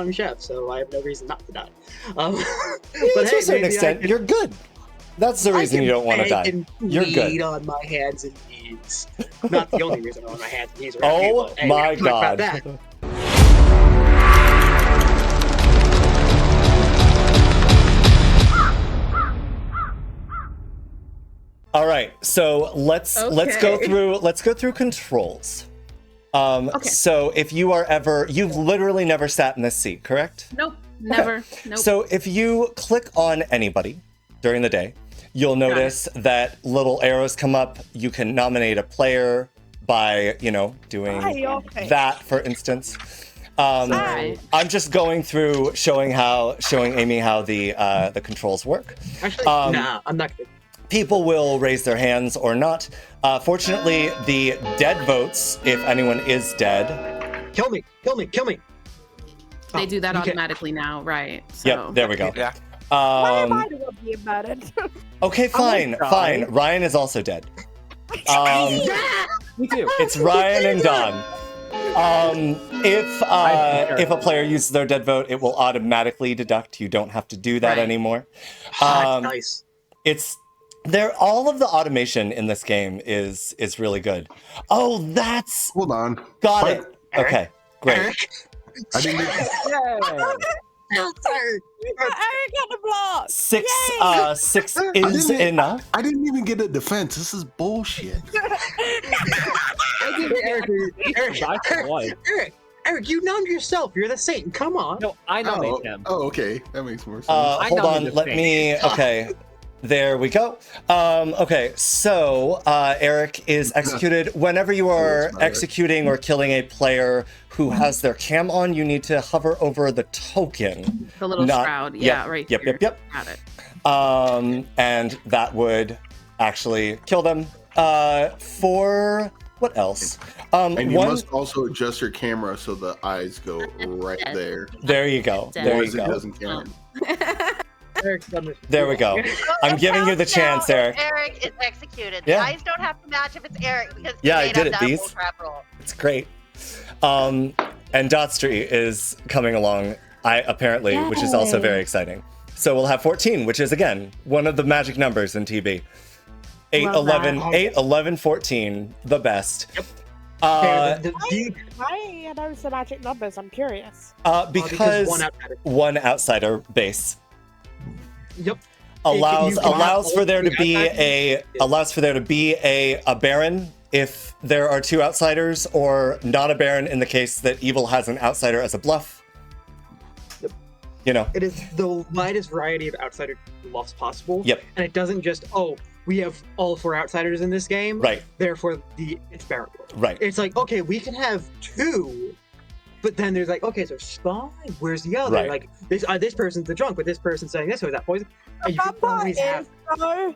I'm chef, so I have no reason not to die. But to hey, a certain maybe extent, you're good. That's the reason you don't want to die. You're good. On my hands and knees. Not the only reason I'm on my hands and knees around here, Oh but, hey, my talk about god. that. All right, so let's go through controls. Okay. So if you are you've literally never sat in this seat, correct? Nope, never. Okay. Nope. So if you click on anybody during the day, you'll notice that little arrows come up. You can nominate a player by, doing that, for instance. I'm just going through showing Amy how the controls work. Actually, nah, I'm not good. People will raise their hands or not. Fortunately, the dead votes, if anyone is dead. Kill me. They do that automatically now, right? So. Yep, there we go. Yeah. Why am I the one being murdered? Okay, fine. Ryan is also dead. Me too. It's Ryan and Don. If a player uses their dead vote, it will automatically deduct. You don't have to do that anymore. Nice. All of the automation in this game is really good. Oh, that's... Hold on. Got it. Okay, great. Eric. I didn't Eric on the block. Six is enough. I didn't even get a defense. This is bullshit. Eric, you numbed yourself. You're the Satan. Come on. No, I nominate him. Oh, okay. That makes more sense. Hold on. Let me... Okay. There we go. Okay, so Eric is executed. Whenever you are executing or killing a player who has their cam on, you need to hover over the token. The little shroud. Yeah, right here. Yep. Got it. And that would actually kill them. For what else? And you must also adjust your camera so the eyes go right there. There you go. There you go. It doesn't count. There we go. I'm giving you the chance, Eric. Eric is executed. Yeah. The eyes don't have to match if it's Eric because Yeah, he I did it, that Bees. bullcrap roll. It's great. And Dotstreet is coming along, apparently, which is also very exciting. So we'll have 14, which is, again, one of the magic numbers in TB. 8, 11, 14, the best. Yep. Why are those the magic numbers? I'm curious. Because one outsider base. Yep. Allows for there to be a baron if there are two outsiders, or not a baron in the case that evil has an outsider as a bluff. Yep. It is the widest variety of outsider bluffs possible. Yep. And it doesn't just we have all 4 outsiders in this game. Right. Therefore it's baron. Right. It's like, okay, we can have 2. But then there's like, okay, so Spy, where's the other? Right. Like, this person's the drunk, but this person's saying this, or is that poison? The fun part is, though,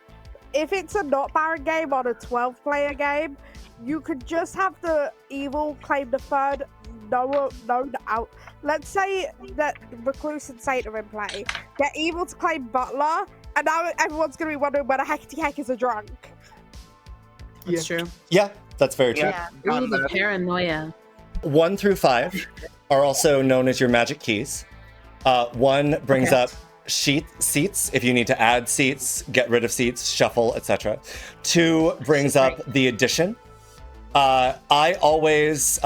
if it's a not Baron game on a 12-player game, you could just have the evil claim the third known out. Let's say that Recluse and Satan are in play. Get evil to claim Butler, and now everyone's going to be wondering whether Hecate Heck is a drunk. That's true. Yeah, that's very true. Yeah. Ooh, the paranoia. 1 through 5 are also known as your magic keys. 1 brings up seats, if you need to add seats, get rid of seats, shuffle, etc. 2 brings up the addition. I always,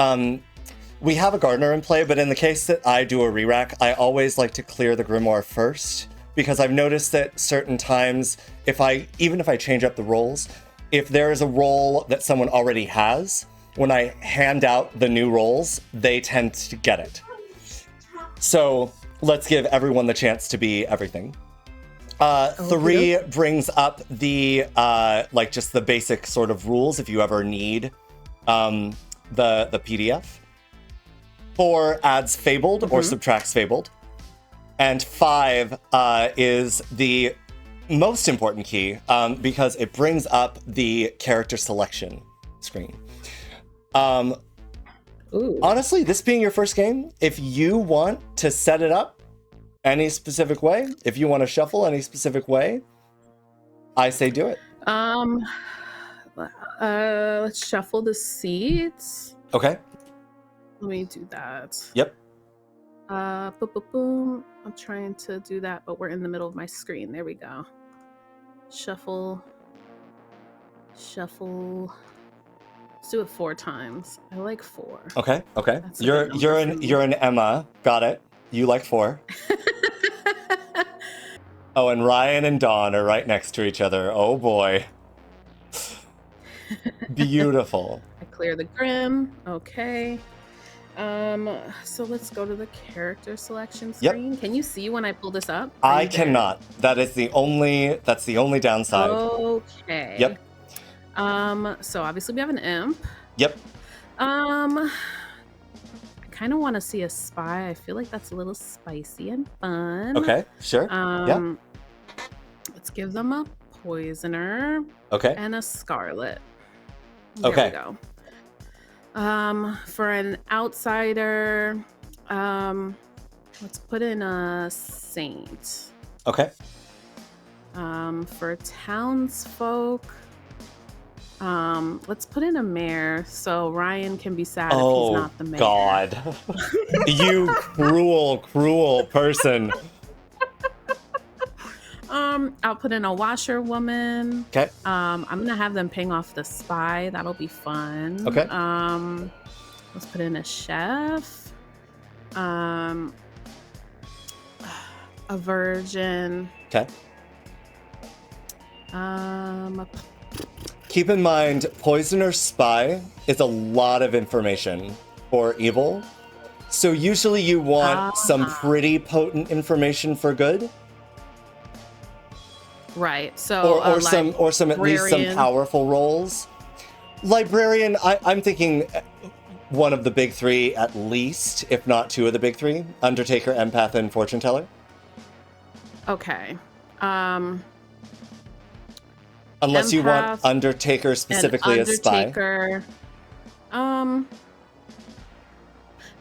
we have a gardener in play, but in the case that I do a re-rack, I always like to clear the grimoire first, because I've noticed that certain times, even if I change up the roles, if there is a role that someone already has, when I hand out the new roles, they tend to get it. So let's give everyone the chance to be everything. 3 brings up the just the basic sort of rules if you ever need the PDF. 4 adds fabled or subtracts fabled. And 5 is the most important key because it brings up the character selection screen. Honestly, this being your first game, if you want to set it up any specific way, if you want to shuffle any specific way, I say do it. Let's shuffle the seats. Okay. Let me do that. Yep. Boom. I'm trying to do that, but we're in the middle of my screen. There we go. Shuffle. Let's do it 4 times. I like 4. Okay. That's a good number for me. You're an Emma. Got it. You like 4. Oh, and Ryan and Dawn are right next to each other. Oh boy. Beautiful. I clear the Grim. Okay. So let's go to the character selection screen. Can you see when I pull this up? I cannot. That's the only downside. Okay. Yep. So obviously we have an imp. Yep. I kind of want to see a spy. I feel like that's a little spicy and fun. Okay, sure. Yeah. Let's give them a poisoner. Okay. And a scarlet. Okay. There we go. For an outsider, let's put in a saint. Okay. For townsfolk, let's put in a mayor so Ryan can be sad if he's not the mayor. God. You cruel person. I'll put in a washerwoman. Okay. I'm gonna have them ping off the spy. That'll be fun. Okay. Let's put in a chef. A virgin. Okay. Keep in mind, poisoner spy is a lot of information for evil. So usually you want some pretty potent information for good. Right. So or some at least some powerful roles. Librarian, I'm thinking one of the big 3 at least, if not 2 of the big 3. Undertaker, Empath, and Fortune Teller. Okay. Unless you want Undertaker specifically as spy.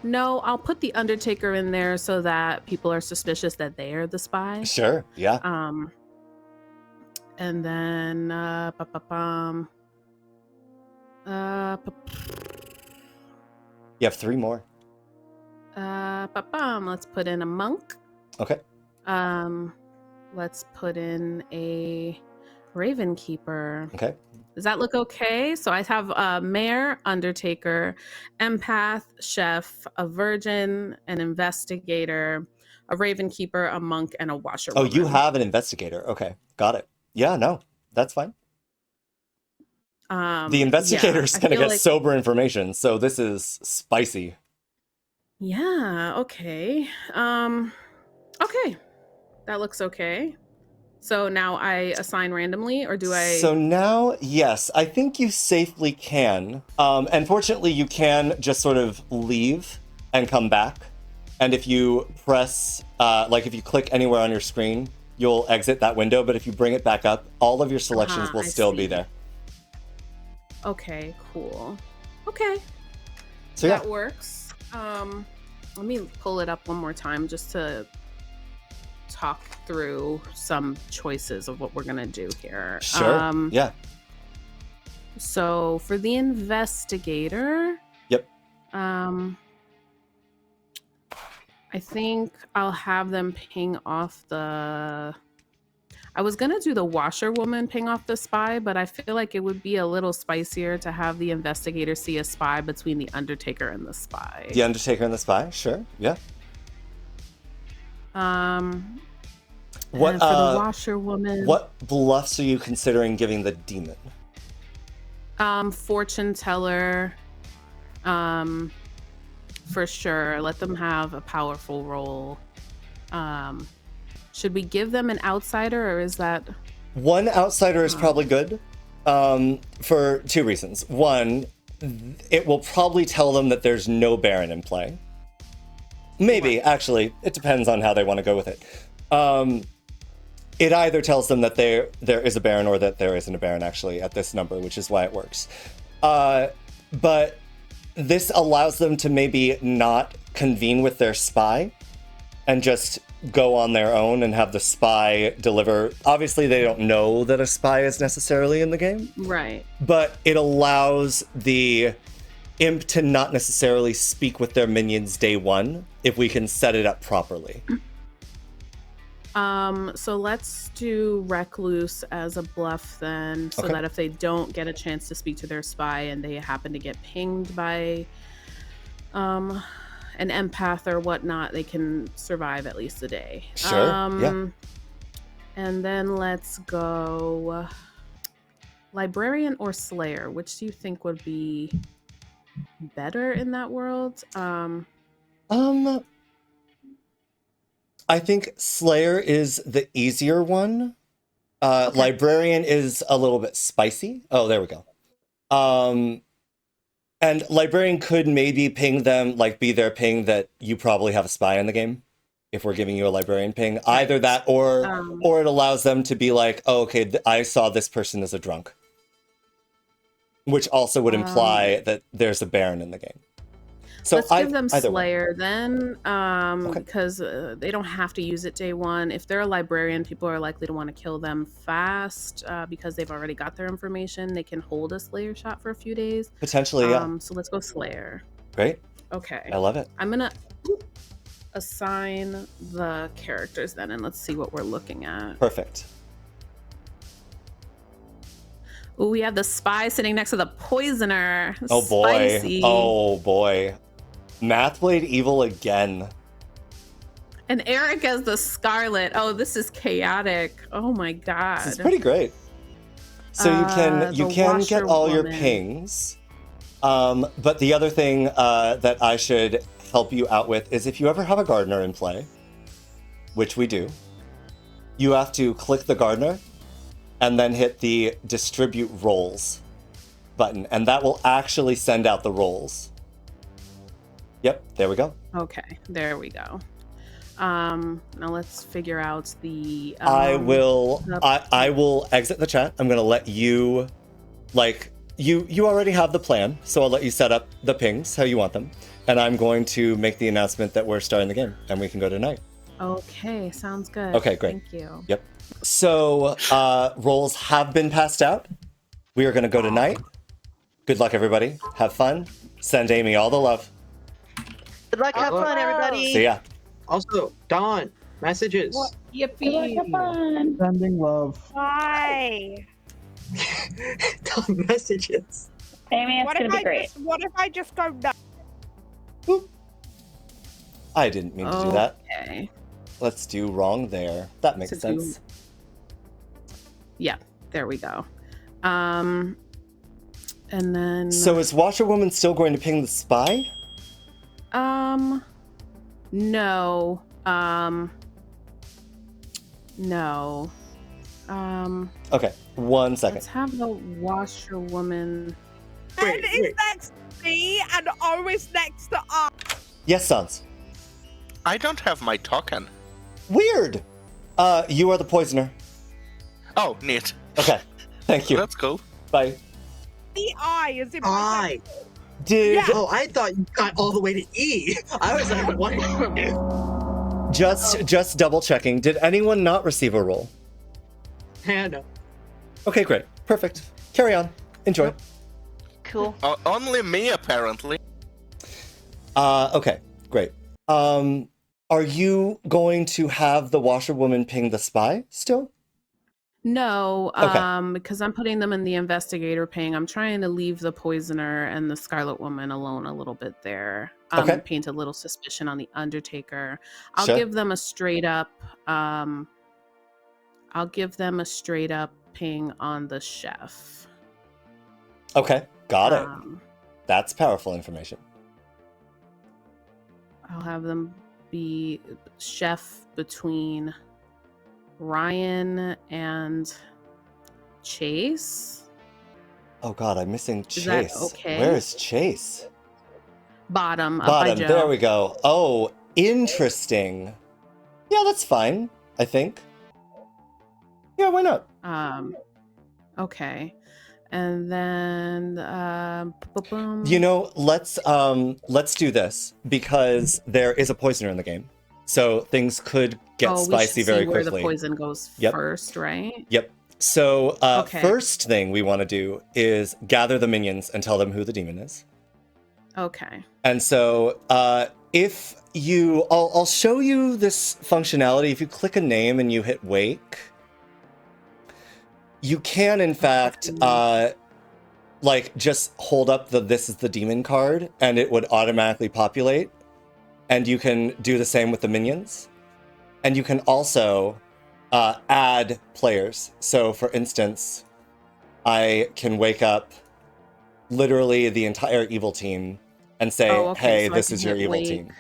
No, I'll put the Undertaker in there so that people are suspicious that they are the spy. Sure, yeah. And then you have 3 more. Let's put in a monk. Okay. Let's put in a Raven Keeper. Okay. Does that look okay? So I have mayor, undertaker, empath, chef, a virgin, an investigator, a Raven Keeper, a monk, and a washerwoman. Oh, you have an investigator. Okay, got it. Yeah, no, that's fine. The investigator's gonna get sober information, so this is spicy. Yeah, okay. Okay. That looks okay. So now I assign randomly, or do I? So now, yes, I think you safely can. And fortunately, you can just sort of leave and come back. And if you press, if you click anywhere on your screen, you'll exit that window. But if you bring it back up, all of your selections will still be there. Okay, cool. Okay. So that works. Let me pull it up one more time just to talk through some choices of what we're gonna do here. Sure. Yeah. So for the investigator, yep. I think I'll have them ping off the. I was gonna do the washerwoman ping off the spy, but I feel like it would be a little spicier to have the investigator see a spy between the Undertaker and the spy. The Undertaker and the spy, sure, yeah. What for the washerwoman? What bluffs are you considering giving the demon? Fortune teller. For sure. Let them have a powerful role. Should we give them an outsider, or is that... One outsider is probably good, for 2 reasons. One, it will probably tell them that there's no Baron in play. Maybe, actually. It depends on how they want to go with it. It either tells them that there is a Baron or that there isn't a Baron, actually, at this number, which is why it works. But this allows them to maybe not convene with their spy and just go on their own and have the spy deliver. Obviously, they don't know that a spy is necessarily in the game. Right. But it allows the imp to not necessarily speak with their minions day one if we can set it up properly. So let's do Recluse as a bluff then, so Okay. that if they don't get a chance to speak to their spy and they happen to get pinged by an empath or whatnot, they can survive at least a day. Sure, yeah. And then let's go Librarian or Slayer. Which do you think would be better in that world? I think Slayer is the easier one. Okay. Librarian is a little bit spicy. Oh, there we go. And Librarian could maybe ping them, like be their ping that you probably have a spy in the game, if we're giving you a Librarian ping. Either that or it allows them to be like, oh, okay, I saw this person as a drunk. Which also would imply that there's a Baron in the game. So let's give them either Slayer then, because they don't have to use it day one. If they're a librarian, people are likely to want to kill them fast because they've already got their information. They can hold a Slayer shot for a few days. Potentially, yeah. So let's go Slayer. Great. Okay. I love it. I'm going to assign the characters then, and let's see what we're looking at. Perfect. Ooh, we have the spy sitting next to the poisoner. Oh, boy. Spicy. Oh, boy. Math played evil again. And Eric as the Scarlet. Oh, this is chaotic. Oh my god. This is pretty great. So you can get all your washerwoman. pings. But the other thing that I should help you out with is if you ever have a gardener in play, which we do, you have to click the gardener and then hit the distribute roles button, and that will actually send out the roles. Yep, there we go. Okay, there we go. Now let's figure out the. I will exit the chat. I'm gonna let you, like, you already have the plan, so I'll let you set up the pings how you want them, and I'm going to make the announcement that we're starting the game and we can go tonight. Okay, sounds good. Okay, great. Thank you. Yep. So roles have been passed out. We are gonna go tonight. Good luck, everybody. Have fun. Send Amy all the love. Good luck, have fun, everybody. See ya. Also, Dawn, messages. Yippee! Sending love. Why? Dawn, messages. Amy, it's gonna be great. What if I just go nuts? I didn't mean to do that. Okay. Let's do wrong there. That makes To do- sense. Yeah, there we go. And then. So is Washerwoman still going to ping the spy? No. No. Okay, 1 second. Let's have the washerwoman. Wait, N is wait. next to me and O is next to R. Yes, Sans. I don't have my token. Weird. You are the poisoner. Oh, neat. Okay, thank you. Let's go. Bye. The I is in I. Did Yeah. Oh, I thought you got all the way to E. I was like, what? just double checking. Did anyone not receive a roll? Hannah. Okay, great. Perfect. Carry on. Enjoy. Cool. Only me, apparently. Okay, great. Are you going to have the washerwoman ping the spy still? No, Okay. because I'm putting them in the investigator ping. I'm trying to leave the poisoner and the Scarlet Woman alone a little bit there. Okay. Paint a little suspicion on the Undertaker. I'll Sure. give them a straight up. I'll give them a straight up ping on the chef. Okay, got it. Um, That's powerful information. I'll have them be chef between Ryan and Chase. Oh God, I'm missing Is that Chase. okay? Where is Chase? Bottom. Up by Bottom. Joe. There we go. Oh, interesting. Yeah, that's fine. I think. Yeah, why not? Okay. And then boom. You know, let's do this because there is a poisoner in the game, so things could get spicy very where quickly. the poison goes Yep. first, right? Yep. So Okay. first thing we want to do is gather the minions and tell them who the demon is. Okay. And so if you, I'll show you this functionality. If you click a name and you hit wake, you can in fact like just hold up the "this is the demon" card and it would automatically populate. And you can do the same with the minions. And you can also add players. So for instance, I can wake up literally the entire evil team and say, hey, so this is your evil team.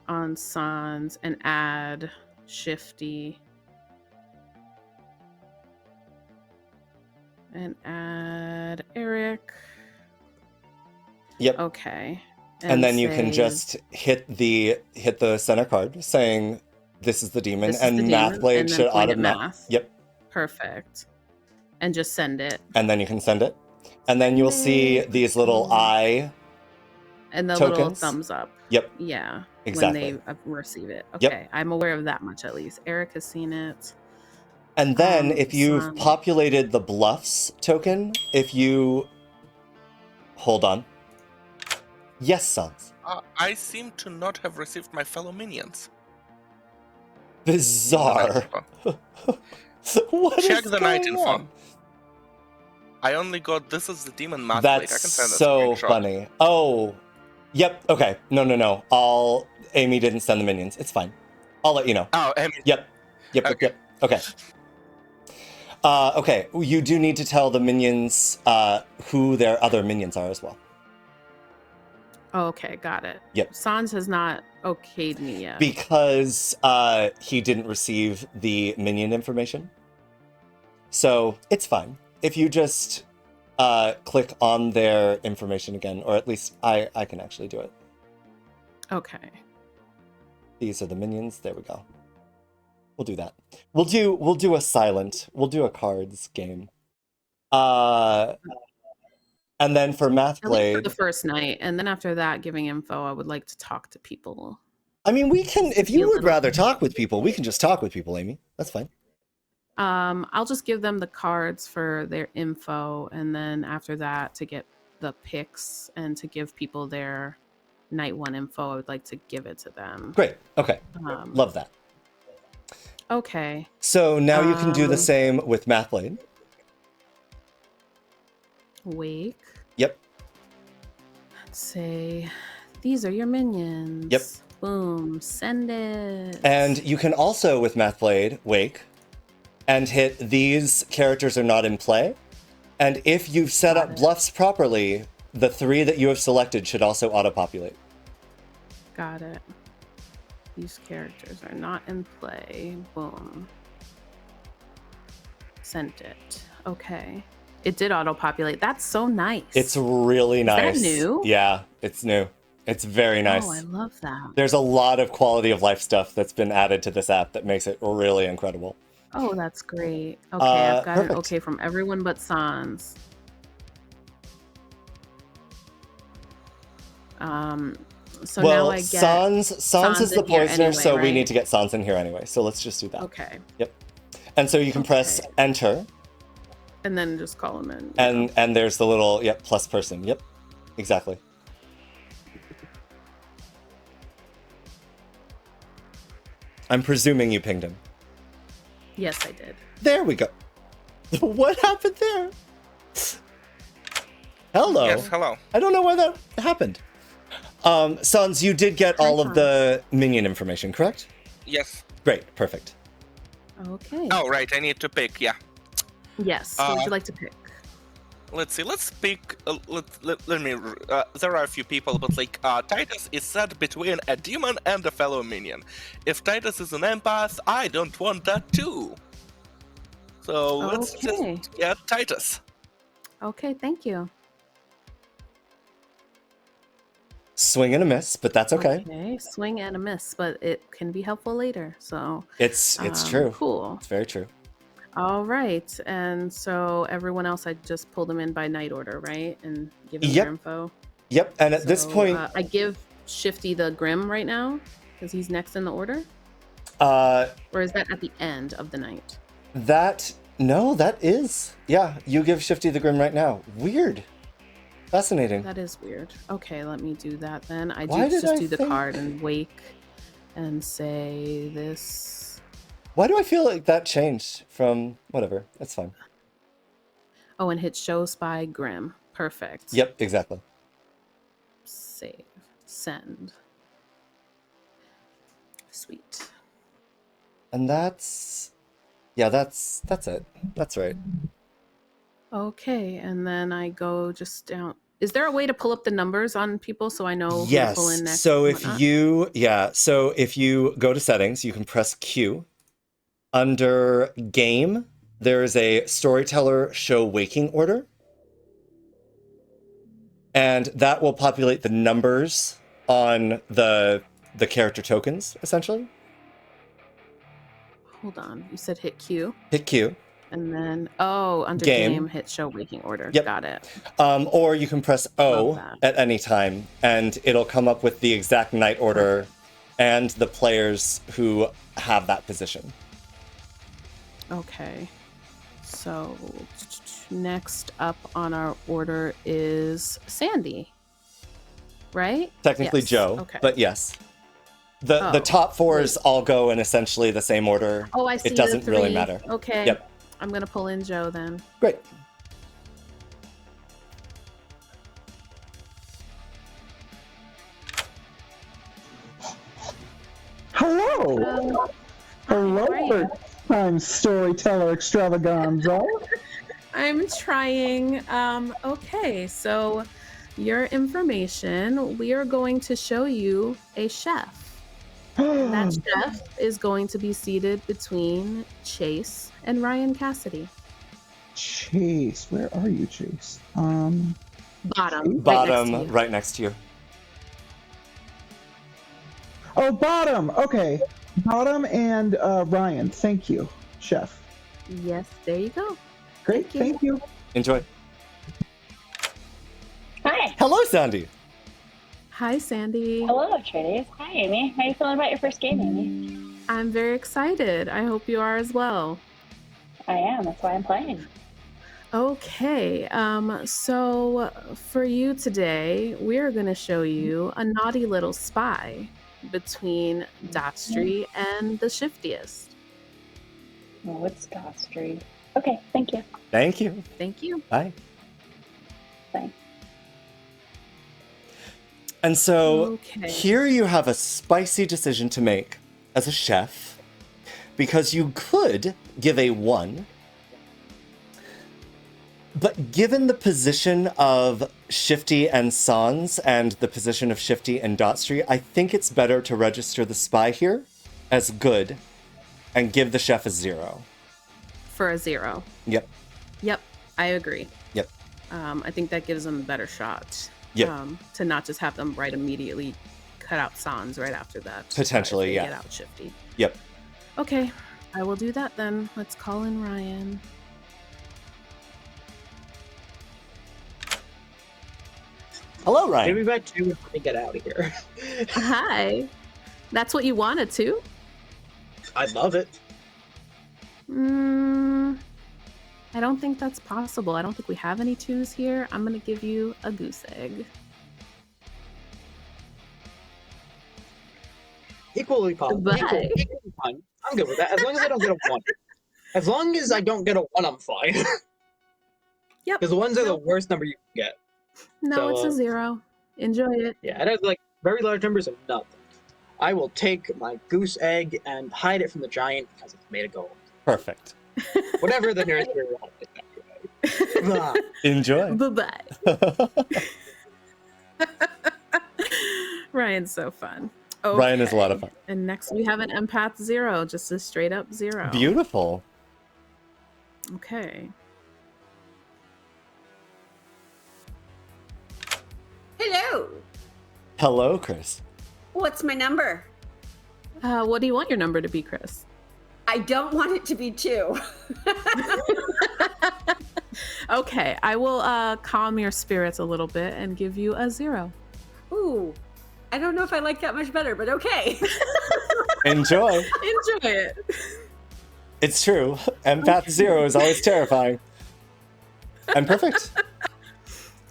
On Sans and add Shifty. And add Eric. Yep. Okay. And then you can just hit the center card saying, this is the demon, This is the demon, Mathblade and then should point at automatically. math. Yep. Perfect. And just send it. And then you can send it. And then you'll see these little eye and the tokens. little thumbs up. Yep. Yeah. Exactly. When they receive it. Okay. Yep. I'm aware of that much at least. Eric has seen it. And then if you've populated the Bluffs token, if you... Hold on. Yes, Sans. I seem to not have received my fellow minions. Bizarre. What Check is the night going info. on? I only got "this is the demon" Mathblade. That's I can send a so screenshot. funny. Oh, yep. Okay. No. Amy didn't send the minions. It's fine. I'll let you know. Oh, Amy. Yep. Okay. Okay. You do need to tell the minions who their other minions are as well. Okay, got it. Yep. Sans has not okayed me yet. Because he didn't receive the minion information. So it's fine. If you just click on their information again, or at least I can actually do it. Okay. These are the minions. There we go. We'll do that. We'll do a silent. We'll do a cards game. And then for Mathblade, for the first night, and then after that, giving info, I would like to talk to people. I mean, we can. If you would rather talk with people, we can just talk with people, Amy. That's fine. I'll just give them the cards for their info, and then after that, to get the picks and to give people their night one info, I would like to give it to them. Great. Okay. Love that. Okay. So now you can do the same with Mathblade. Wake. Yep. Let's say these are your minions. Yep. Boom. Send it. And you can also, with Mathblade, wake and hit these characters are not in play. And if you've set up bluffs properly, the 3 that you have selected should also auto-populate. Got it. These characters are not in play. Boom. Sent it. Okay. It did auto-populate. That's so nice. It's really nice. Is that new? Yeah, it's new. It's very nice. Oh, I love that. There's a lot of quality of life stuff that's been added to this app that makes it really incredible. Oh, that's great. Okay, I've got perfect. an okay from everyone but Sans. So well, now I get Sans is the in here poisoner, anyway, so we right? need to get Sans in here anyway. So let's just do that. Okay. Yep. And so you can press enter, And then just call him in. and there's the little plus person. Yep, exactly. I'm presuming you pinged him. Yes, I did. There we go. What happened there? Hello. Yes, hello. I don't know why that happened. Sans, you did get all of the minion information, correct? Yes. Great, perfect. Okay. Oh, right. I need to pick. Yeah. Yes. What would you like to pick? Let's see. Let's pick. Let me. There are a few people, but like Titus is set between a demon and a fellow minion. If Titus is an empath, I don't want that too. So let's just get Titus. Okay, thank you. Swing and a miss, but that's okay. Okay, swing and a miss, but it can be helpful later. So It's true. Cool. It's very true. All right, and so everyone else, I just pull them in by night order, right, and give them their info. Yep. And at this point, I give Shifty the Grim right now because he's next in the order. Or is that at the end of the night? that is. Yeah, you give Shifty the Grim right now. Weird. Fascinating. That is weird. Okay, let me do that then. I Why do did just I do the think- card and wake and say this. Why do I feel like that changed from whatever? That's fine. Oh, and hit show spy Grim. Perfect. Yep, exactly. Save. Send. Sweet. And that's it. That's right. Okay, and then I go just down. Is there a way to pull up the numbers on people so I know who to pull in Yes. next? So and if whatnot? if you go to settings, you can press Q. Under game, there is a storyteller show waking order. And that will populate the numbers on the character tokens, essentially. Hold on. You said hit Q. Hit Q. And then, under Game. game, hit show waking order. Yep. Got it. Or you can press O Love that. at any time, and it'll come up with the exact night order and the players who have that position. Okay. So next up on our order is Sandy. Right? Technically Yes. Joe, Okay. but yes. The top fours all go in essentially the same order. Oh, I see. It doesn't the really three. matter. Okay. Yep. I'm gonna pull in Joe then. Great. Hello! Hello, how are you? I'm Storyteller Extravaganza. I'm trying. Okay, so your information, we are going to show you a chef. That chef is going to be seated between Chase and Ryan Cassidy. Chase, where are you, Chase? Bottom. Bottom, right next to you. Oh, bottom. Okay, bottom and Ryan. Thank you, chef. Yes, there you go. Great, thank you. Enjoy. Hi. Hello, Sandy. Hi, Sandy. Hello, Trinities. Hi, Amy. How are you feeling about your first game, Amy? I'm very excited. I hope you are as well. I am. That's why I'm playing. Okay, so for you today, we are going to show you a naughty little spy between Dot Street and the Shiftiest. Oh, it's Dot Street. Okay, thank you. Thank you. Thank you. Bye. Bye. And so Okay. here you have a spicy decision to make as a chef, because you could give a 1, but given the position of Shifty and Sans and the position of Shifty and Dot Street, I think it's better to register the spy here as good and give the chef a 0. For a 0. Yep. Yep, I agree. Yep. I think that gives them a better shot. Yep. To not just have them immediately cut out Sans right after that. Potentially, if they yeah. Get out Shifty. Yep. Okay, I will do that then. Let's call in Ryan. Hello, Ryan. Maybe by 2, let me get out of here. Hi. That's what you wanted to? I love it. I don't think that's possible. I don't think we have any 2s here. I'm going to give you a goose egg. Equally fun. Goodbye. Equally fun. I'm good with that. As long as I don't get a 1. As long as I don't get a 1, I'm fine. Yep. Because the 1s are the worst number you can get. No, So, it's a 0. Enjoy it. Yeah, it has very large numbers of nothing. I will take my goose egg and hide it from the giant because it's made of gold. Perfect. Whatever the nearest hero wants. Enjoy. Bye-bye. Ryan's so fun. Ryan is a lot of Okay. fun. And next we have an empath 0, just a straight up 0. Beautiful. Okay. Hello. Hello, Chris. What's my number? What do you want your number to be, Chris? I don't want it to be 2. Okay, I will calm your spirits a little bit and give you a 0. Ooh, I don't know if I like that much better, but okay. Enjoy. Enjoy it. It's true. Empath 0 is always terrifying. And perfect.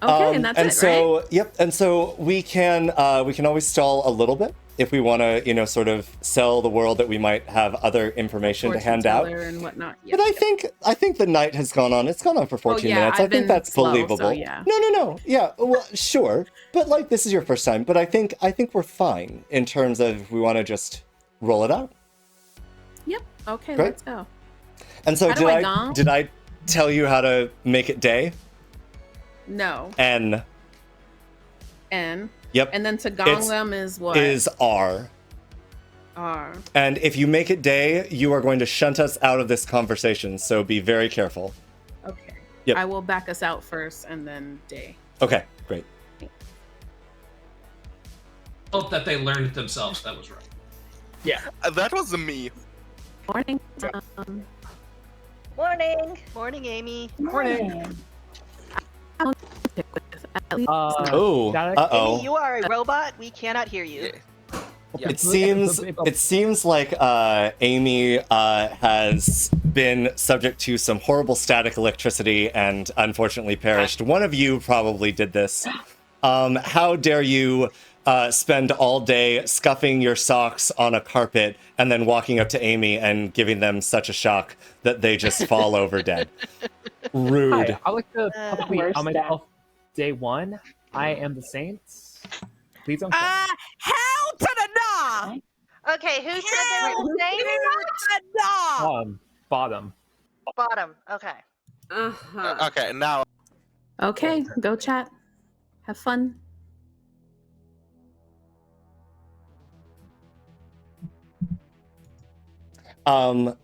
Okay, and that's and it, so, right? Yep, and so we can always stall a little bit if we want to, sort of sell the world that we might have other information to Fortune hand out. teller and whatnot. Yep, But yep. I think the night has gone on. It's gone on for 14 yeah, minutes. I've I think been that's slow, so believable. yeah. No. Yeah, well, sure. But like this is your first time. But I think we're fine in terms of if we want to just roll it out. Yep. Okay, Great. let's go. And so How do I gong? did I tell you how to make it day? No. N. Yep. And then to gong them is what? Is R. R. And if you make it day, you are going to shunt us out of this conversation, so be very careful. Okay. Yep. I will back us out first and then day. Okay, great. Hope that they learned it themselves. That was right. Yeah. That was me. Morning. Morning. Morning, Amy. Morning. Uh-oh. Amy, you are a robot. We cannot hear you. It seems like Amy has been subject to some horrible static electricity and unfortunately perished. One of you probably did this. How dare you spend all day scuffing your socks on a carpet and then walking up to Amy and giving them such a shock that they just fall over dead. Rude. Hi, I like to publicly Worst on myself day one. I am the Saints. Please don't. Hell to the nah! Okay, who said they were saying? Bottom. Bottom. Okay. Okay, now. Okay, go chat. Have fun. Oh,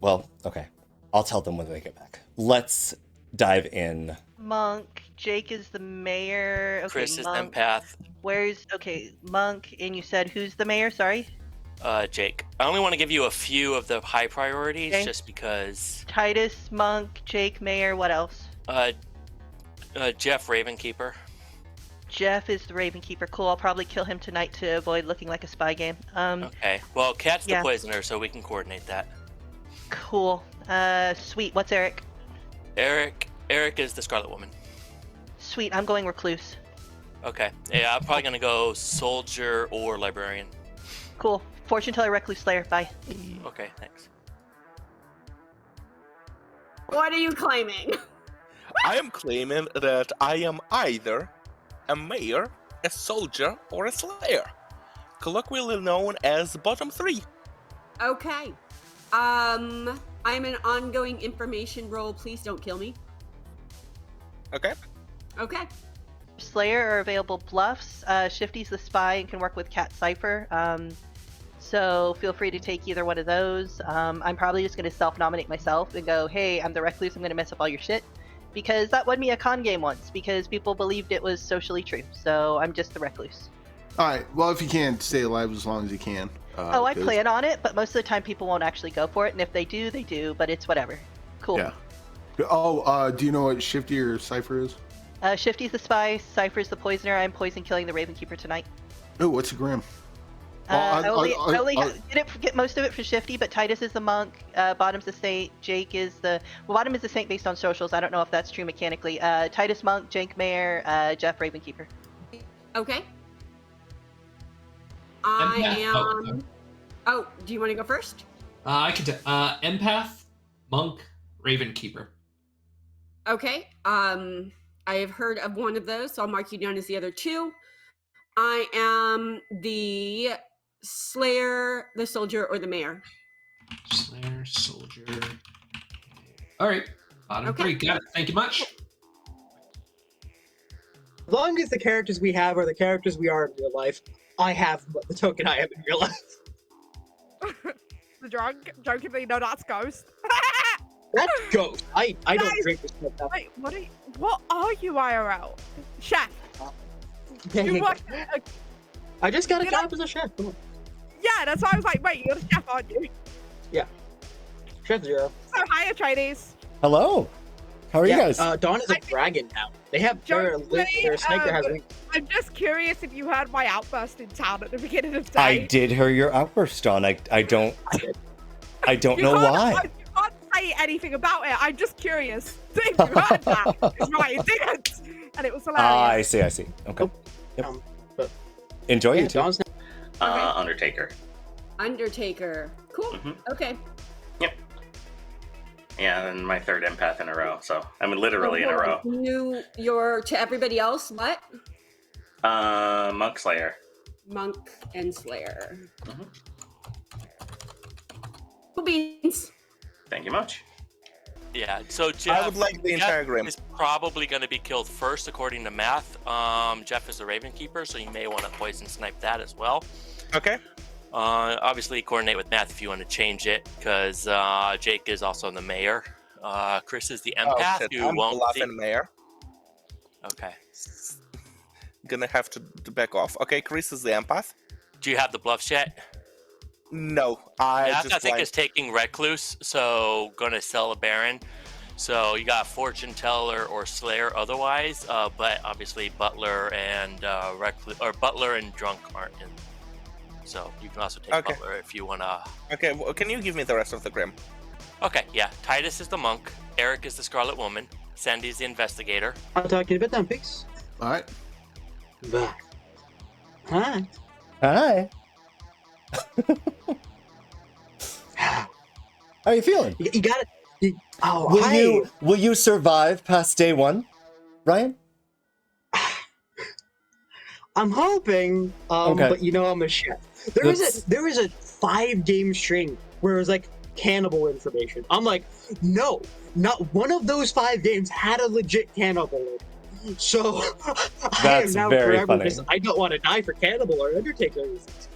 well, okay. I'll tell them when they get back. Let's dive in. Monk. Jake is the mayor. Okay, Chris is Monk. empath. Monk, and you said who's the mayor? Sorry. Jake. I only want to give you a few of the high priorities, Okay. just because. Titus, Monk, Jake, mayor. What else? Jeff Ravenkeeper. Jeff is the Ravenkeeper. Cool. I'll probably kill him tonight to avoid looking like a spy game. Okay. Well, Kat's yeah. the poisoner, so we can coordinate that. Cool. Sweet. What's Eric? Eric is the Scarlet Woman. Sweet. I'm going recluse. Okay. Yeah, I'm probably gonna go soldier or librarian. Cool. Fortune teller, recluse slayer. Bye. Okay, thanks. What are you claiming? I am claiming that I am either a mayor, a soldier, or a slayer. Colloquially known as bottom 3. Okay. I'm an ongoing information role. Please don't kill me. Okay. Okay. Slayer are available bluffs. Shifty's the spy and can work with Cat Cypher. So feel free to take either one of those. I'm probably just going to self-nominate myself and go, hey, I'm the recluse, I'm going to mess up all your shit. Because that won me a con game once, because people believed it was socially true. So I'm just the recluse. Alright, well, if you can, stay alive as long as you can. I plan on it, but most of the time people won't actually go for it. And if they do, they do, but it's whatever. Cool. Yeah. Oh, do you know what Shifty or Cypher is? Shifty's the spy, Cypher's the poisoner. I'm poison killing the Ravenkeeper tonight. Oh, what's a gram? I only didn't get most of it for Shifty, but Titus is the monk, Bottom's the saint, Jake is the... Well, Bottom is the saint based on socials. I don't know if that's true mechanically. Titus monk, Jake mayor, Jeff Ravenkeeper. Okay. I am... Oh, do you want to go first? I could. Empath, monk, Ravenkeeper. Okay. I have heard of one of those, so I'll mark you down as the other two. I am the Slayer, the Soldier, or the Mayor. Slayer, Soldier. All right. Bottom 3. Got it. Thank you much. As long as the characters we have are the characters we are in real life, I have the token I am in real life. The drunk? Jokingly, no, that's Ghost. That's Ghost. I don't Guys, drink this stuff. Wait, what are you IRL? Chef. You work I just got a job as a chef. Come on. Yeah, that's why I was like, wait, you're the chef, aren't you? Yeah. Chef Zero. So, hiya, tradies. Hello. How are you guys? Dawn is a dragon now. They have their sniper has wings. I'm just curious if you heard my outburst in town at the beginning of the day. I did hear your outburst, Dawn. I don't know why. You can't say anything about it. I'm just curious. If you heard that, it's right, you didn't. and it was I hilarious. see. Okay. Yep. But Enjoy you two. Dawn's Undertaker. Undertaker. Cool. Okay. Yep. Yeah, and my third empath in a row. So I mean, literally in a row. You're to everybody else. What? Monk Slayer. Monk and Slayer. Cool beans. Thank you much. Yeah, so Jeff, I would like the entire grim. is probably going to be killed first, according to math. Jeff is the Raven Keeper, so you may want to poison snipe that as well. Okay. Obviously, coordinate with math if you want to change it, because Jake is also the mayor. Chris is the empath. shit, Who I'm won't bluffing mayor. Okay. Gonna have to back off. Okay, Chris is the empath. Do you have the bluffs yet? No, Math, just I think blind. is taking Recluse, so gonna sell a Baron. So you got Fortune Teller or Slayer otherwise, but obviously Butler and Butler and Drunk aren't in. So you can also take Butler if you wanna. Okay, well, can you give me the rest of the grim? Okay, yeah. Titus is the monk. Eric is the Scarlet Woman. Sandy is the investigator. I'll talk to you in a bit then, peace. All right. Bye. Hi. Hi. How are you feeling? You got it. Oh, Will you survive past day 1, Ryan? I'm hoping, Okay. but I'm a chef. There was a 5-game string where it was like cannibal information. I'm like, no, not one of those 5 games had a legit cannibal in it. So I am That's now very forever funny. I don't want to die for cannibal or Undertaker reasons.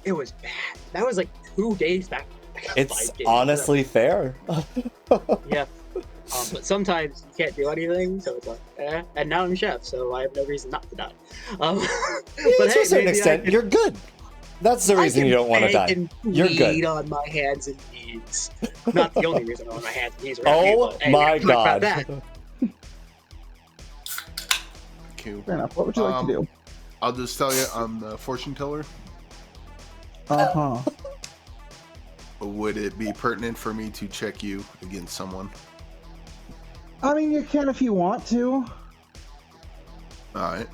It was bad. That was like 2 days back. It's honestly fair. Yeah. But sometimes you can't do anything, so it's like, and now I'm chef, so I have no reason not to die. But to a certain extent, you're good. That's the reason you don't want to die. You're good. On my hands and knees. Not the only reason I'm on my hands and knees. Oh my god. Cool. Fair enough. What would you like to do? I'll just tell you, I'm the fortune teller. Would it be pertinent for me to check you against someone? I mean, you can if you want to. All right.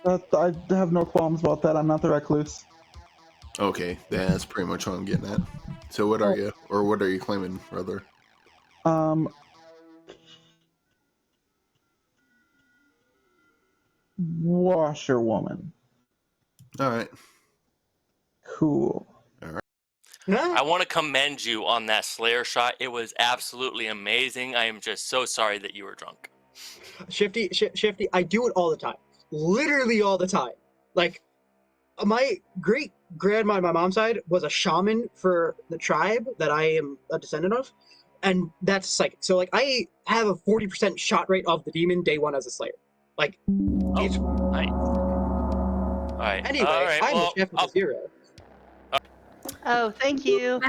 I have no qualms about that. I'm not the recluse. Okay, that's pretty much what I'm getting at. So what are you, or what are you claiming, brother? Washerwoman. All right. Cool. All right. I want to commend you on that Slayer shot. It was absolutely amazing. I am just so sorry that you were drunk. Shifty, I do it all the time. Literally all the time. Like, my great grandma on my mom's side was a shaman for the tribe that I am a descendant of, and that's psychic. So, like, I have a 40% shot rate of the demon day 1 as a Slayer. Like, it's nice. All right. Anyway, I'm the chef of the zero. Oh, thank you.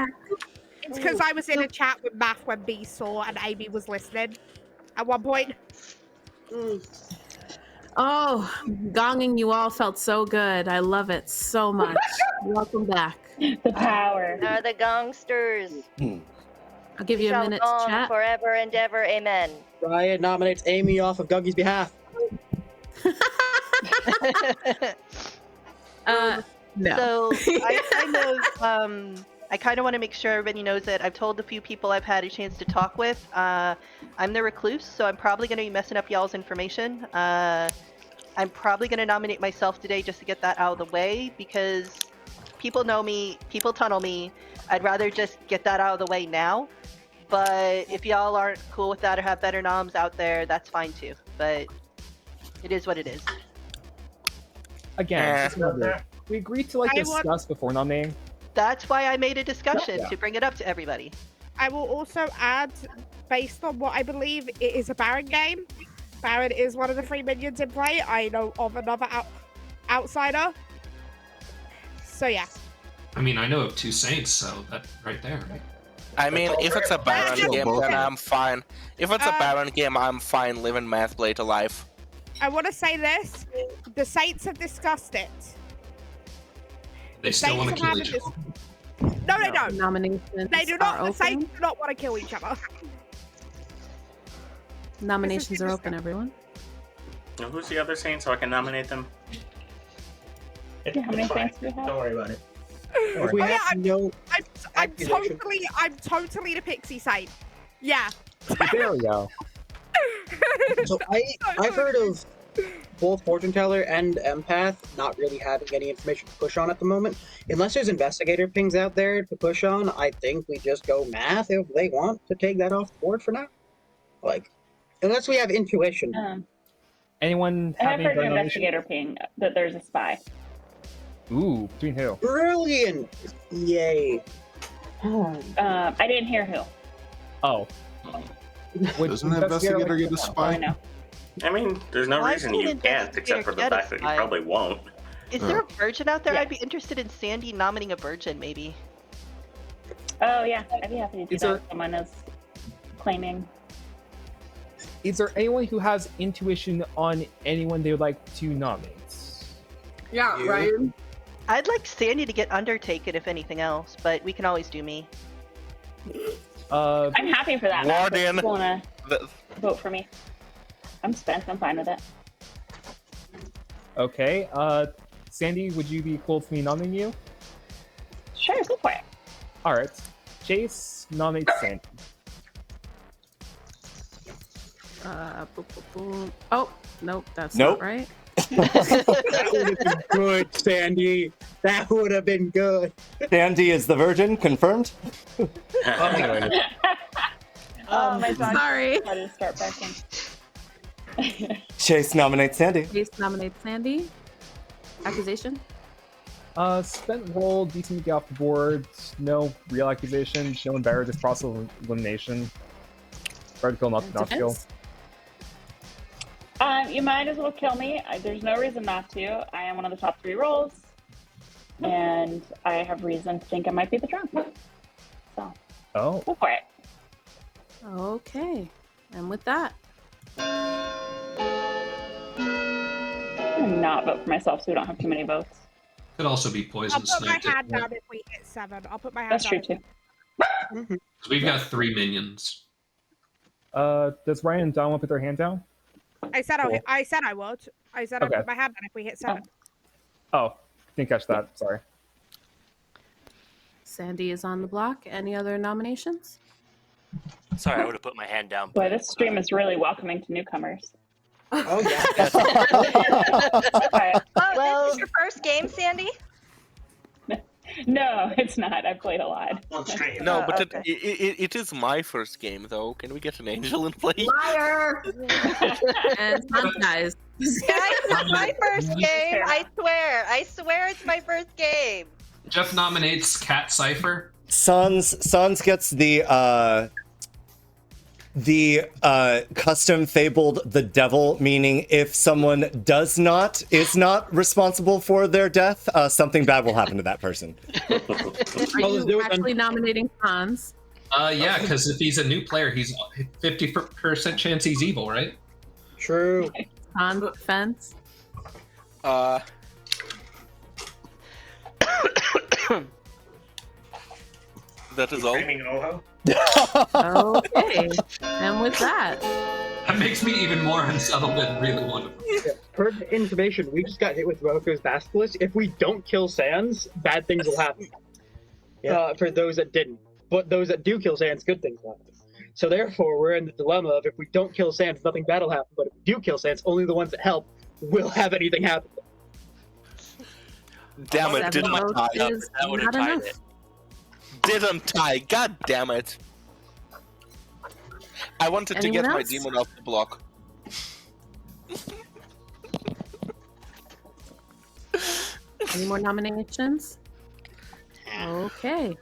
It's because I was in a chat with Math when B saw and Amy was listening at one point. Oh, gonging you all felt so good. I love it so much. Welcome back. The power. Are the gongsters. I'll give you a minute to Gong chat. forever and ever. Amen. Ryan nominates Amy off of Gungy's behalf. No. So I kind of want to make sure everybody knows that I've told a few people I've had a chance to talk with. I'm the recluse, so I'm probably going to be messing up y'all's information. I'm probably going to nominate myself today just to get that out of the way, because people know me, people tunnel me. I'd rather just get that out of the way now. But if y'all aren't cool with that or have better noms out there, that's fine too. But it is what it is. Again, just remember, we agreed to discuss before nominating. That's why I made a discussion to bring it up to everybody. I will also add, based on what I believe, it is a Baron game. Baron is one of the 3 minions in play. I know of another outsider. So yeah. I mean, I know of 2 saints, so that right there. Right? I mean, if it's a Baron game, then I'm fine. If it's a Baron game, I'm fine living Mathblade alive. I want to say this. The Saints have discussed it. They still want to kill each other. No, they don't. Nominations They do are not. The Saints open. do not want to kill each other. Nominations are open, everyone. Now, who's the other saint so I can nominate them? Yeah, how many saints do we have? Don't worry about it. If we have no I'm accusation. totally the pixie saint. Yeah. There we go. So I've heard of both fortune teller and empath not really having any information to push on at the moment. Unless there's investigator pings out there to push on, I think we just go math if they want to take that off the board for now. Like, unless we have intuition. Anyone I have have any heard an nominations? investigator ping that there's a spy. Ooh, between who? Brilliant! Yay. I didn't hear who. Oh. Doesn't an investigator get a Oh, I spy? know. I mean, there's no Why reason would you an can't, except for the investigator fact get that a you spy? probably won't. Is there a virgin out there? I'd be interested in Sandy nominating a virgin, maybe. Oh yeah, I'd be happy to do Is that. there- If someone is claiming. Is there anyone who has intuition on anyone they would like to nominate? Yeah, You? Ryan. I'd like Sandy to get undertaken, if anything else, but we can always do me. I'm happy for that. Matt, if Warden. you wanna vote for me? I'm spent. I'm fine with it. Okay, Sandy, would you be cool with me nominating you? Sure, go for it. Alright. Chase nominates Sandy. Boop, boop, boop. Oh, nope, that's Nope. not right. That would have been good, Sandy. That would have been good. Sandy is the virgin, confirmed. Anyway, My dog Sorry. decided to start barking. Chase nominates Sandy. Chase nominates Sandy. Accusation? spent roll, decent to get off the board, no real accusations, no embarrassed, just process of elimination. Try to kill, not kill. Defense? You might as well kill me. There's no reason not to. I am one of the top 3 rolls, and I have reason to think I might be the drunk. So, Oh. go for it. Okay. And with that, I'm gonna not vote for myself so we don't have too many votes. Could also be I'll poison put my snake. hand down if we hit 7. I'll put my hand That's down. true too. We've got 3 minions. Does Ryan and Don want to put their hand down? I said Cool. I said I would. I said I'd Okay. put my hand down if we hit 7. Oh, didn't catch that. Sorry. Sandy is on the block. Any other nominations? Sorry, I would have put my hand down. Boy, this stream is really welcoming to newcomers. Oh yeah. Well, this is your first game, Sandy? No, it's not. I've played a lot. No, but okay. it is my first game, though. Can we get an angel in play? Liar! And Sun dies. Guys, it's my first game. I swear it's my first game. Jeff nominates Cat Cipher. Sans gets the custom fabled the devil, meaning if someone is not responsible for their death, something bad will happen to that person. Are you actually nominating Hans? Yeah, because if he's a new player, he's 50% chance he's evil, right? True. Hans defense? That is all. Okay. And with that, That makes me even more unsettled than really want to. Per information, we just got hit with Roku's Basilisk. If we don't kill Sans, bad things will happen. For those that didn't. But those that do kill Sans, good things will happen. So therefore, we're in the dilemma of if we don't kill Sans, nothing bad will happen. But if we do kill Sans, only the ones that help will have anything happen. Damn it, 7 didn't votes tie up. is That would have not tied enough. it. Didn't tie. God damn it. I wanted to Anyone get my else? demon off the block. Any more nominations? Okay.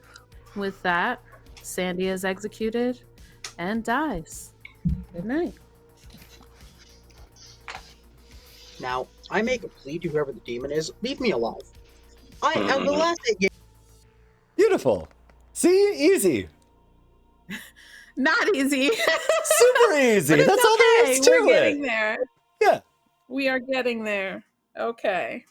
With that, Sandy is executed and dies. Good night. Now, I make a plea to whoever the demon is, leave me alive. I am the last 8 games. Beautiful. See, easy. Not easy. Super easy. But it's That's all there okay. is to We're getting it. there. Yeah. We are getting there. Okay.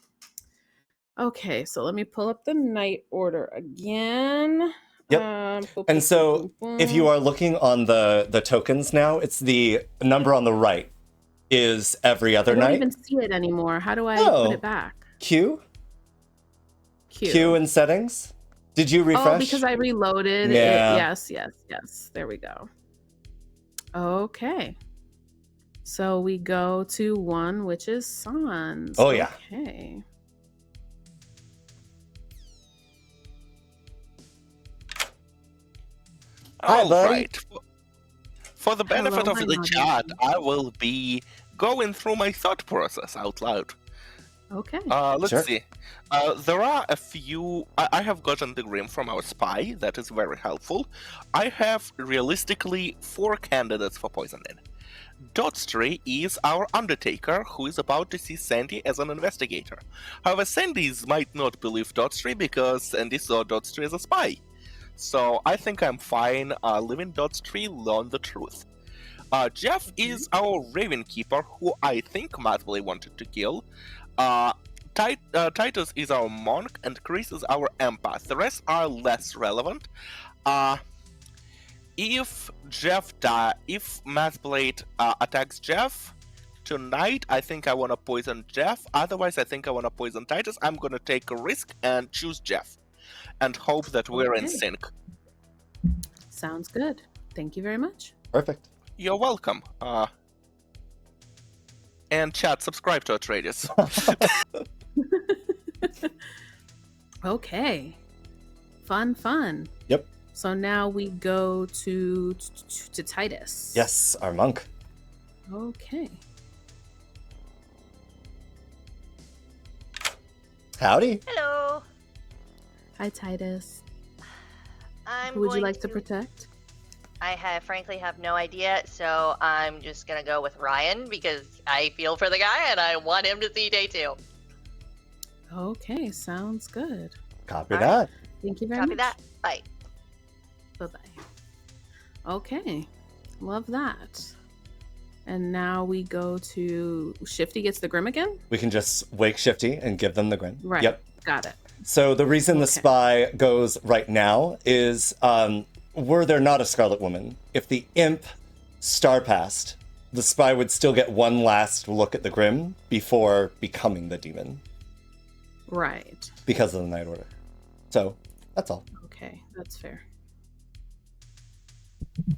Okay, so let me pull up the night order again. Yep. And so if you are looking on the tokens now, it's the number on the right is every other I don't night. even see it anymore. How do I put it back? Q in settings. Did you refresh? Oh, because I reloaded Yeah. it. Yes. There we go. Okay. So we go to 1, which is Sans. Oh, yeah. Okay. Hi, buddy. Right. For the benefit of the chat, I will be going through my thought process out loud. Okay. Let's see. There are a few. I have gotten the grim from our spy. That is very helpful. I have realistically 4 candidates for poisoning. Dotstry is our undertaker who is about to see Sandy as an investigator. However, Sandy's might not believe Dotstry because Sandy saw Dotstry as a spy. So I think I'm fine leaving Dotstry learn the truth. Jeff is our Raven Keeper who I think Matvey wanted to kill. Titus is our monk and Chris is our empath. The rest are less relevant. If Mathblade attacks Jeff tonight, I think I want to poison Jeff. Otherwise, I think I want to poison Titus. I'm gonna take a risk and choose Jeff, and hope that we're in sync. Sounds good. Thank you very much. Perfect. You're welcome. And chat, subscribe to Atreides. Okay. Fun. Yep. So now we go to Titus. Yes, our monk. Okay. Howdy. Hello. Hi, Titus. I'm Who would you going like to protect? I frankly have no idea, so I'm just gonna go with Ryan because I feel for the guy and I want him to see day 2. Okay, sounds good. Copy that. Thank you very Copy much. that. Bye. Bye-bye. Okay, love that. And now we go to Shifty gets the Grim again? We can just wake Shifty and give them the grin. Right. Yep. Got it. So the reason the spy goes right now is, were there not a Scarlet Woman, if the imp star passed, the spy would still get one last look at the Grim before becoming the demon. Right. Because of the Night Order. So, that's all. Okay, that's fair. Do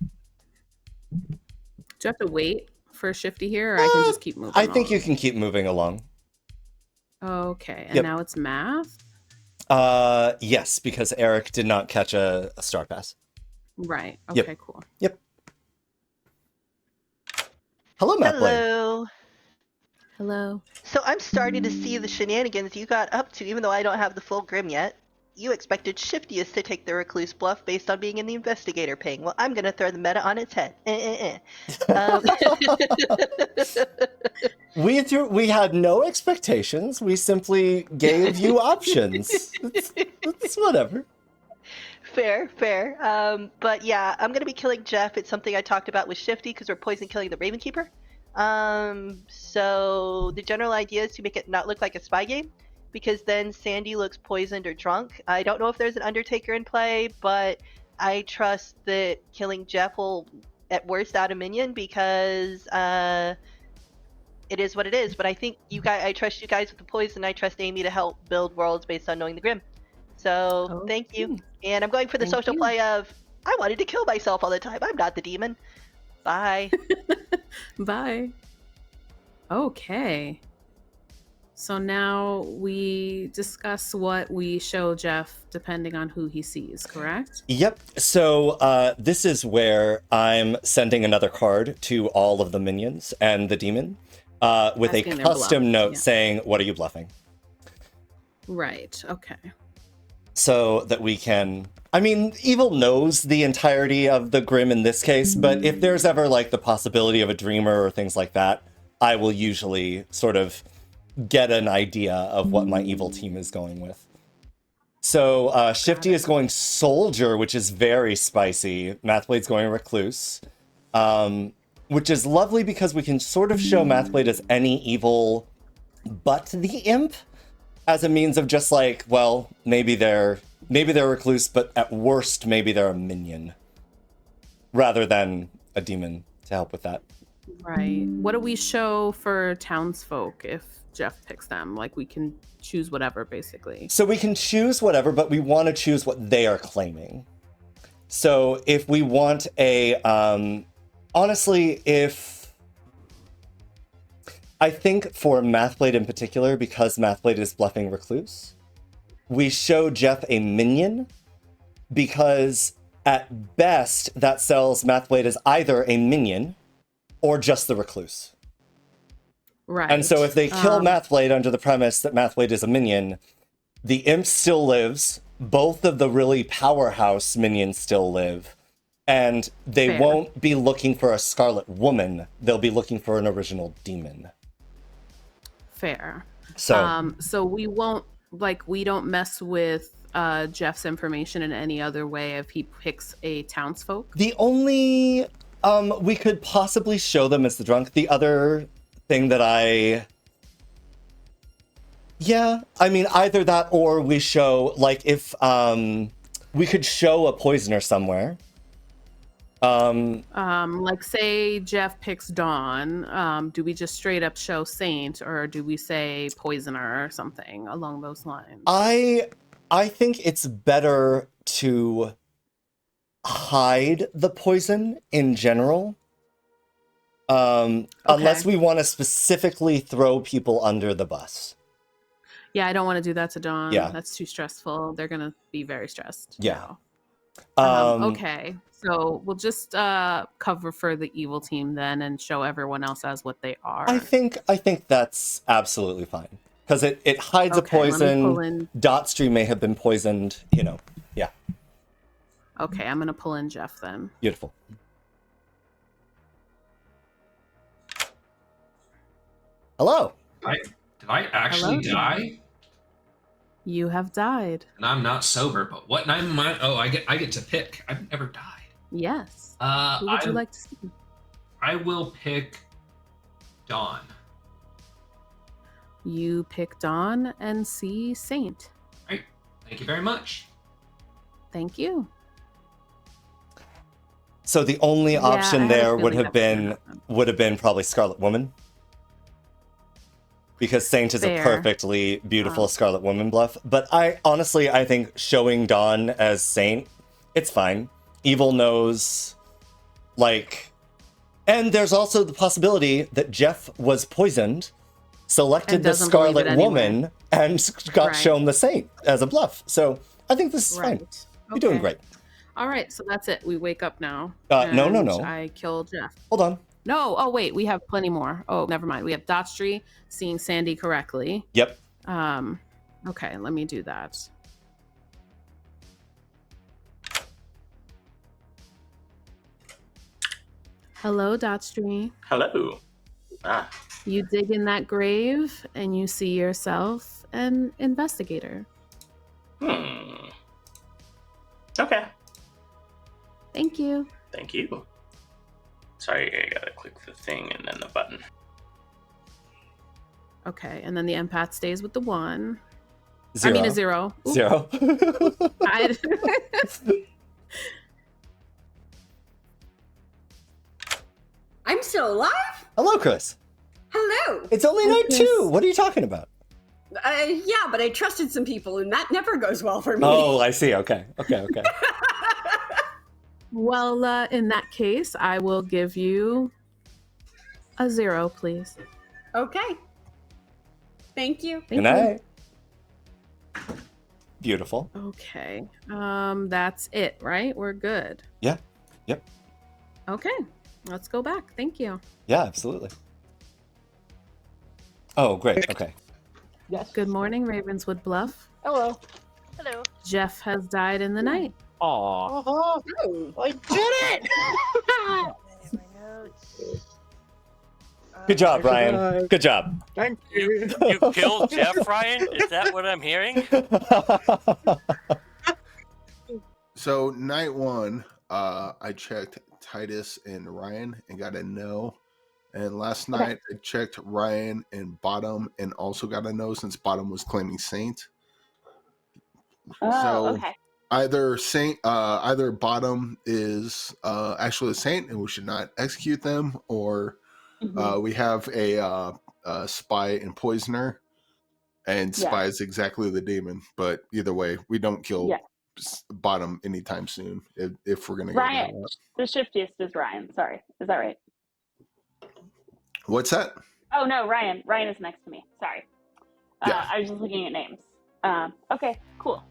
you have to wait for Shifty here, or I can just keep moving I think you can keep moving along. Okay, and Yep. now it's math? Yes, because Eric did not catch a star pass. Right, Yep. okay, cool. Yep. Hello, Matt Blade. Hello. Hello. So I'm starting to see the shenanigans you got up to, even though I don't have the full Grim yet. You expected Shiftiest to take the Recluse bluff based on being in the Investigator ping. Well, I'm going to throw the meta on its head. We had no expectations. We simply gave you options. It's whatever. Fair. But yeah, I'm going to be killing Jeff. It's something I talked about with Shifty because we're poison killing the Raven Keeper. So the general idea is to make it not look like a spy game, because then Sandy looks poisoned or drunk. I don't know if there's an Undertaker in play, but I trust that killing Jeff will at worst out a minion because it is what it is. But I think you guys, I trust you guys with the poison. I trust Amy to help build worlds based on knowing the Grim. So thank you. And I'm going for the social play of I wanted to kill myself all the time. I'm not the demon. Bye. Bye. Okay. So now we discuss what we show Jeff depending on who he sees, correct? Yep. So this is where I'm sending another card to all of the minions and the demon with Asking a their custom bluff, note yeah. saying, "What are you bluffing?" Right. Okay. So that we can... I mean, Evil knows the entirety of the Grim in this case, but if there's ever like the possibility of a dreamer or things like that, I will usually sort of get an idea of what my evil team is going with. So Shifty is going Soldier, which is very spicy. Mathblade's going Recluse, which is lovely because we can sort of show Mathblade as any evil but the imp, as a means of just like, well, maybe they're maybe they're a recluse, but at worst, maybe they're a minion rather than a demon to help with that. Right. What do we show for townsfolk if Jeff picks them? Like, we can choose whatever, basically. So we can choose whatever, but we want to choose what they are claiming. So if we want a, honestly, I think for Mathblade in particular, because Mathblade is bluffing recluse, we show Jeff a minion, because at best that sells Mathblade as either a minion or just the recluse. Right. And so if they kill Mathblade under the premise that Mathblade is a minion, the imp still lives, both of the really powerhouse minions still live, and they Fair. won't be looking for a Scarlet Woman, they'll be looking for an original demon. Fair. So, So we won't, like, we don't mess with Jeff's information in any other way if he picks a townsfolk. the only, we could possibly show them as the drunk. The other thing that yeah, I mean, either that or we show, like, if, we could show a poisoner somewhere. Like, say Jeff picks Dawn, do we just straight up show Saint, or do we say poisoner or something along those lines? I think it's better to hide the poison in general. Unless we want to specifically throw people under the bus. Yeah, I don't want to do that to Dawn. Yeah. That's too stressful. They're gonna be very stressed. Yeah. Okay, so we'll just cover for the evil team then and show everyone else as what they are. I think that's absolutely fine. Because it hides Okay, a let me pull poison. in- Dotstream may have been poisoned, you know. Yeah. Okay, I'm gonna pull in Jeff then. Beautiful. Hello. Did I actually Hello. die? You have died. And I'm not sober, but what am I? Oh, I get to pick. I've never died. Yes. Who would you like to see? I will pick Dawn. You pick Dawn and see Saint. Right. Thank you very much. Thank you. So the only Yeah, option I had a there would feeling have that's gonna been probably Scarlet Woman. Because Saint is Fair. a perfectly beautiful Scarlet Woman bluff. But I think showing Dawn as Saint, it's fine. Evil knows, like... And there's also the possibility that Jeff was poisoned, selected And the doesn't believe Scarlet it anyway. Woman, and got Right. shown the Saint as a bluff. So I think this is fine. Right. You're doing Okay. great. All right, so that's it. We wake up now. No. and I kill Jeff. Hold on. No, oh wait, we have plenty more. Oh, never mind. We have Dotstream seeing Sandy correctly. Yep. Okay, let me do that. Hello, Dotstream. Hello. Ah, You dig in that grave and you see yourself an investigator. okay. Thank you. Thank you. Sorry, I gotta click the thing and then the button. Okay, and then the empath stays with the 1. Zero. I mean a 0. Oop. 0. I- I'm still alive? Hello, Chris. Hello. It's only night 2. What are you talking about? Yeah, but I trusted some people, and that never goes well for me. Oh, I see. Okay. Well, in that case, I will give you a 0, please. Okay. Thank you. Good night. Beautiful. Okay. That's it, right? We're good. Yeah. Yep. Okay. Let's go back. Thank you. Yeah, absolutely. Oh, great. Okay. Yes. Good morning, Ravenswood Bluff. Hello. Hello. Jeff has died in the night. Aw. I did it! Good job, Ryan. Good job. Thank you. You killed Jeff, Ryan? Is that what I'm hearing? So night 1, I checked Titus and Ryan and got a no. And last night I checked Ryan and Bottom and also got a no since Bottom was claiming Saint. Oh, So okay. either bottom is actually a saint and we should not execute them, or Mhm. we have a spy and poisoner, and spy Yeah. is exactly the demon. But either way, we don't kill Yeah. bottom anytime soon if we're gonna go Ryan, down that. the shiftiest is Ryan. Sorry, is that right? What's that? Oh no, Ryan. Ryan is next to me. Sorry. Yeah. I was just looking at names. Okay, cool.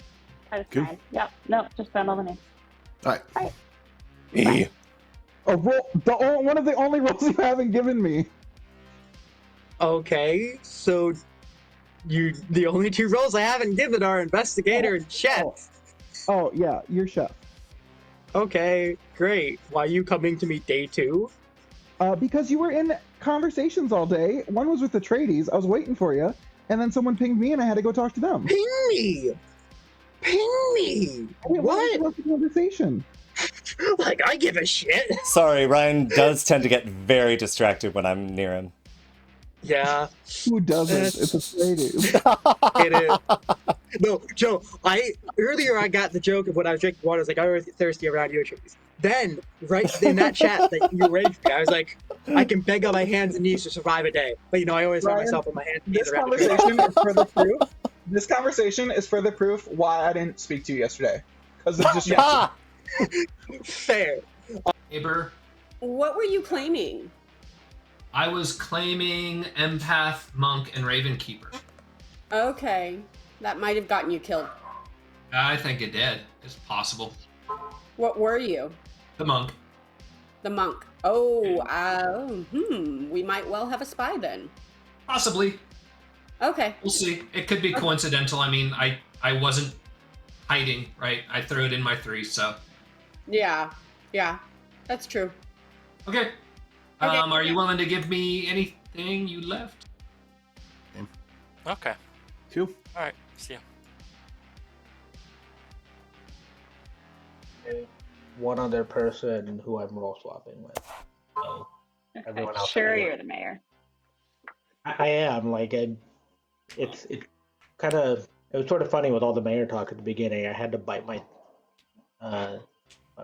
Titus Cool. Ryan. Yep. No, just found all the names. All right. All right. E. A roll, one of the only rolls you haven't given me. Okay, so the only two roles I haven't given are investigator and chef. Oh yeah, you're chef. Okay, great. Why are you coming to me day 2? Because you were in conversations all day. One was with the tradies. I was waiting for you, and then someone pinged me, and I had to go talk to them. Ping me! Ping me! What? The conversation. Like, I give a shit. Sorry, Ryan does tend to get very distracted when I'm near him. Yeah. Who doesn't? It's a tradies. It is. No, Joe, earlier I got the joke of when I was drinking water, I was like, I was thirsty around you trees. Then, right in that chat that you raised me, I was like, I can beg on my hands and knees to survive a day. But you know, I always find Ryan, myself on my hands and knees This around conversation is further proof. This conversation is further proof why I didn't speak to you yesterday. Because of distraction. Fair. Neighbor, What were you claiming? I was claiming empath, monk, and raven keeper. Okay, that might have gotten you killed. I think it did. It's possible. What were you? The monk. The monk. Oh, we might well have a spy then. Possibly. Okay. We'll see. It could be coincidental. I mean, I wasn't hiding, right? I threw it in my 3, so. Yeah, that's true. Okay. Are you willing to give me anything you left? Okay. Cool. All right. See ya. One other person who I'm role swapping with. So everyone else. Sure, you're the mayor. I am it's kind of, it was sort of funny with all the mayor talk at the beginning. I had to bite my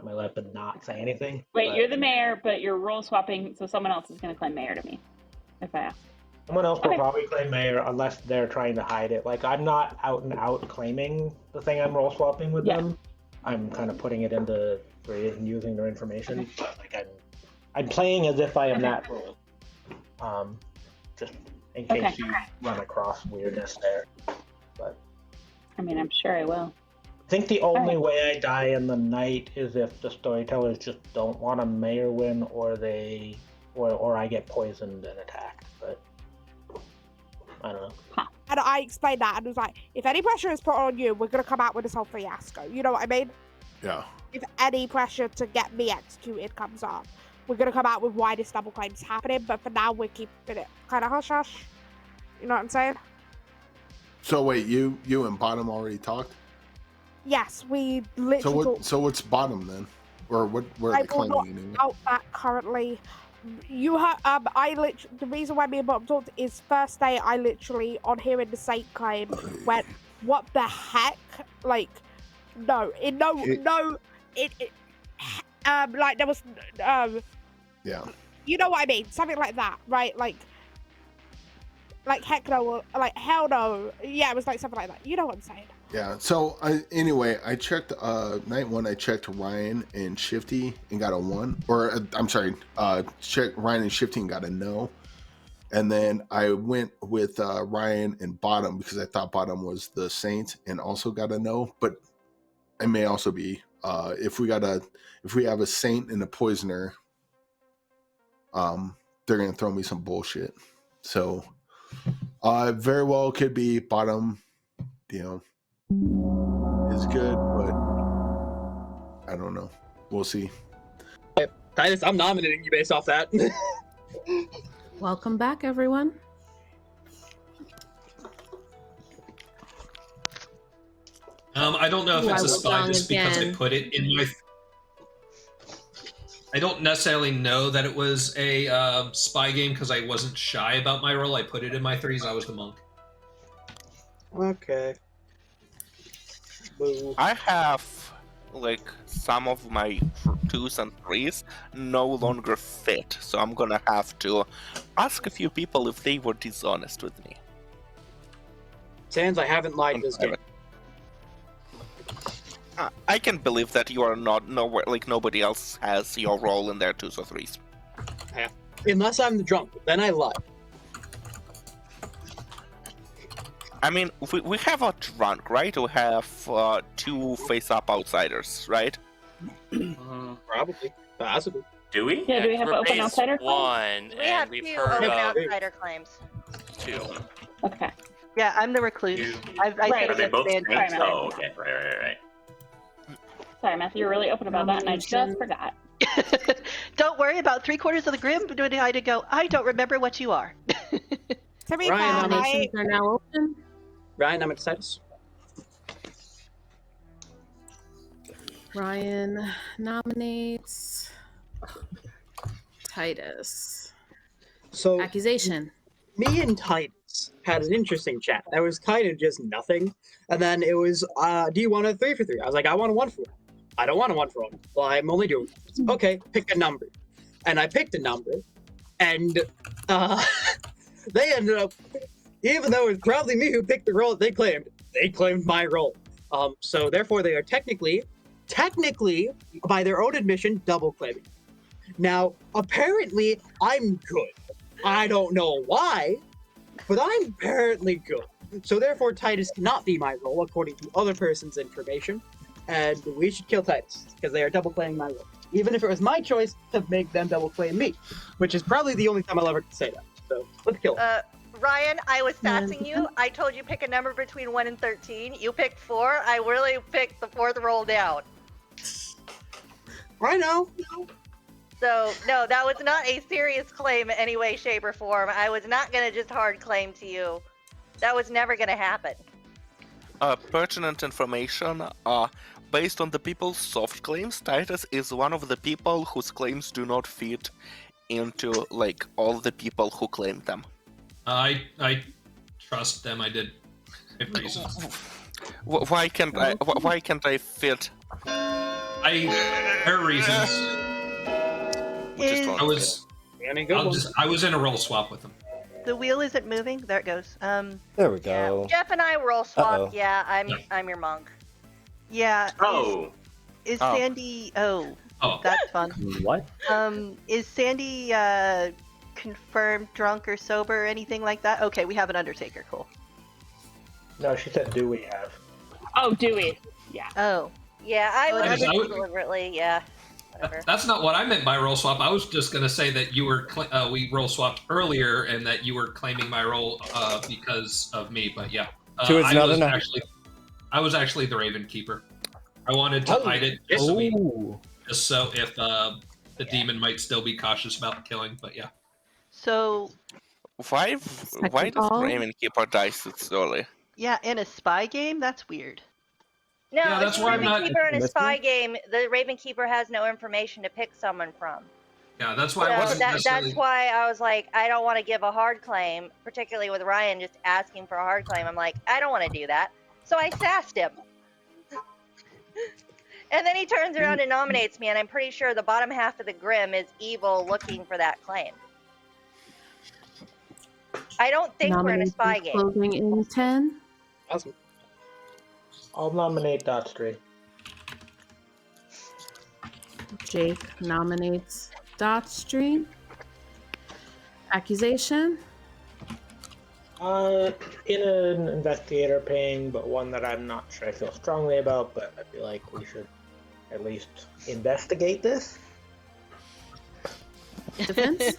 lip and not say anything. Wait, but you're the mayor, but you're role swapping, so someone else is going to claim mayor to me, if I ask. Someone else will probably claim mayor unless they're trying to hide it. Like, I'm not out and out claiming the thing I'm role swapping with them. I'm kind of putting it into three and using their information. But like, I'm playing as if I am that role. Just in case you run across weirdness there. But I mean, I'm sure I will. I think the only way I die in the night is if the storytellers just don't want a mayor win, or I get poisoned and attacked. But I don't know. And I explained that and was like, if any pressure is put on you, we're going to come out with this whole fiasco. You know what I mean? Yeah. If any pressure to get me executed comes up, we're going to come out with why this double claim is happening. But for now, we're keeping it kind of hush-hush. You know what I'm saying? So wait, you and Bottom already talked? Yes, we literally... So what's Bottom then? Or what are I they will not claiming anyway? out that currently. You have the reason why me and Bottom talked is first day I literally on hearing the Saint claim went, what the heck? Like, no, like there was yeah. You know what I mean? Something like that, right? Like heck no, like hell no. Yeah, it was like something like that. You know what I'm saying? Yeah. So I checked night one. I checked Ryan and Shifty and got a 1. Or I'm sorry, checked Ryan and Shifty and got a no. And then I went with Ryan and Bottom because I thought Bottom was the Saint and also got a no. But it may also be if we have a Saint and a Poisoner, they're gonna throw me some bullshit. So very well could be Bottom, is good, but I don't know. We'll see. Titus, I'm nominating you based off that. Welcome back, everyone. I don't know if it's a spy just because I put it in my. I don't necessarily know that it was a spy game because I wasn't shy about my role. I put it in my 3s. I was the monk. Okay. Boo. I have like some of my 2s and 3s no longer fit, so I'm gonna have to ask a few people if they were dishonest with me. Sans, I haven't lied this game. I can believe that you are not nowhere, like nobody else has your role in their 2s or 3s. Yeah. Unless I'm the drunk, then I lie. I mean, we have a drunk, right? We have 2 face-up outsiders, right? Probably. Possibly. Do we? Yeah, do we have We're open base outsider claims? 1, We and have we've 2 heard open of outsider claims. 2. Okay. Yeah, I'm the recluse. I Right. Are they both said saints? Sorry, Oh, okay. Right. Sorry, Matthew, you're really open about that, and I just forgot. Don't worry, about 3/4 of the grim doing I to go, I don't remember what you are. To be Ryan, fair, Nominations are now open. Ryan, I'm excited. Ryan nominates Titus. So Accusation. me and Titus had an interesting chat. That was kind of just nothing. And then it was, do you want a 3 for 3? I was like, I want a 1 for 1. I don't want a 1 for 1. Well, I'm only doing it. Okay, pick a number. And I picked a number. And they ended up, even though it was probably me who picked the role that they claimed my role. So therefore they are technically, by their own admission, double claiming. Now, apparently, I'm good. I don't know why, but I'm apparently good. So therefore, Titus cannot be my role, according to other person's information, and we should kill Titus, because they are double claiming my role. Even if it was my choice to make them double claim me, which is probably the only time I'll ever say that. So, let's kill him. Ryan, I was sassing you. I told you pick a number between 1 and 13. You picked 4. I really picked the 4th roll down. I know. So, no, that was not a serious claim in any way, shape, or form. I was not going to just hard claim to you. That was never going to happen. Pertinent information, based on the people's soft claims, Titus is one of the people whose claims do not fit into, like, all the people who claim them. I trust them. I did. I have reasons. Why can't I fit? There are reasons. I was in a roll swap with them. The wheel isn't moving. There it goes. There we go. Jeff and I roll swap. Uh-oh. Yeah, I'm your monk. Yeah. Oh. Is Sandy? Oh, that's fun. What? Is Sandy confirmed drunk or sober or anything like that? Okay, we have an Undertaker. Cool. No, she said, "Do we have?" Oh, do we? Yeah. Oh, yeah. I I was would- deliberately. Yeah. Whatever. That's not what I meant by roll swap. I was just going to say that you were we roll swapped earlier, and that you were claiming my role because of me. But yeah, Two is not enough. I was actually the Raven Keeper. I wanted to hide it just so if the demon might still be cautious about killing. But yeah. So why does Raven Keeper die so slowly? yeah, in a spy game, that's weird. No, Yeah, that's it's a why I'm Raven not- Keeper in a That's spy game. The Raven Keeper has no information to pick someone from. Yeah, that's why I So wasn't necessarily. that's why I was like, I don't want to give a hard claim, particularly with Ryan just asking for a hard claim. I'm like, I don't want to do that. So I sassed him. And then he turns around and nominates me, and I'm pretty sure the bottom half of the Grim is evil looking for that claim. I don't think we're in a spy game. Closing in 10. Awesome. I'll nominate Dotstream. Jake nominates Dotstream. Accusation. In an investigator ping, but one that I'm not sure I feel strongly about, but I feel like we should at least investigate this. Defense.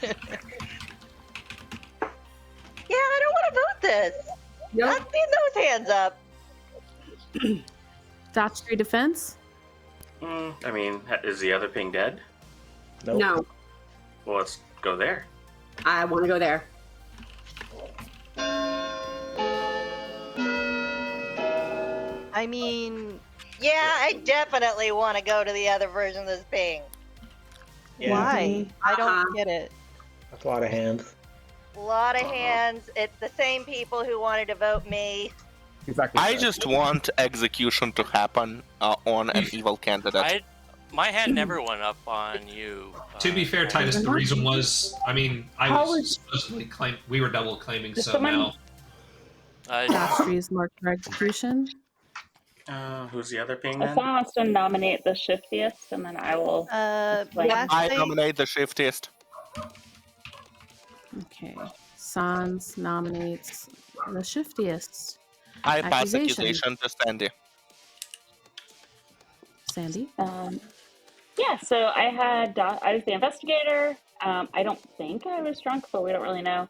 Yeah, I don't want to vote this. Not seeing those hands up. Dotstream defense. I mean, is the other ping dead? Nope. No, Well, let's go there. I want to go there. I mean, yeah, I definitely want to go to the other version of this ping. Yeah. Why? I don't get it. That's a lot of hands. A lot of hands. It's the same people who wanted to vote me. Exactly. I just want execution to happen on an evil candidate. My hand never went up on you. To be fair, Titus, the reason was, I mean, I How was supposedly we were double claiming, Does so someone- now. Astri is marked for execution. Who's the other ping If then? someone wants to nominate the shiftiest, and then I will. explain. I nominate the shiftiest. Okay. Sans nominates the shiftiest. I pass accusation to Sandy. Sandy? Yeah, so I was the investigator. I don't think I was drunk, but we don't really know.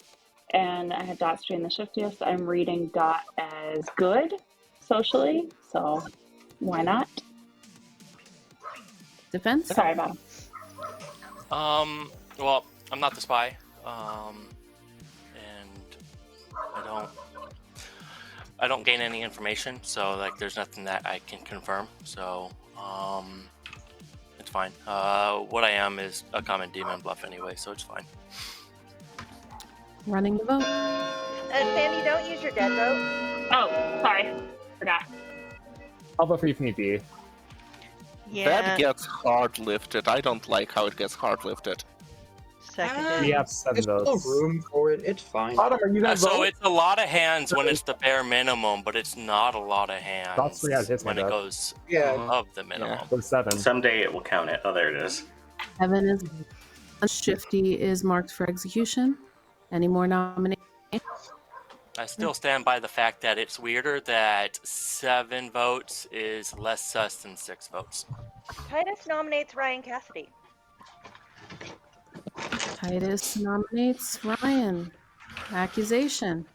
And I had Dot stream the shiftiest. I'm reading Dot as good socially, so why not? Defense? Sorry about him. Well, I'm not the spy. And I don't gain any information, so like there's nothing that I can confirm. So it's fine. What I am is a common demon bluff anyway, so it's fine. Running the vote. Sandy, don't use your dead vote. Oh, sorry. Forgot. I'll vote for you if need be. That gets hard lifted. I don't like how it gets hard lifted. Seconded. We have 7 There's votes. no room for it. It's fine. Autumn, are you gonna So vote? it's a lot of hands when it's the bare minimum, but it's not a lot of hands That's 3 out of his when hand it up. goes Yeah. above the minimum. So 7. Someday it will count it. Oh, there it is. Evan is a shifty is marked for execution. Any more nominations? I still stand by the fact that it's weirder that 7 votes is less sus than 6 votes. Titus nominates Ryan Cassidy. Titus nominates Ryan. Accusation.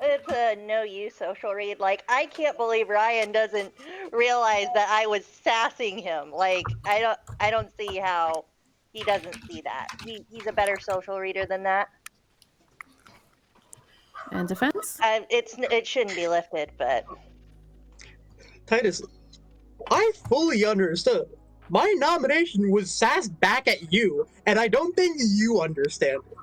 It's a no-you social read. Like, I can't believe Ryan doesn't realize that I was sassing him. Like, I don't see how he doesn't see that. He's a better social reader than that. And defense? It shouldn't be lifted, but Titus, I fully understood. My nomination was sassed back at you, and I don't think you understand it.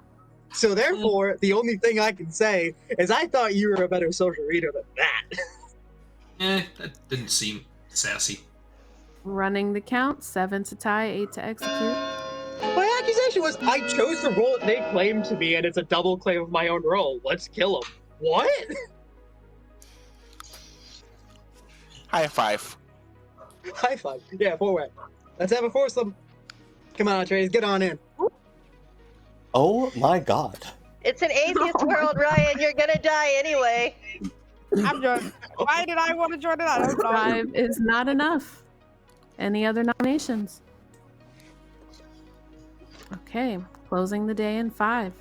So therefore, the only thing I can say is I thought you were a better social reader than that. That didn't seem sassy. Running the count. 7 to tie, 8 to execute. My accusation was I chose the role that they claimed to be, and it's a double claim of my own role. Let's kill him. What? High five. High five. Yeah, 4-way. Let's have a foursome. Come on, Atreides, get on in. Oh my god. it's an atheist world, Ryan. You're gonna die anyway. I'm joining. Why did I want to join it? I don't know. 5 is not enough. Any other nominations? Okay, closing the day in 5.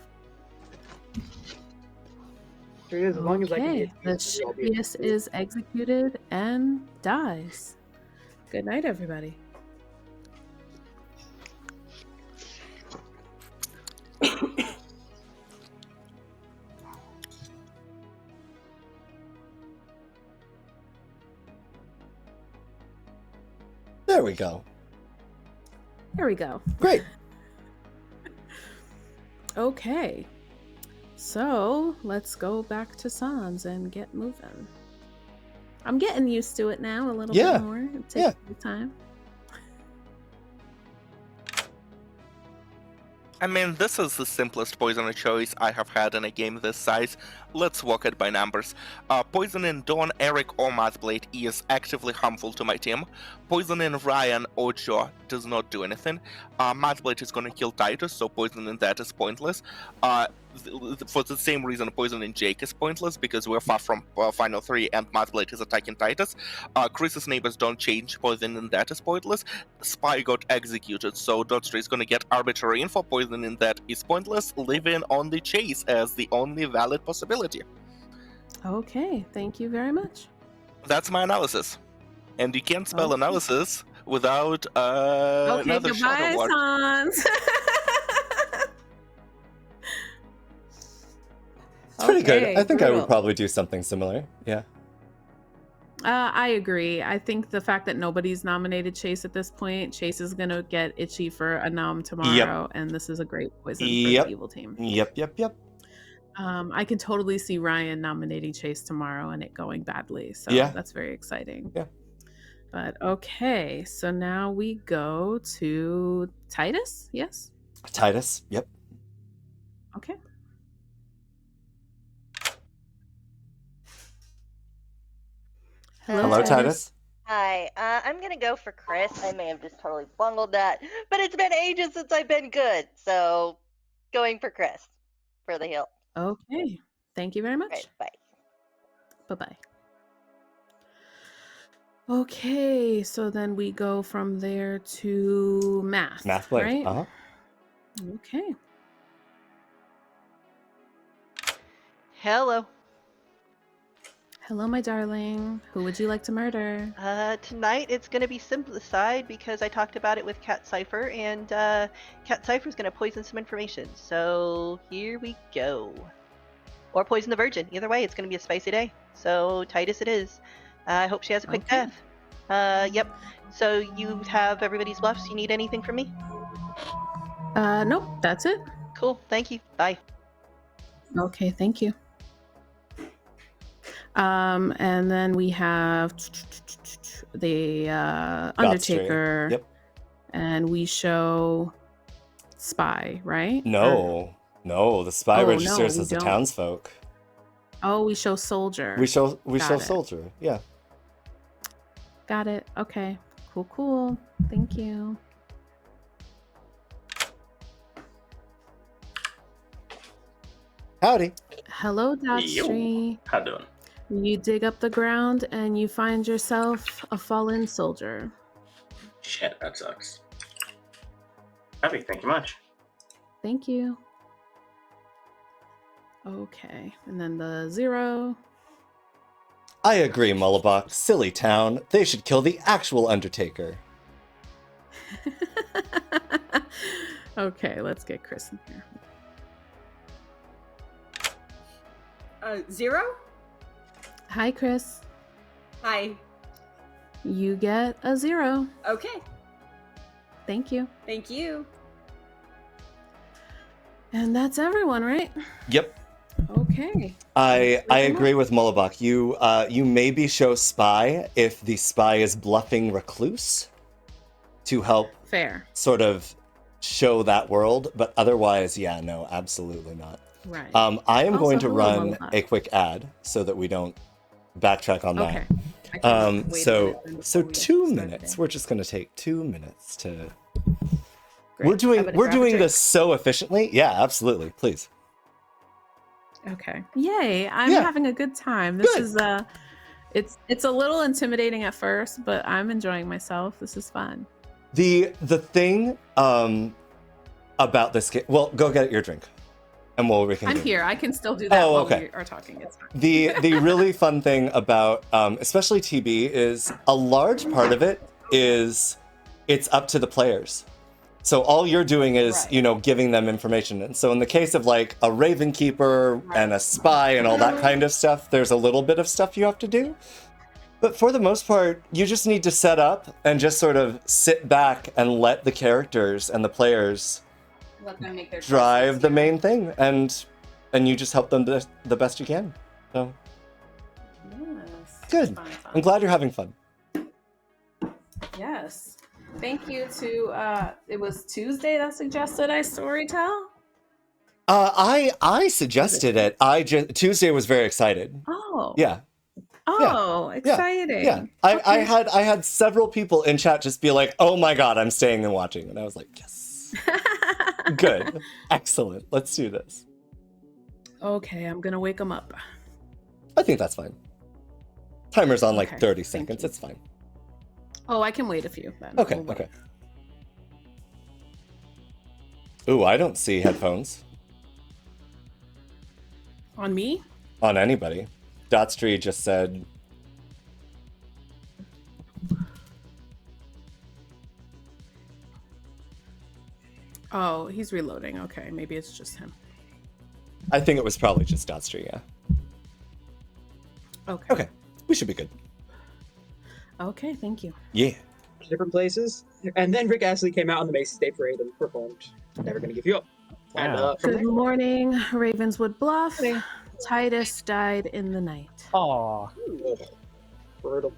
As long as I can Okay, get the used to it, I'll be shiftiest is executed and dies. Good night, everybody. There we go. There we go. Great. Okay. So let's go back to Sans and get moving. I'm getting used to it now a little Yeah. bit more. It takes some time. I mean, this is the simplest poisoner choice I have had in a game this size. Let's walk it by numbers. Poisoning Dawn, Eric, or Mathblade is actively harmful to my team. Poisoning Ryan or Joe does not do anything. Mathblade is gonna kill Titus, so poisoning that is pointless. For the same reason, poisoning Jake is pointless, because we're far from Final 3 and Mathblade is attacking Titus. Chris's neighbors don't change, poisoning that is pointless. Spy got executed, so Dotstray is gonna get arbitrary info, poisoning that is pointless, leaving only Chase as the only valid possibility. Okay, thank you very much. That's my analysis. And you can't spell Okay. analysis without Okay, another shadow goodbye, word. Sans. It's pretty good. Okay, I think I brutal. would probably do something similar. Yeah. I agree. I think the fact that nobody's nominated Chase at this point, Chase is gonna get itchy for a nom tomorrow, and this is a great poison for Yep. the evil team. Yep. I can totally see Ryan nominating Chase tomorrow and it going badly. So Yeah. that's very exciting. Yeah. But okay, so now we go to Titus. Yes. Titus. Yep. Okay. Hello, Titus. Hi, I'm gonna go for Chris. I may have just totally bungled that, but it's been ages since I've been good, so going for Chris for the hill. Okay. Thank you very much. Right, bye. Bye-bye. Okay, so then we go from there to math. Math blade. Right? Uh-huh. Okay. Hello. Hello, my darling. Who would you like to murder? Tonight it's gonna be Simplified because I talked about it with Cat Cipher, and Cat Cipher's gonna poison some information. So here we go. Or poison the Virgin. Either way, it's gonna be a spicy day. So Titus it is. I hope she has a quick death. Yep. So you have everybody's bluffs. You need anything from me? Nope, that's it. Cool. Thank you. Bye. Okay, thank you. And then we have the Undertaker. Yep. And we show Spy, right? No, the spy registers as the townsfolk. Oh, we show Soldier. We show Got it. Soldier. Yeah. Got it. Okay. Cool. Thank you. Howdy. Hello, Dotstree. How doing? You dig up the ground and you find yourself a fallen soldier. Shit, that sucks. Happy, thank you much. Thank you. Okay, and then the 0. I agree, Mullabach. Silly town. They should kill the actual Undertaker. Okay, let's get Chris in here. 0? Hi, Chris. Hi. You get a 0. Okay. Thank you. Thank you. And that's everyone, right? Yep. Okay. I agree with Mullabach. You maybe show Spy if the spy is bluffing Recluse to help Fair. sort of show that world, but otherwise, yeah, no, absolutely not. Right. I am Also, going to hello, run Mullabach. a quick ad so that we don't backtrack on Okay. I that. can wait a So minute then so before we 2 start minutes. again. We're just going to take 2 minutes to. Great. We're doing I'm gonna we're grab a doing drink. this so efficiently. Yeah, absolutely. Please. Okay. Yay! I'm Yeah. having a good time. This Good. is it's a little intimidating at first, but I'm enjoying myself. This is fun. The thing about this game. Well, go get your drink, and we'll reconvene. I'm here. I can still do that Oh, while okay. we are talking. It's fine. The really fun thing about especially TB is a large part of it is it's up to the players. So all you're doing is, giving them information. And so in the case of like a Raven Keeper and a spy and all that kind of stuff, there's a little bit of stuff you have to do. But for the most part, you just need to set up and just sort of sit back and let the characters and the players Let them make their drive the main thing, and you just help them the best you can. So Yes. good. Fun. I'm glad you're having fun. Yes. Thank you to it was Tuesday that suggested I storytell. I suggested it. Tuesday was very excited. Oh. Yeah. Oh, exciting. Yeah. I had several people in chat just be like, "Oh my god, I'm staying and watching," and I was like, "Yes, good, excellent. Let's do this." Okay, I'm gonna wake them up. I think that's fine. Timer's on like Okay, 30 thank seconds. you. It's fine. Oh, I can wait a few. Then. Okay. We'll wait. Okay. Ooh, I don't see headphones On me? on anybody. Dotstree just said. Oh, he's reloading. Okay, maybe it's just him. I think it was probably just Dotstree. Yeah. Okay. Okay. We should be good. Okay, thank you. Yeah. Different places. And then Rick Astley came out on the Macy's Day Parade and performed Never Gonna Give You Up. And, Wow. from Good there- morning, Ravenswood Bluff. Titus died in the night. Aw. Brutal.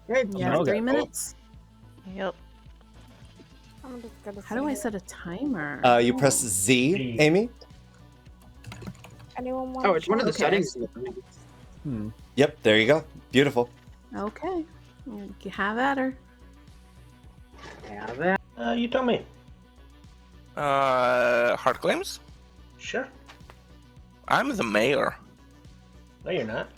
Right. You have Okay. 3 minutes. Yep. I'm just gonna How do say I it. set a timer? You press Z, Amy. Anyone want? Oh, it's one of the Okay. settings. Yep, there you go. Beautiful. Okay. You have at her. Yeah, that. You tell me. Hard claims? Sure. I'm the mayor. No, you're not.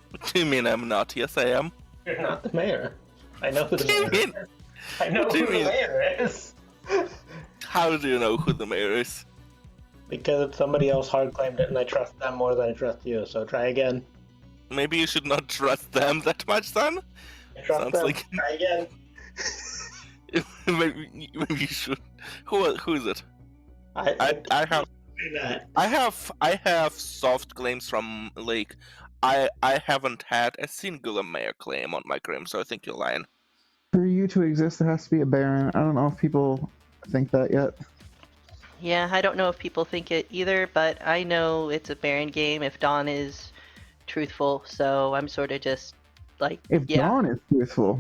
What do you mean I'm not? Yes, I am. You're not the mayor. I know who the What do you mayor mean? is. I know What do who you the mean? mayor is. How do you know who the mayor is? Because somebody else hard claimed it and I trust them more than I trust you, so try again. Maybe you should not trust them that much, then? I trust Sounds them. like Try again. maybe you should. Who is it? I I have soft claims from like I haven't had a singular mayor claim on my claim, so I think you're lying. For you to exist, there has to be a Baron. I don't know if people think that yet. Yeah, I don't know if people think it either, but I know it's a Baron game if Dawn is truthful, so I'm sort of just like, If yeah. Dawn is truthful.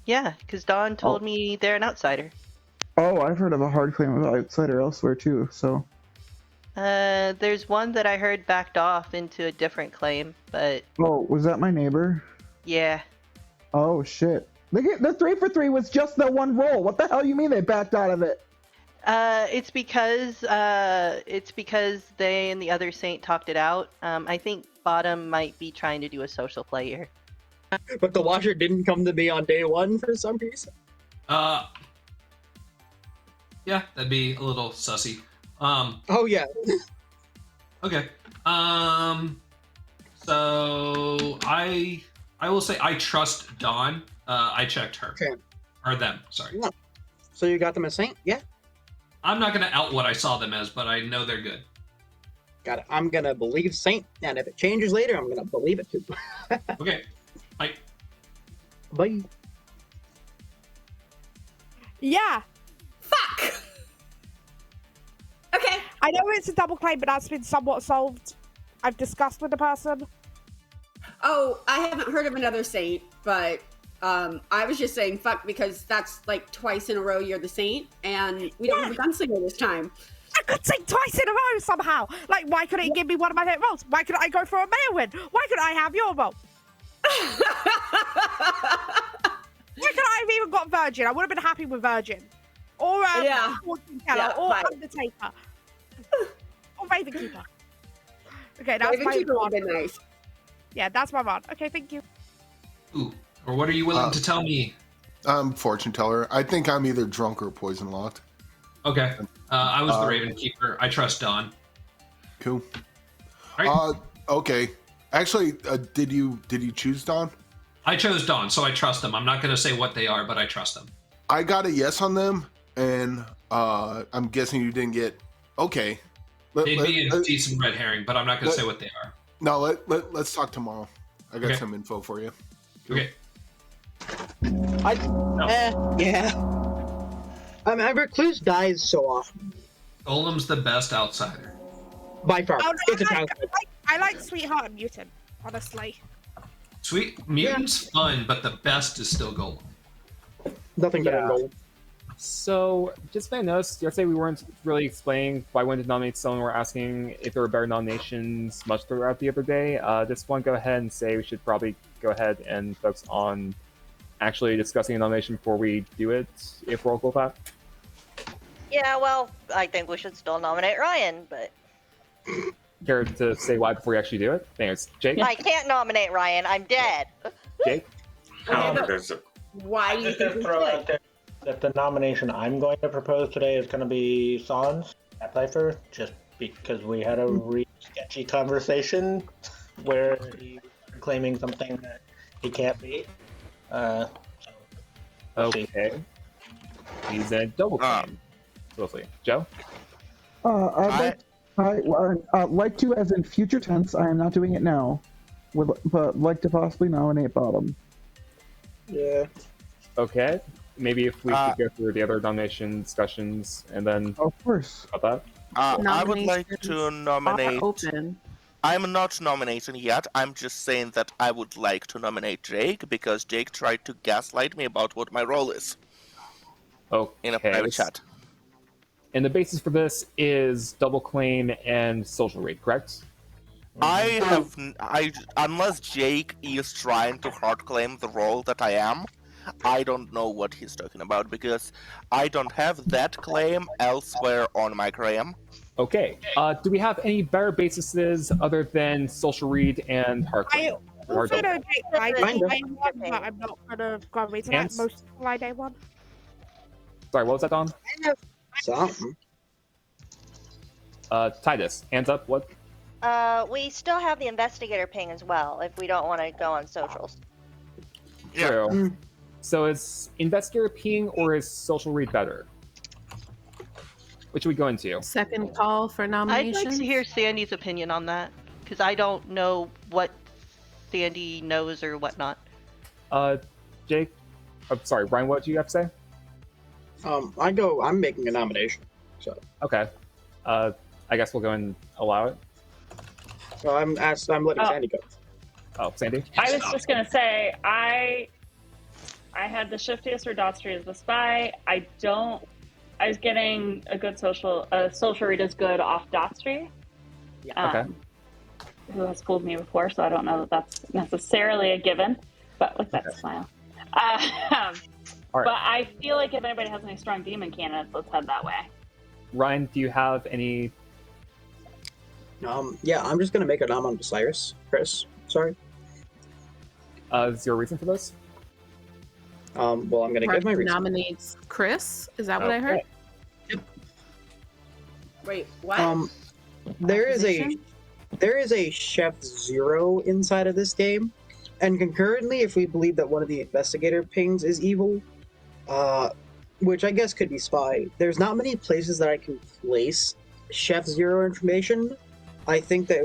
Yeah, because Dawn told me they're an outsider. Oh, I've heard of a hard claim of outsider elsewhere too, so. There's one that I heard backed off into a different claim, but Oh, was that my neighbor? yeah. Oh, shit. The 3 for 3 was just the one roll. What the hell you mean they backed out of it? It's because they and the other saint talked it out. I think Bottom might be trying to do a social play here. But the washer didn't come to me on day one for some reason. Yeah, that'd be a little sussy. Oh yeah. Okay. So I will say I trust Dawn. I checked her. Okay. Or them, sorry. Yeah. So you got them as saint? Yeah. I'm not gonna out what I saw them as, but I know they're good. Got it. I'm gonna believe saint, and if it changes later, I'm gonna believe it too. Okay. Bye. Bye. Yeah. Fuck. Okay. I know it's a double claim, but that's been somewhat solved. I've discussed with the person. Oh, I haven't heard of another saint, but I was just saying fuck because that's like twice in a row you're the saint, and we don't have a gunslinger this time. I could sing twice in a row somehow. Like, why couldn't you give me one of my hit rolls? Why couldn't I go for a mayor win? Why couldn't I have your roll? Why couldn't I have even got Virgin? I would have been happy with Virgin. Or Fortune Teller, or fine. Undertaker. Or Ravenkeeper. Okay, that's my Ravenkeeper rod. would have been nice. Yeah, that's my rod. Okay, thank you. Ooh. Or what are you willing to tell me? I'm fortune teller. I think I'm either drunk or poison locked. Okay. I was the Raven Keeper. I trust Dawn. Cool. Right. Okay. Actually, did you choose Dawn? I chose Dawn, so I trust them. I'm not going to say what they are, but I trust them. I got a yes on them, and I'm guessing you didn't get. Okay. They'd be a decent red herring, but I'm not going to say what they are. No, let's talk tomorrow. I got some info for you. Okay. Yeah. I mean, Recluse dies so often. Golem's the best outsider. By far. Oh, no, It's a town. I like Sweetheart and Mutant, honestly. Sweet Mutant's fun, but the best is still Golem. Nothing better than Golem. So, just my notes, yesterday we weren't really explaining why we wanted to nominate someone. We're asking if there were better nominations much throughout the other day. Just want to go ahead and say we should probably go ahead and focus on actually discussing a nomination before we do it, if we're all cool with that. Yeah, well, I think we should still nominate Ryan, but Care to say why before we actually do it? Thanks. Jake? I can't nominate Ryan. I'm dead. Jake? Why do you Just think to we throw should? out there that the nomination I'm going to propose today is going to be Sans at Cypher, just because we had a really sketchy conversation where he was claiming something that he can't be. Okay. He's a double claim. Lovely. Joe? I'd like to, as in future tense, I am not doing it now, but like to possibly nominate Bottom. Yeah. Okay. maybe if we could go through the other nomination discussions and then. Of course. About that. I would like to nominate. Open. I'm not nominating yet. I'm just saying that I would like to nominate Jake because Jake tried to gaslight me about what my role is. Okay. In a private chat. And the basis for this is double claim and social read, correct? Unless Jake is trying to hard claim the role that I am, I don't know what he's talking about because I don't have that claim elsewhere on my claim. Okay. Do we have any better bases other than social read and hard claim? I also know Jake Friday one, but I'm not gonna go into that. Ants? Most Friday one. Sorry, what was that, Don? Something. Titus, hands up, what? We still have the investigator ping as well if we don't want to go on socials. True. So is investigator ping or is social read better? Which are we going to? Second call for I'd nominations. like to hear Sandy's opinion on that because I don't know what Sandy knows or whatnot. Jake, I'm sorry, Ryan, what do you have to say? I'm making a nomination. So. Okay. I guess we'll go and allow it. So I'm letting Sandy go. Oh, Sandy? I was just gonna say I had the shiftiest or Dotstry as the spy. I was getting a good social read is good off Dotstry. Okay. Who has fooled me before, so I don't know that that's necessarily a given, but with that smile. But I feel like if anybody has any strong demon candidates, let's head that way. Ryan, do you have any? Yeah, I'm just gonna make a nom on Cyrus. Chris, sorry. Is there a reason for this? Well, I'm gonna give my reason. Nominates Chris. Is that what I heard? Wait, what? There is a Chef Zero inside of this game, and concurrently, if we believe that one of the investigator pings is evil, which I guess could be spy, there's not many places that I can place Chef Zero information. I think that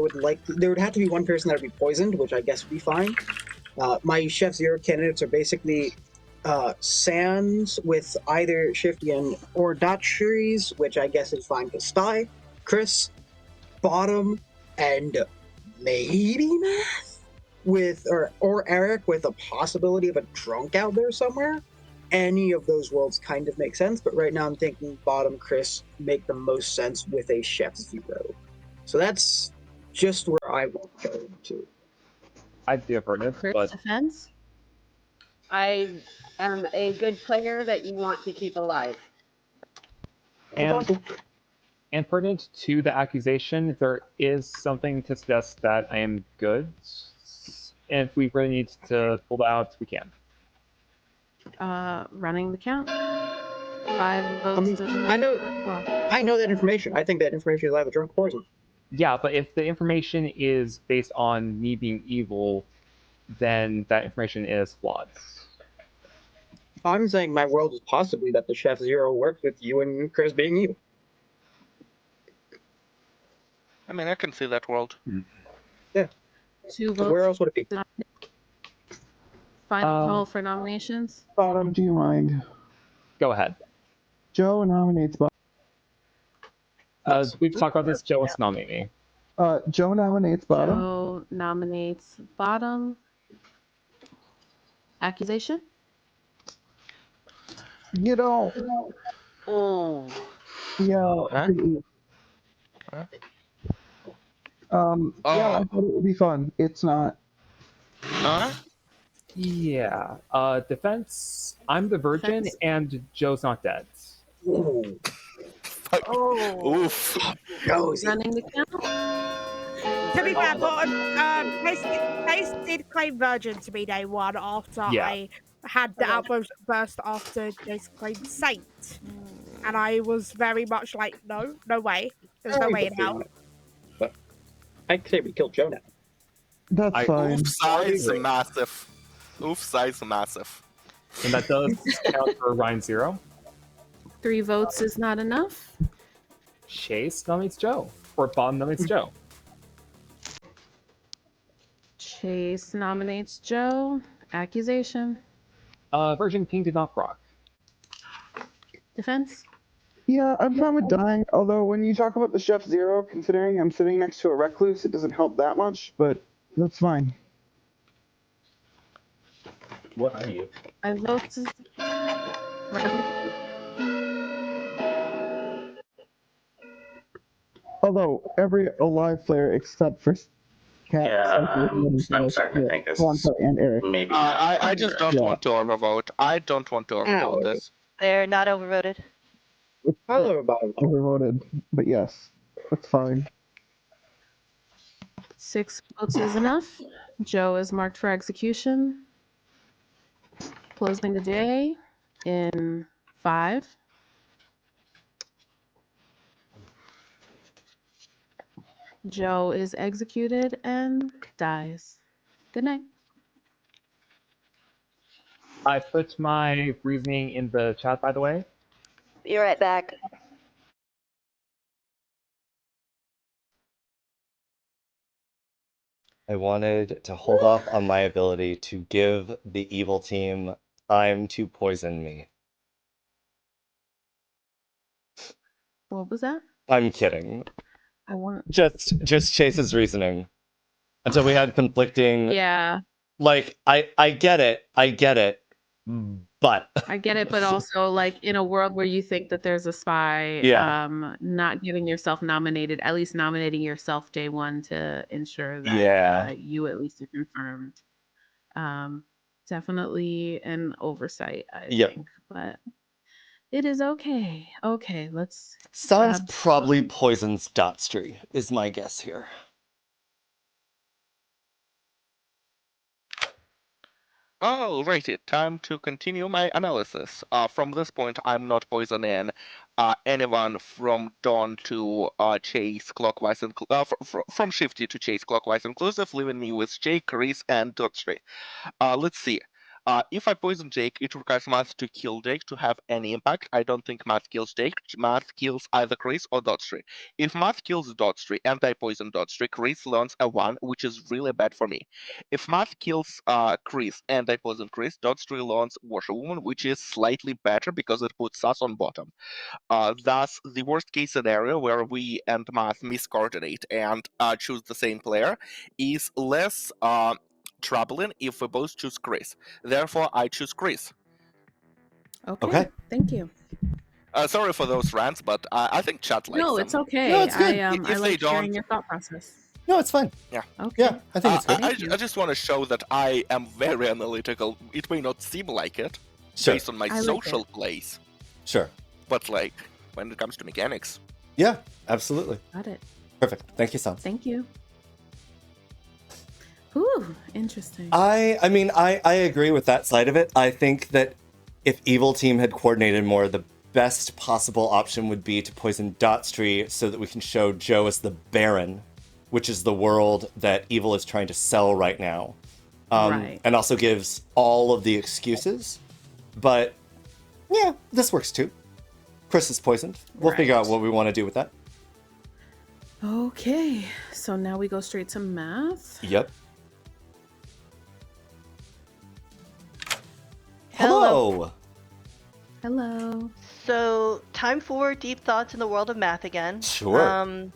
there would have to be one person that would be poisoned, which I guess would be fine. My Chef Zero candidates are basically Sans with either Shifty or Dotcheries, which I guess is fine to spy, Chris, Bottom, and maybe Math with or Eric with a possibility of a drunk out there somewhere. Any of those worlds kind of make sense, but right now I'm thinking Bottom, Chris make the most sense with a Chef Zero. So that's just where I will go to. I'd be affirmative, but defense. I am a good player that you want to keep alive. and pertinent to the accusation, there is something to suggest that I am good, and if we really need to pull that out, we can. Running the count. 5 votes. I know that information. I think that information is either drunk or poison. Yeah, but if the information is based on me being evil, then that information is flawed. I'm saying my world is possibly that the Chef Zero works with you and Chris being evil. I mean, I can see that world. Yeah. 2 votes. Where else would it be? Final call for nominations. Bottom, do you mind? Go ahead. Joe nominates Bottom. We've talked about this. Joe wants to nominate me. Joe nominates Bottom. Joe nominates Bottom. Accusation? You know. Oh. Yeah. Huh? Yeah, I thought it would be fun. It's not. Huh? Yeah. Defense. I'm the virgin, and Joe's not dead. Ooh. Oof. Running the count. To be fair, Bottom, Chris did claim virgin to me day one after I had the outburst after Jace claimed saint. And I was very much like, no way. There's no way in hell. But I'd say we killed Joe now. That's fine. Oof size massive. Oof size massive. And that does count for Ryan 0. 3 votes is not enough. Chase nominates Joe. Or Bob nominates Joe. Chase nominates Joe. Accusation. Virgin King did not proc. defense? Yeah, I'm fine with dying. Although when you talk about the Chef Zero, considering I'm sitting next to a recluse, it doesn't help that much. But that's fine. What are you? I vote. Although every alive player except for Cat, I'm starting to think this is and Eric. maybe. I just don't want to overvote. I don't want to overvote this. They're not overvoted. Overvoted, but yes, that's fine. 6 votes is enough. Joe is marked for execution. Closing the day in 5. Joe is executed and dies. Good night. I put my reasoning in the chat, by the way. Be right back. I wanted to hold off on my ability to give the evil team time to poison me. What was that? I'm kidding. I want. Just Chase's reasoning. Until we had conflicting. Yeah. Like, I get it, but I get it, but also like in a world where you think that there's a spy, Yeah. not getting yourself nominated, at least nominating yourself day one to ensure that Yeah. you at least are confirmed. Definitely an oversight, I Yep. think, but it is okay. Okay, let's. Sans probably poisons Dotstry, is my guess here. Alrighty, time to continue my analysis. From this point, I'm not poisoning anyone from Dawn to Chase clockwise, from Shifty to Chase clockwise inclusive, leaving me with Jake, Chris, and Dotstry. Let's see. If I poison Jake, it requires Math to kill Jake to have any impact. I don't think Math kills Jake. Math kills either Chris or Dotstry. If Math kills Dotstry and I poison Dotstry, Chris learns a 1, which is really bad for me. If Math kills Chris and I poison Chris, Dotstry learns Washerwoman, which is slightly better because it puts us on bottom. Thus, the worst case scenario where we and Math miscoordinate and choose the same player is less troubling if we both choose Chris. Therefore, I choose Chris. Okay. Thank you. Sorry for those rants, but I think chat likes No, them. it's okay. No, it's good. I If they like hearing don't- your thought process. No, it's fine. Yeah. Okay. Yeah, I think it's good. I just want to show that I am very analytical. It may not seem like it, Sure. based on my I like social plays, Sure. but like when it comes to mechanics. Yeah, absolutely. Got it. Perfect. Thank you, Sans. Thank you. Ooh, interesting. I mean, I agree with that side of it. I think that if Evil Team had coordinated more, the best possible option would be to poison Dotstry so that we can show Joe as the Baron, which is the world that Evil is trying to sell right now. Right. And also gives all of the excuses. But, yeah, this works too. Chris is poisoned. We'll figure out what we want to do with that. Okay, so now we go straight to math. Yep. Hello. Hello. So, time for deep thoughts in the world of math again. Sure.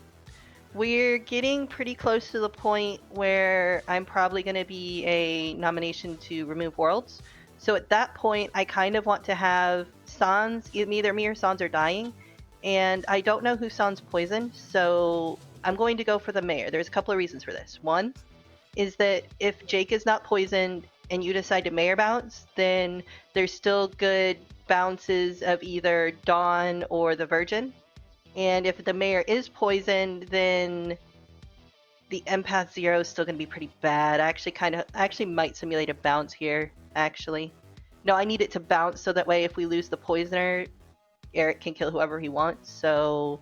We're getting pretty close to the point where I'm probably going to be a nomination to remove worlds. So at that point, I kind of want to have Sans, either me or Sans are dying, and I don't know who Sans poisoned, so I'm going to go for the mayor. There's a couple of reasons for this. One is that if Jake is not poisoned and you decide to mayor bounce, then there's still good bounces of either Dawn or the Virgin. And if the mayor is poisoned, then the empath 0 is still going to be pretty bad. I actually might simulate a bounce here, actually. No, I need it to bounce so that way if we lose the poisoner, Eric can kill whoever he wants. So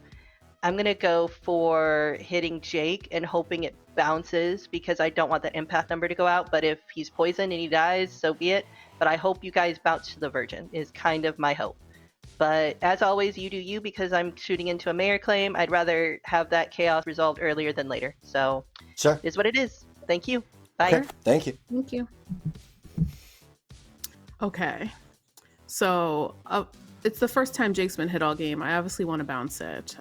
I'm going to go for hitting Jake and hoping it bounces because I don't want that empath number to go out. But if he's poisoned and he dies, so be it. But I hope you guys bounce to the Virgin is kind of my hope. But as always, you do you because I'm shooting into a mayor claim. I'd rather have that chaos resolved earlier than later. So Sure. Is what it is. Thank you. Bye. Okay. Thank you. Thank you. Okay. So it's the first time Jake's been hit all game. I obviously want to bounce it.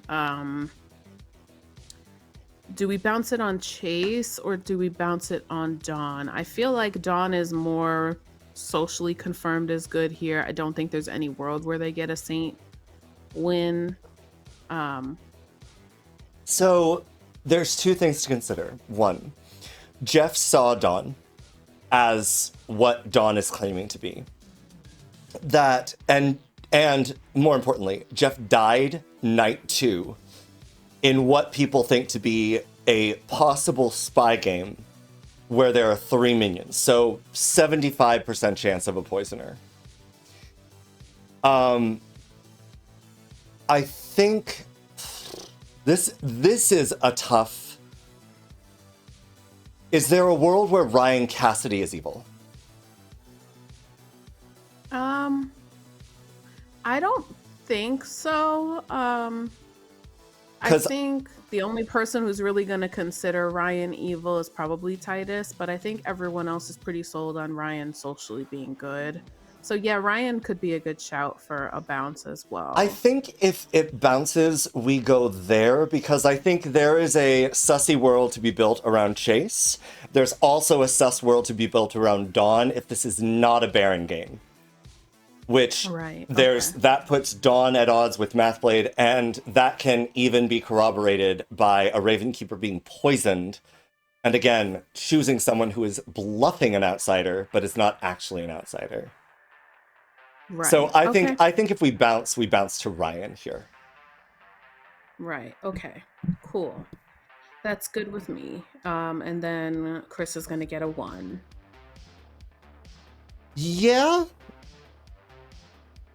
Do we bounce it on Chase or do we bounce it on Dawn? I feel like Dawn is more socially confirmed as good here. I don't think there's any world where they get a Saint win. So there's two things to consider. One, Jeff saw Dawn as what Dawn is claiming to be. That and more importantly, Jeff died night 2 in what people think to be a possible spy game where there are 3 minions. So 75% chance of a poisoner. I think this is a tough. Is there a world where Ryan Cassidy is evil? I don't think so. I think the only person who's really going to consider Ryan evil is probably Titus, but I think everyone else is pretty sold on Ryan socially being good. So yeah, Ryan could be a good shout for a bounce as well. I think if it bounces, we go there because I think there is a sussy world to be built around Chase. There's also a sus world to be built around Dawn if this is not a Baron game. Which that puts Dawn at odds with Mathblade, and that can even be corroborated by a Ravenkeeper being poisoned. And again, choosing someone who is bluffing an outsider, but is not actually an outsider. Right. So I think if we bounce to Ryan here. Right. Okay. Cool. That's good with me. And then Chris is going to get a 1. Yeah.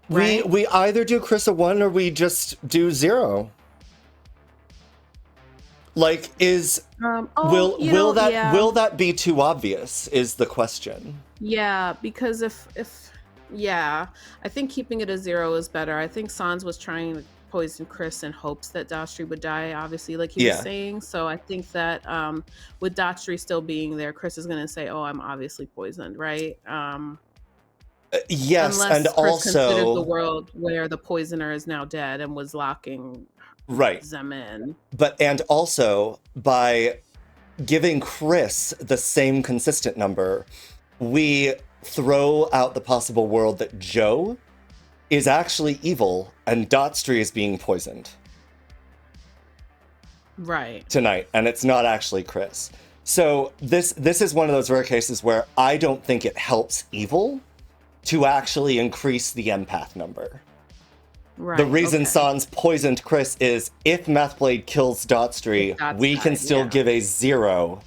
Right? We either do Chris a 1 or we just do 0. Like, will that be too obvious? Is the question. Yeah, because if I think keeping it a 0 is better. I think Sans was trying to poison Chris in hopes that Datri would die, obviously, like he was saying. So I think that with Datri still being there, Chris is going to say, "Oh, I'm obviously poisoned," right? Yes, unless and Chris considers also the world where the poisoner is now dead and was locking them in. And also by giving Chris the same consistent number, we throw out the possible world that Joe is actually evil and Dotstree is being poisoned. Right. Tonight, and it's not actually Chris. So this is one of those rare cases where I don't think it helps evil to actually increase the empath number. Right. The reason Sans poisoned Chris is if Mathblade kills Dotstree, we can still give a 0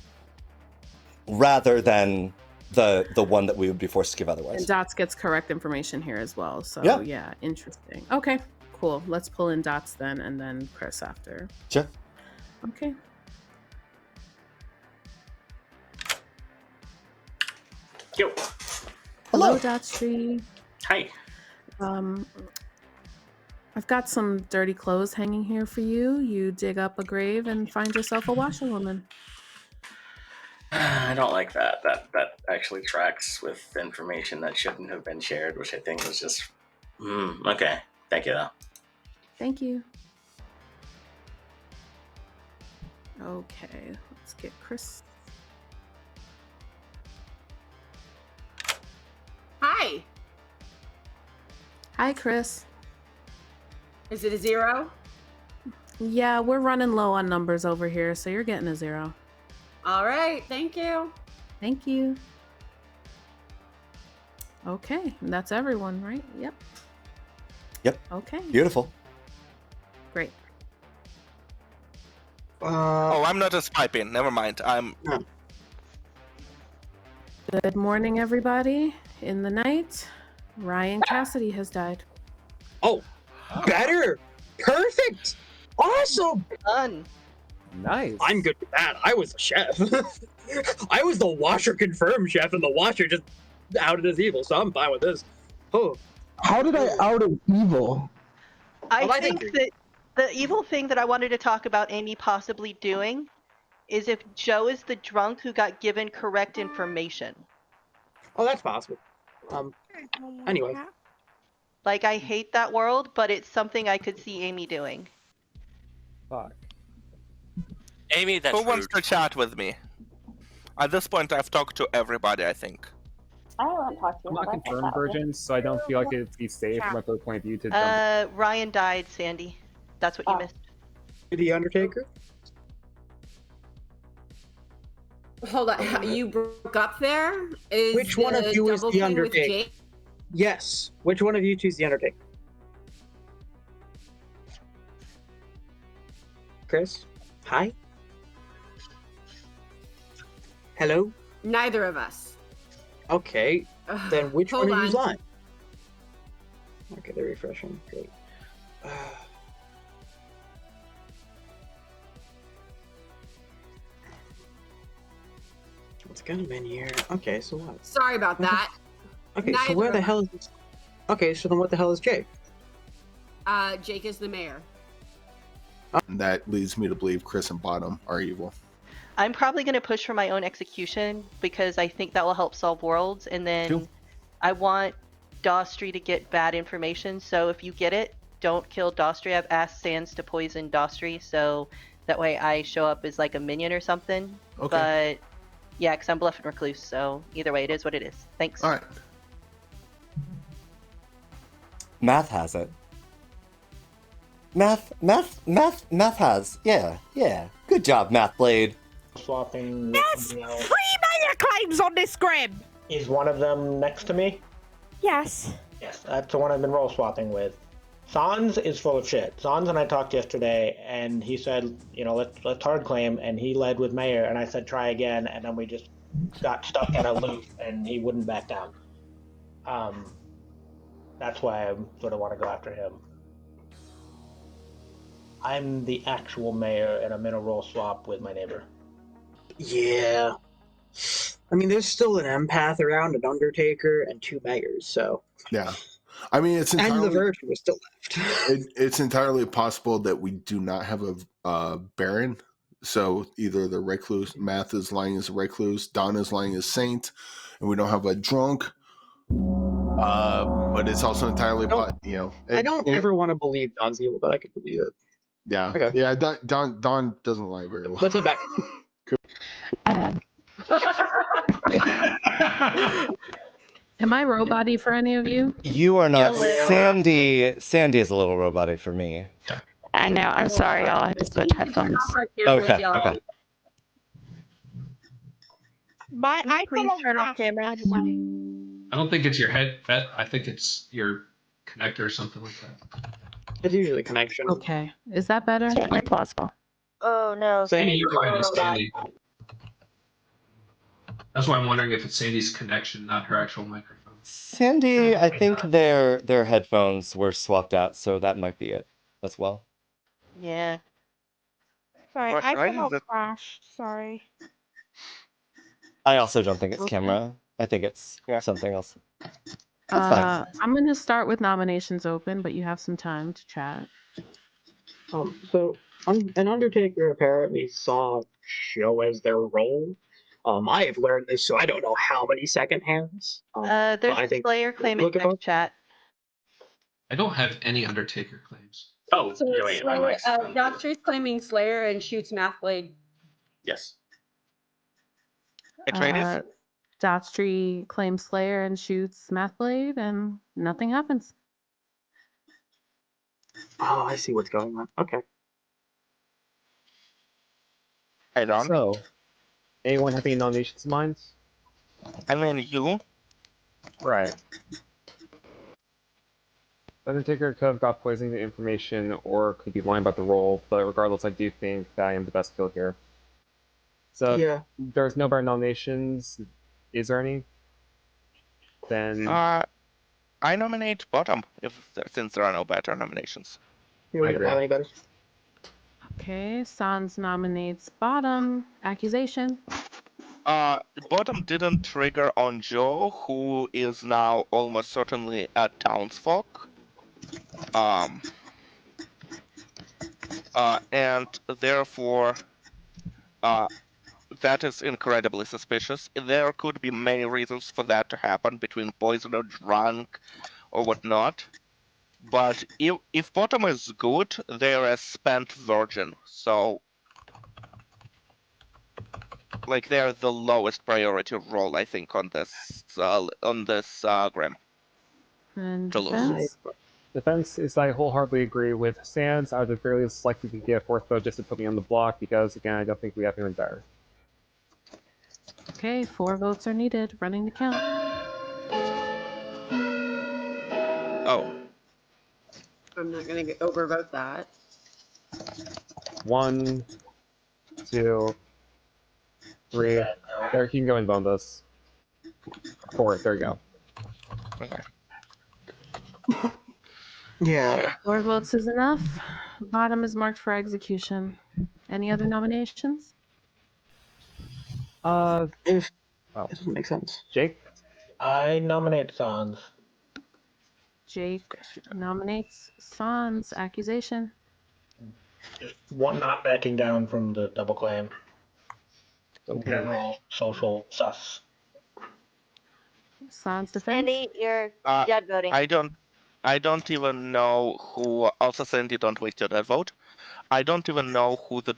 rather than the 1 that we would be forced to give otherwise. And Dots gets correct information here as well. So yeah, interesting. Okay, cool. Let's pull in Dots then and then Chris after. Sure. Okay. Yo. Hello, Dotstree. Hi. I've got some dirty clothes hanging here for you. You dig up a grave and find yourself a washerwoman. I don't like that. That actually tracks with information that shouldn't have been shared, which I think was just okay. Thank you though. Thank you. Okay, let's get Chris. Hi. Hi, Chris. Is it a 0? Yeah, we're running low on numbers over here, so you're getting a 0. All right, thank you. Thank you. Okay, that's everyone, right? Yep. Yep. Okay. Beautiful. Great. Oh, I'm not a spy pin. Never mind. I'm. Good morning, everybody. In the night, Ryan Cassidy has died. Oh, better. Perfect. Awesome. Done. Nice. I'm good with that. I was a chef. I was the washer confirmed chef, and the washer just outed as evil, so I'm fine with this. Oh. How did I out of evil? I think that the evil thing that I wanted to talk about Amy possibly doing is if Joe is the drunk who got given correct information. Oh, that's possible. Anyway. Like, I hate that world, but it's something I could see Amy doing. Fuck. Amy, that's Who wants rude. to chat with me? At this point, I've talked to everybody, I think. I haven't talked to I'm you. not confirmed virgin, so I don't feel like it'd be safe from a third point of view to jump. Ryan died, Sandy. That's what you missed. The Undertaker? Hold on, you broke up there? Is Which one of you is double the thing with Undertaker? Jake? Yes. Which one of you two is the Undertaker? Chris? Hi? Hello? Neither of us. Okay. Then which Hold one of you's on. lying? Okay, they're refreshing. Great. What's gonna been here? Okay, so what? Sorry about that. Okay, so Neither where the of hell is this? Okay, so then what the hell is Jake? Jake is the mayor. And that leads me to believe Chris and Bottom are evil. I'm probably going to push for my own execution because I think that will help solve worlds. And then Cool. I want Dostry to get bad information. So if you get it, don't kill Dostry. I've asked Sans to poison Dostry, so that way I show up as like a minion or something. Okay. But yeah, because I'm bluffing recluse. So either way, it is what it is. Thanks. All right. Math has it. Math has. Yeah. Good job, Math Blade. Swapping. There's 3 mayor claims on this grim! Is one of them next to me? Yes. Yes, that's the one I've been role swapping with. Sans is full of shit. Sans and I talked yesterday, and he said, let's hard claim, and he led with Mayor, and I said try again, and then we just got stuck in a loop, and he wouldn't back down. That's why I sort of want to go after him. I'm the actual mayor, and I'm in a role swap with my neighbor. Yeah. I mean, there's still an empath around, an Undertaker, and 2 mayors, so. Yeah. I mean, it's entirely, And the Virgin was still left. it's entirely possible that we do not have a Baron. So either the Recluse, Math is lying as a Recluse, Don is lying as Saint, and we don't have a Drunk. But it's also entirely, I don't ever want to believe Don's evil, but I could believe it. Yeah. Okay. Yeah. Don doesn't lie very well. Let's head back. Am I robot-y for any of you? You are not. Yes. Sandy is a little robot-y for me. I know. I'm sorry, y'all. I have to switch headphones. Okay. I Please turn off camera. I don't think it's your headset. I think it's your connector or something like that. It's usually connection. Okay. Is that better? Certainly possible. Oh no. Sandy, you're fine as Sandy. That's why I'm wondering if it's Sandy's connection, not her actual microphone. Sandy, I think their headphones were swapped out, so that might be it as well. Yeah. Sorry, Right, I right, cannot that- crash. Sorry. I also don't think it's Okay. camera. I think it's something else. That's fine. I'm going to start with nominations open, but you have some time to chat. So an Undertaker apparently saw show as their role. I have learned this, so I don't know how many second hands. There's I a think Slayer claim in look at text chat. I don't have any Undertaker claims. Oh, So wait, my mic's Doctor's claiming Slayer and shoots Math Blade. Yes. Dotstree claims Slayer and shoots Mathblade, and nothing happens. Oh, I see what's going on. Okay. Hey, Don. So, anyone have any nominations in mind? I mean, you. Right. Undertaker could have got poisoning the information or could be lying about the role, but regardless, I do think that I am the best kill here. So, Yeah. there's no better nominations. Is there any? Then. I nominate Bottom since there are no better nominations. You don't have anybody? Okay, Sans nominates Bottom. Accusation. Bottom didn't trigger on Joe, who is now almost certainly a Townsfolk. And therefore, that is incredibly suspicious. There could be many reasons for that to happen between poison or drunk or whatnot. But if bottom is good, they're a spent virgin. So, like, they're the lowest priority role, I think, on this Grim. And To lose. defense? Defense is I wholeheartedly agree with Sans. I would at the very least like to get a fourth vote just to put me on the block because, again, I don't think we have anyone better. Okay, 4 votes are needed. Running the count. Oh. I'm not going to overvote that. 1, 2, 3. There, you can go and bone this. 4, there you go. Okay. Yeah. 4 votes is enough. Bottom is marked for execution. Any other nominations? If it doesn't make sense. Jake? I nominate Sans. Jake nominates Sans. Accusation. Just one not backing down from the double claim. Okay. General social sus. Sans defense. Sandy, you're dead voting. I don't even know who. Also, Sandy, don't waste your dead vote. I don't even know who the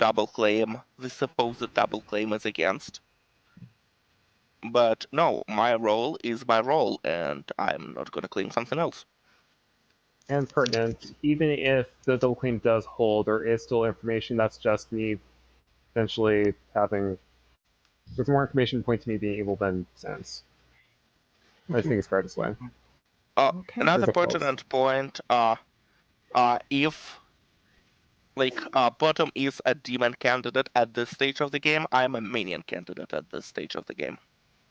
supposed double claim is against. But no, my role is my role, and I'm not gonna claim something else. And pertinent, even if the double claim does hold, there is still information that's just me potentially having. There's more information to point to me being evil than Sans. I just think it's fair this way. Another There's a close. pertinent point, if bottom is a demon candidate at this stage of the game, I'm a minion candidate at this stage of the game.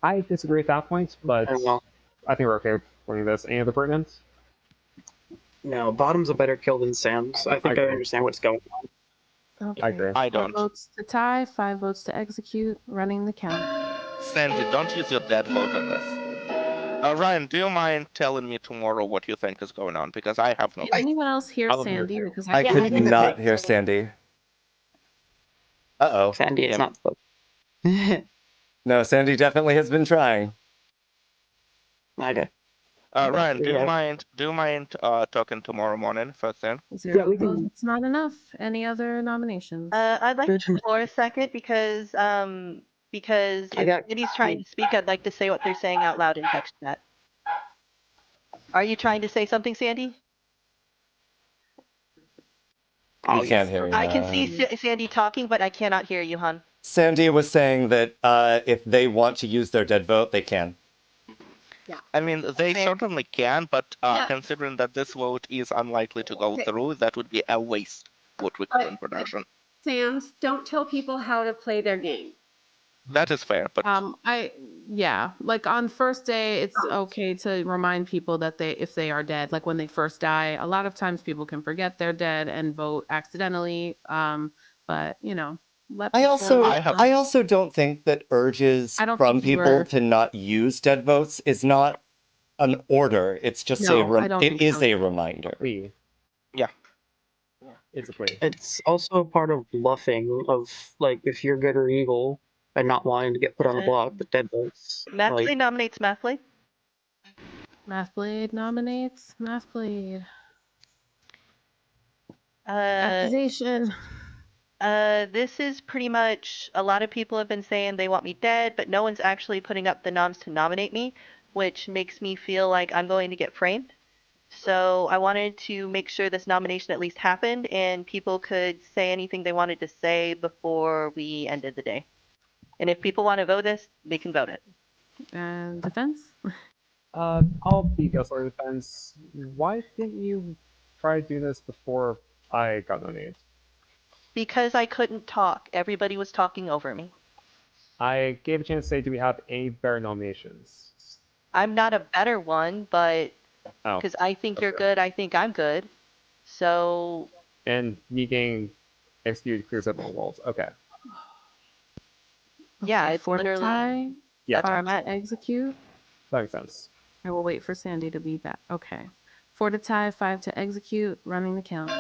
I disagree with that point, but I think we're okay with pointing this. Any other pertinent? No, bottom's a better kill than Sam's. I think I understand what's going on. Okay. I agree. I 4 don't. votes to tie, 5 votes to execute. Running the count. Sandy, don't use your dead vote on this. Ryan, do you mind telling me tomorrow what you think is going on? Because I have no. Did anyone else hear Sandy? Because I I could not hear Sandy. Uh-oh. Sandy, it's not spoke. No, Sandy definitely has been trying. Okay. Ryan, do Yeah. you mind talking tomorrow morning first thing? 0 votes, not enough. Any other nominations? I'd like to for a second because if Sandy's trying to speak, I'd like to say what they're saying out loud in text chat. Are you trying to say something, Sandy? We can't hear you. I can see Sandy talking, but I cannot hear you, hon. Sandy was saying that if they want to use their dead vote, they can. I mean, they certainly can, but considering that this vote is unlikely to go through, that would be a waste. What we call in production. Sans, don't tell people how to play their game. That is fair, but Like on first day, it's okay to remind people that if they are dead, like when they first die, a lot of times people can forget they're dead and vote accidentally. But let I people. also don't think that urges I don't from think you people were- to not use dead votes is not an order. It's just No, I don't think so. a reminder. Yeah. It's a play. It's also part of bluffing of like if you're good or evil and not wanting to get put on the block, but dead votes. Mathblade nominates Mathblade. Mathblade nominates Mathblade. Accusation. This is pretty much a lot of people have been saying they want me dead, but no one's actually putting up the noms to nominate me, which makes me feel like I'm going to get framed. So I wanted to make sure this nomination at least happened and people could say anything they wanted to say before we ended the day. And if people want to vote this, they can vote it. And defense? I'll be Ghost Lord Defense. Why didn't you try to do this before I got nominated? Because I couldn't talk. Everybody was talking over me. I gave a chance to say, do we have any better nominations? I'm not a better one, but because I think you're good, I think I'm good. So And me getting executed clears up all walls. Okay. yeah, Okay, it's for literally tie. Yeah. Five to execute. That makes sense. I will wait for Sandy to be back. Okay. 4 to tie, 5 to execute. Running the count.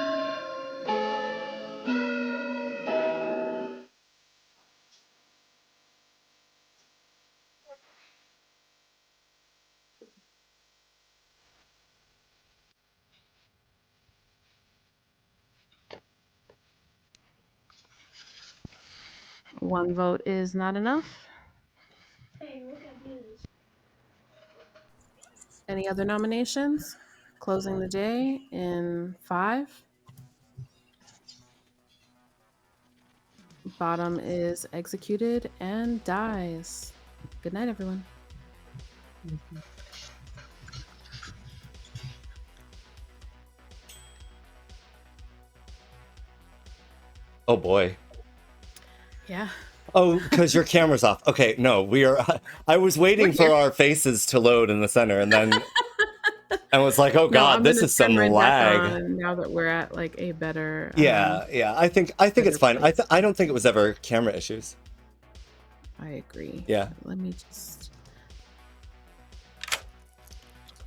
One vote is not enough. Any other nominations? Closing the day in 5. Bottom is executed and dies. Good night, everyone. Oh boy. Yeah. Oh, because your camera's off. Okay, no, we are. I was waiting for our faces to load in the center, and then I was like, "Oh No, God, I'm this gonna is some turn mine back lag." on now that we're at like a better. Yeah, yeah. I think it's fine. I don't think it was ever camera issues. I agree. Yeah. Let me just.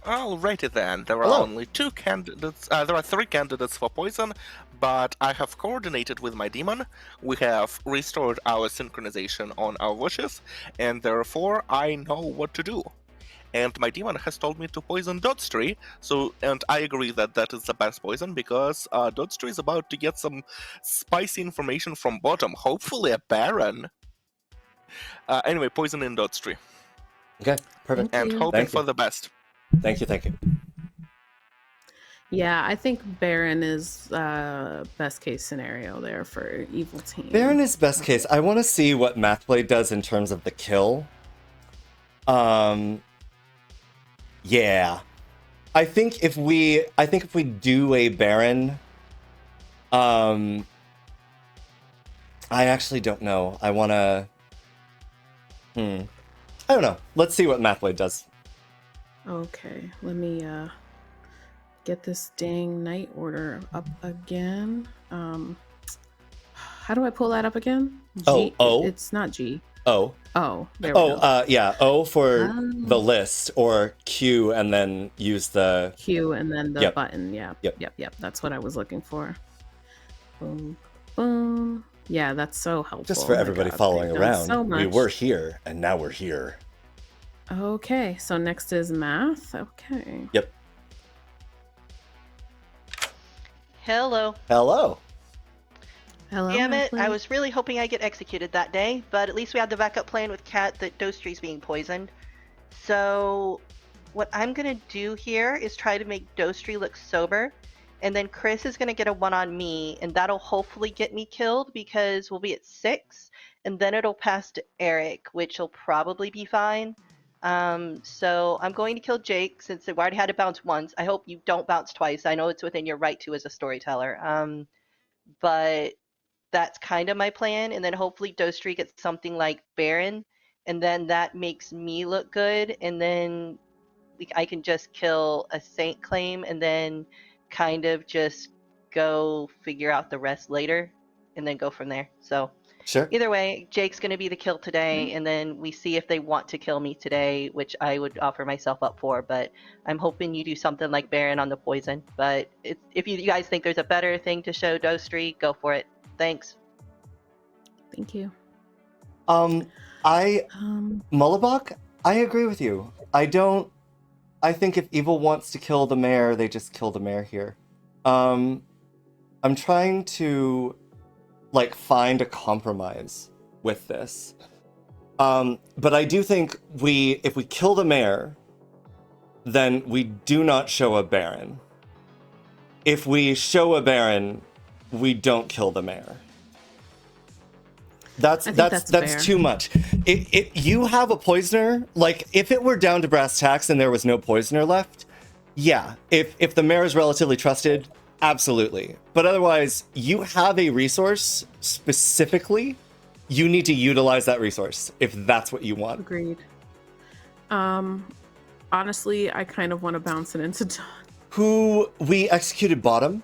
Alrighty then, there are Hello. only 2 candidates. There are 3 candidates for poison, but I have coordinated with my demon. We have restored our synchronization on our wishes, and therefore I know what to do. And my demon has told me to poison Dodstree, and I agree that that is the best poison because Dodstree is about to get some spicy information from bottom, hopefully a Baron. Anyway, poison in Dodstree. Okay, perfect. And hoping for the best. Thank you, thank you. Yeah, I think Baron is best case scenario there for evil team. Baron is best case. I want to see what Mathblade does in terms of the kill. Yeah. I think if we do a Baron, I actually don't know. I want to I don't know. Let's see what Mathblade does. Okay, let me get this dang night order up again. How do I pull that up again? G, O. It's not G. O. Oh, there we go. Yeah, O for the list, or Q and then use the Q and then the Yep. button. Yeah. Yep. Yep. That's what I was looking for. Boom. Boom. Yeah, that's so helpful. Just for Oh my everybody God, following they've done around. so We much. were here and now we're here. Okay, so next is math. Okay. Yep. Hello. Hello. Hello. Damn it, I Mathblade. was really hoping I get executed that day, but at least we had the backup plan with Cat that Dostree's being poisoned. So what I'm gonna do here is try to make Dostree look sober, and then Chris is gonna get a 1 on me, and that'll hopefully get me killed because we'll be at 6, and then it'll pass to Eric, which will probably be fine. So I'm going to kill Jake since I've already had to bounce once. I hope you don't bounce twice. I know it's within your right to as a storyteller. But that's kind of my plan, and then hopefully Dostree gets something like Baron, and then that makes me look good, and then I can just kill a Saint claim, and then kind of just go figure out the rest later, and then go from there. So Sure. either way, Jake's going to be the kill today, and then we see if they want to kill me today, which I would offer myself up for, but I'm hoping you do something like Baron on the poison. But if you guys think there's a better thing to show Dostree, go for it. Thanks. Thank you. Mullibok, I agree with you. I think if evil wants to kill the mayor, they just kill the mayor here. I'm trying to find a compromise with this. But I do think if we kill the mayor, then we do not show a Baron. If we show a Baron, we don't kill the mayor. That's fair. too much. You have a poisoner. If it were down to brass tacks and there was no poisoner left, yeah. If the mayor is relatively trusted, absolutely. But otherwise, you have a resource specifically. You need to utilize that resource if that's what you want. Agreed. Honestly, I kind of want to bounce it into Dawn. Who we executed bottom.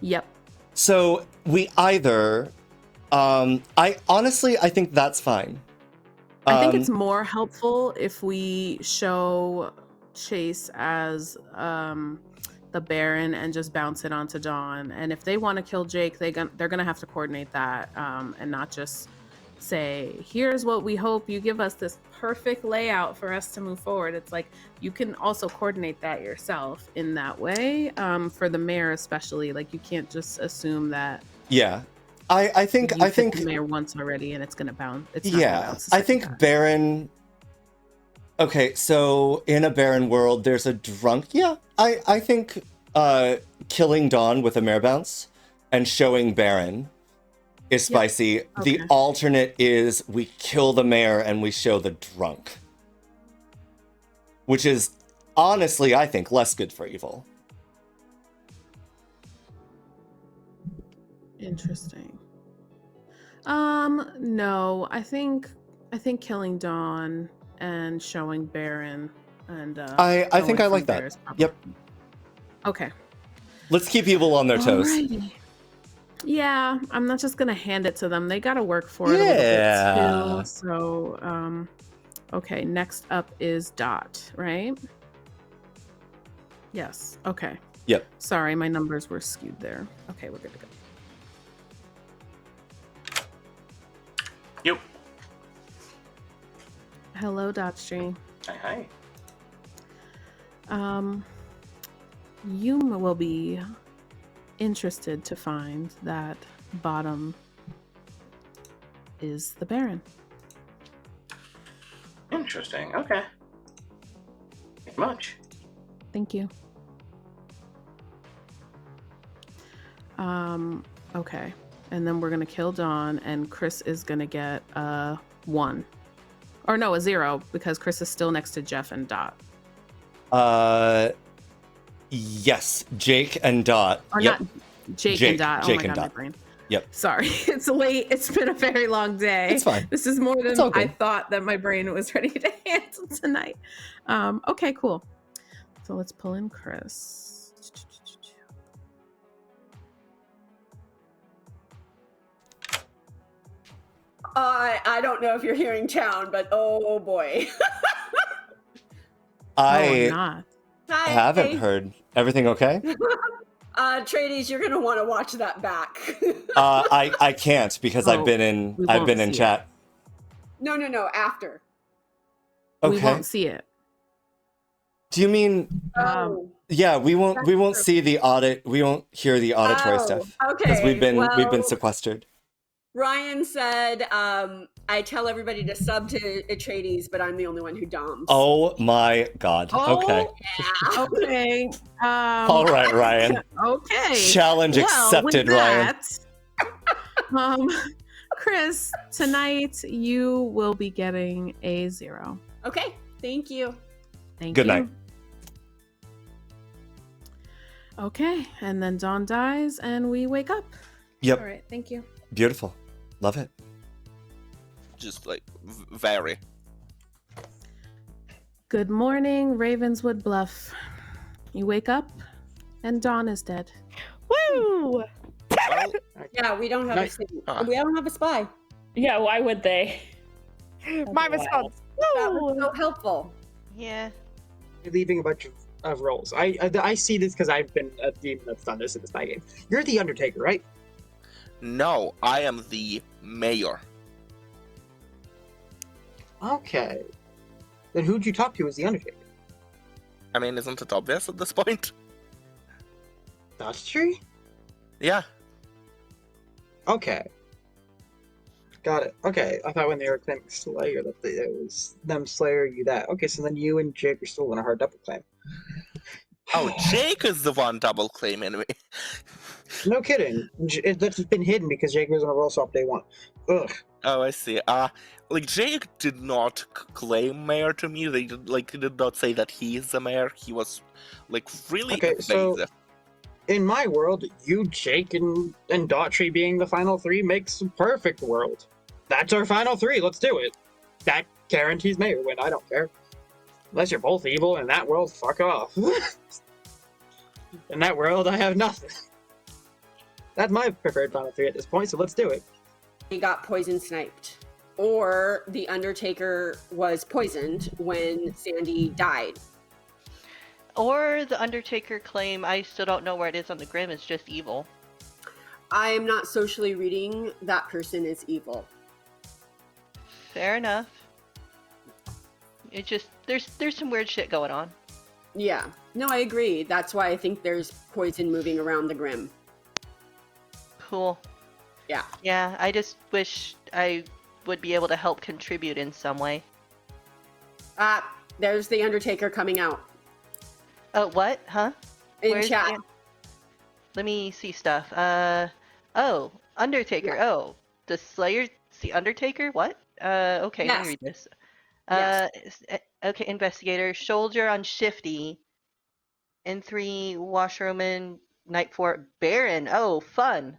Yep. So we either. I think that's fine. I think it's more helpful if we show Chase as the Baron and just bounce it onto Dawn. And if they want to kill Jake, they're gonna have to coordinate that and not just say, "Here's what we hope you give us this perfect layout for us to move forward." It's like you can also coordinate that yourself in that way. For the mayor especially, you can't just assume that. Yeah. I think the mayor once already, and it's gonna bounce. It's not gonna yeah. bounce the I second think time. Baron. Okay, so in a Baron world, there's a drunk. Yeah, I think killing Dawn with a mare bounce and showing Baron is spicy. The Okay. alternate is we kill the mayor and we show the drunk, which is honestly, I think, less good for evil. Interesting. No, I think killing Dawn and showing Baron and I think going I from like there that. is probably- Yep. Okay. Let's keep evil on their toes. Alrighty. Yeah, I'm not just gonna hand it to them. They gotta work for it a little Yeah. bit too. So, okay. Next up is Dot, right? Yes. Okay. Yep. Sorry, my numbers were skewed there. Okay, we're good to go. Yep. Hello, Dot Stream. Hi. You will be interested to find that bottom is the Baron. Interesting. Okay. Not much. Thank you. Okay. And then we're gonna kill Dawn, and Chris is gonna get a 1. Or no, a 0, because Chris is still next to Jeff and Dot. Yes, Jake and Dot. Or Yep. not Jake and Dot. Oh Jake my and god, my Dot. brain. Yep. Sorry, it's late. It's been a very long day. It's fine. This is more It's than all good. I thought that my brain was ready to handle tonight. Okay, cool. So let's pull in Chris. I don't know if you're hearing town, but oh boy. I not. Hi. haven't heard. Everything okay? Trades, you're gonna want to watch that back. I can't because I've been in won't see chat. No, after. Okay. We won't see it. Do you mean? Yeah, we won't see the audit. We won't hear the auditory stuff because okay. we've been Well, sequestered. Ryan said, I tell everybody to sub to Atreides, but I'm the only one who doms. Oh my god. Okay. Okay. All right, Ryan. Okay. Challenge accepted, Ryan. Chris, tonight you will be getting a 0. Okay, thank you. Thank Good you. night. Okay, and then Dawn dies and we wake up. Yep. All right, thank you. Beautiful. Love it. Just like very. Good morning, Ravenswood Bluff. You wake up and Dawn is dead. Woo! Yeah, we don't have we don't have a spy. Yeah, why would they? My response. That was so helpful. Yeah. You're leaving a bunch of roles. I see this because I've been a demon that's done this in the spy game. You're the Undertaker, right? No, I am the mayor. Okay. Then who'd you talk to as the Undertaker? I mean, isn't it obvious at this point? Dust Tree? Yeah. Okay. Got it. Okay. I thought when they were claiming Slayer that it was them Slayer, you that. Okay, so then you and Jake are still in a hard double claim. Oh, Jake is the one double claiming me. No kidding. That's been hidden because Jake was on a roll swap day 1. Ugh. Oh, I see. Like Jake did not claim mayor to me. They did not say that he is the mayor. He was like really Okay, so evasive. in my world, you, Jake, and Daughtry being the final 3 makes a perfect world. That's our final 3. Let's do it. That guarantees mayor win. I don't care. Unless you're both evil in that world, fuck off. In that world, I have nothing. That's my preferred final 3 at this point, so let's do it. He got poison sniped. Or the Undertaker was poisoned when Sandy died. Or the Undertaker claim, I still don't know where it is on the Grim, is just evil. I am not socially reading that person is evil. Fair enough. It just, there's some weird shit going on. Yeah. No, I agree. That's why I think there's poison moving around the Grim. Cool. Yeah. Yeah, I just wish I would be able to help contribute in some way. There's the Undertaker coming out. Oh, what? Huh? In Where's chat. Let me see stuff. Oh, Undertaker. Yeah. Oh, the Slayer's the Undertaker? What? Okay, let me Yes. read this. Yes. Okay, Investigator. Soldier on Shifty. N3, Washerwoman. Night 4, Baron. Oh, fun.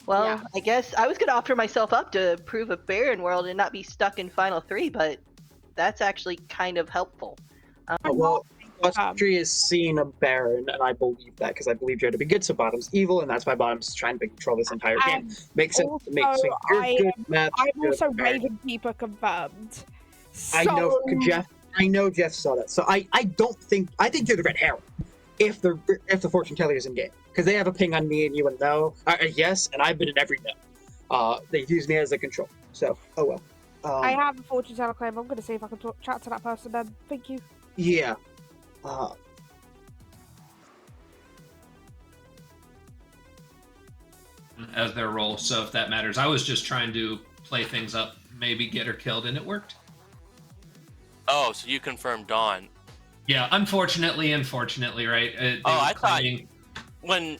Well, Yeah. I guess I was going to offer myself up to prove a Baron world and not be stuck in Final 3, but that's actually kind of helpful. Well, Tree has seen a Baron, and I believe that because I believe Joe to be good, so Bottom's evil, and that's why Bottom's trying to control this entire game. Makes sense to me. So you're good, Matt. I'm also Ravenkeeper confirmed. I know Jeff. I know Jeff saw that. So I think you're the red herring. If the fortune teller is in game, because they have a ping on me and you and no, yes, and I've been in every no. They use me as a control. So oh well. I have a fortune teller claim. I'm going to see if I can chat to that person then. Thank you. Yeah. As their role, so if that matters. I was just trying to play things up, maybe get her killed, and it worked. Oh, so you confirmed Dawn. Yeah, unfortunately, right? I thought when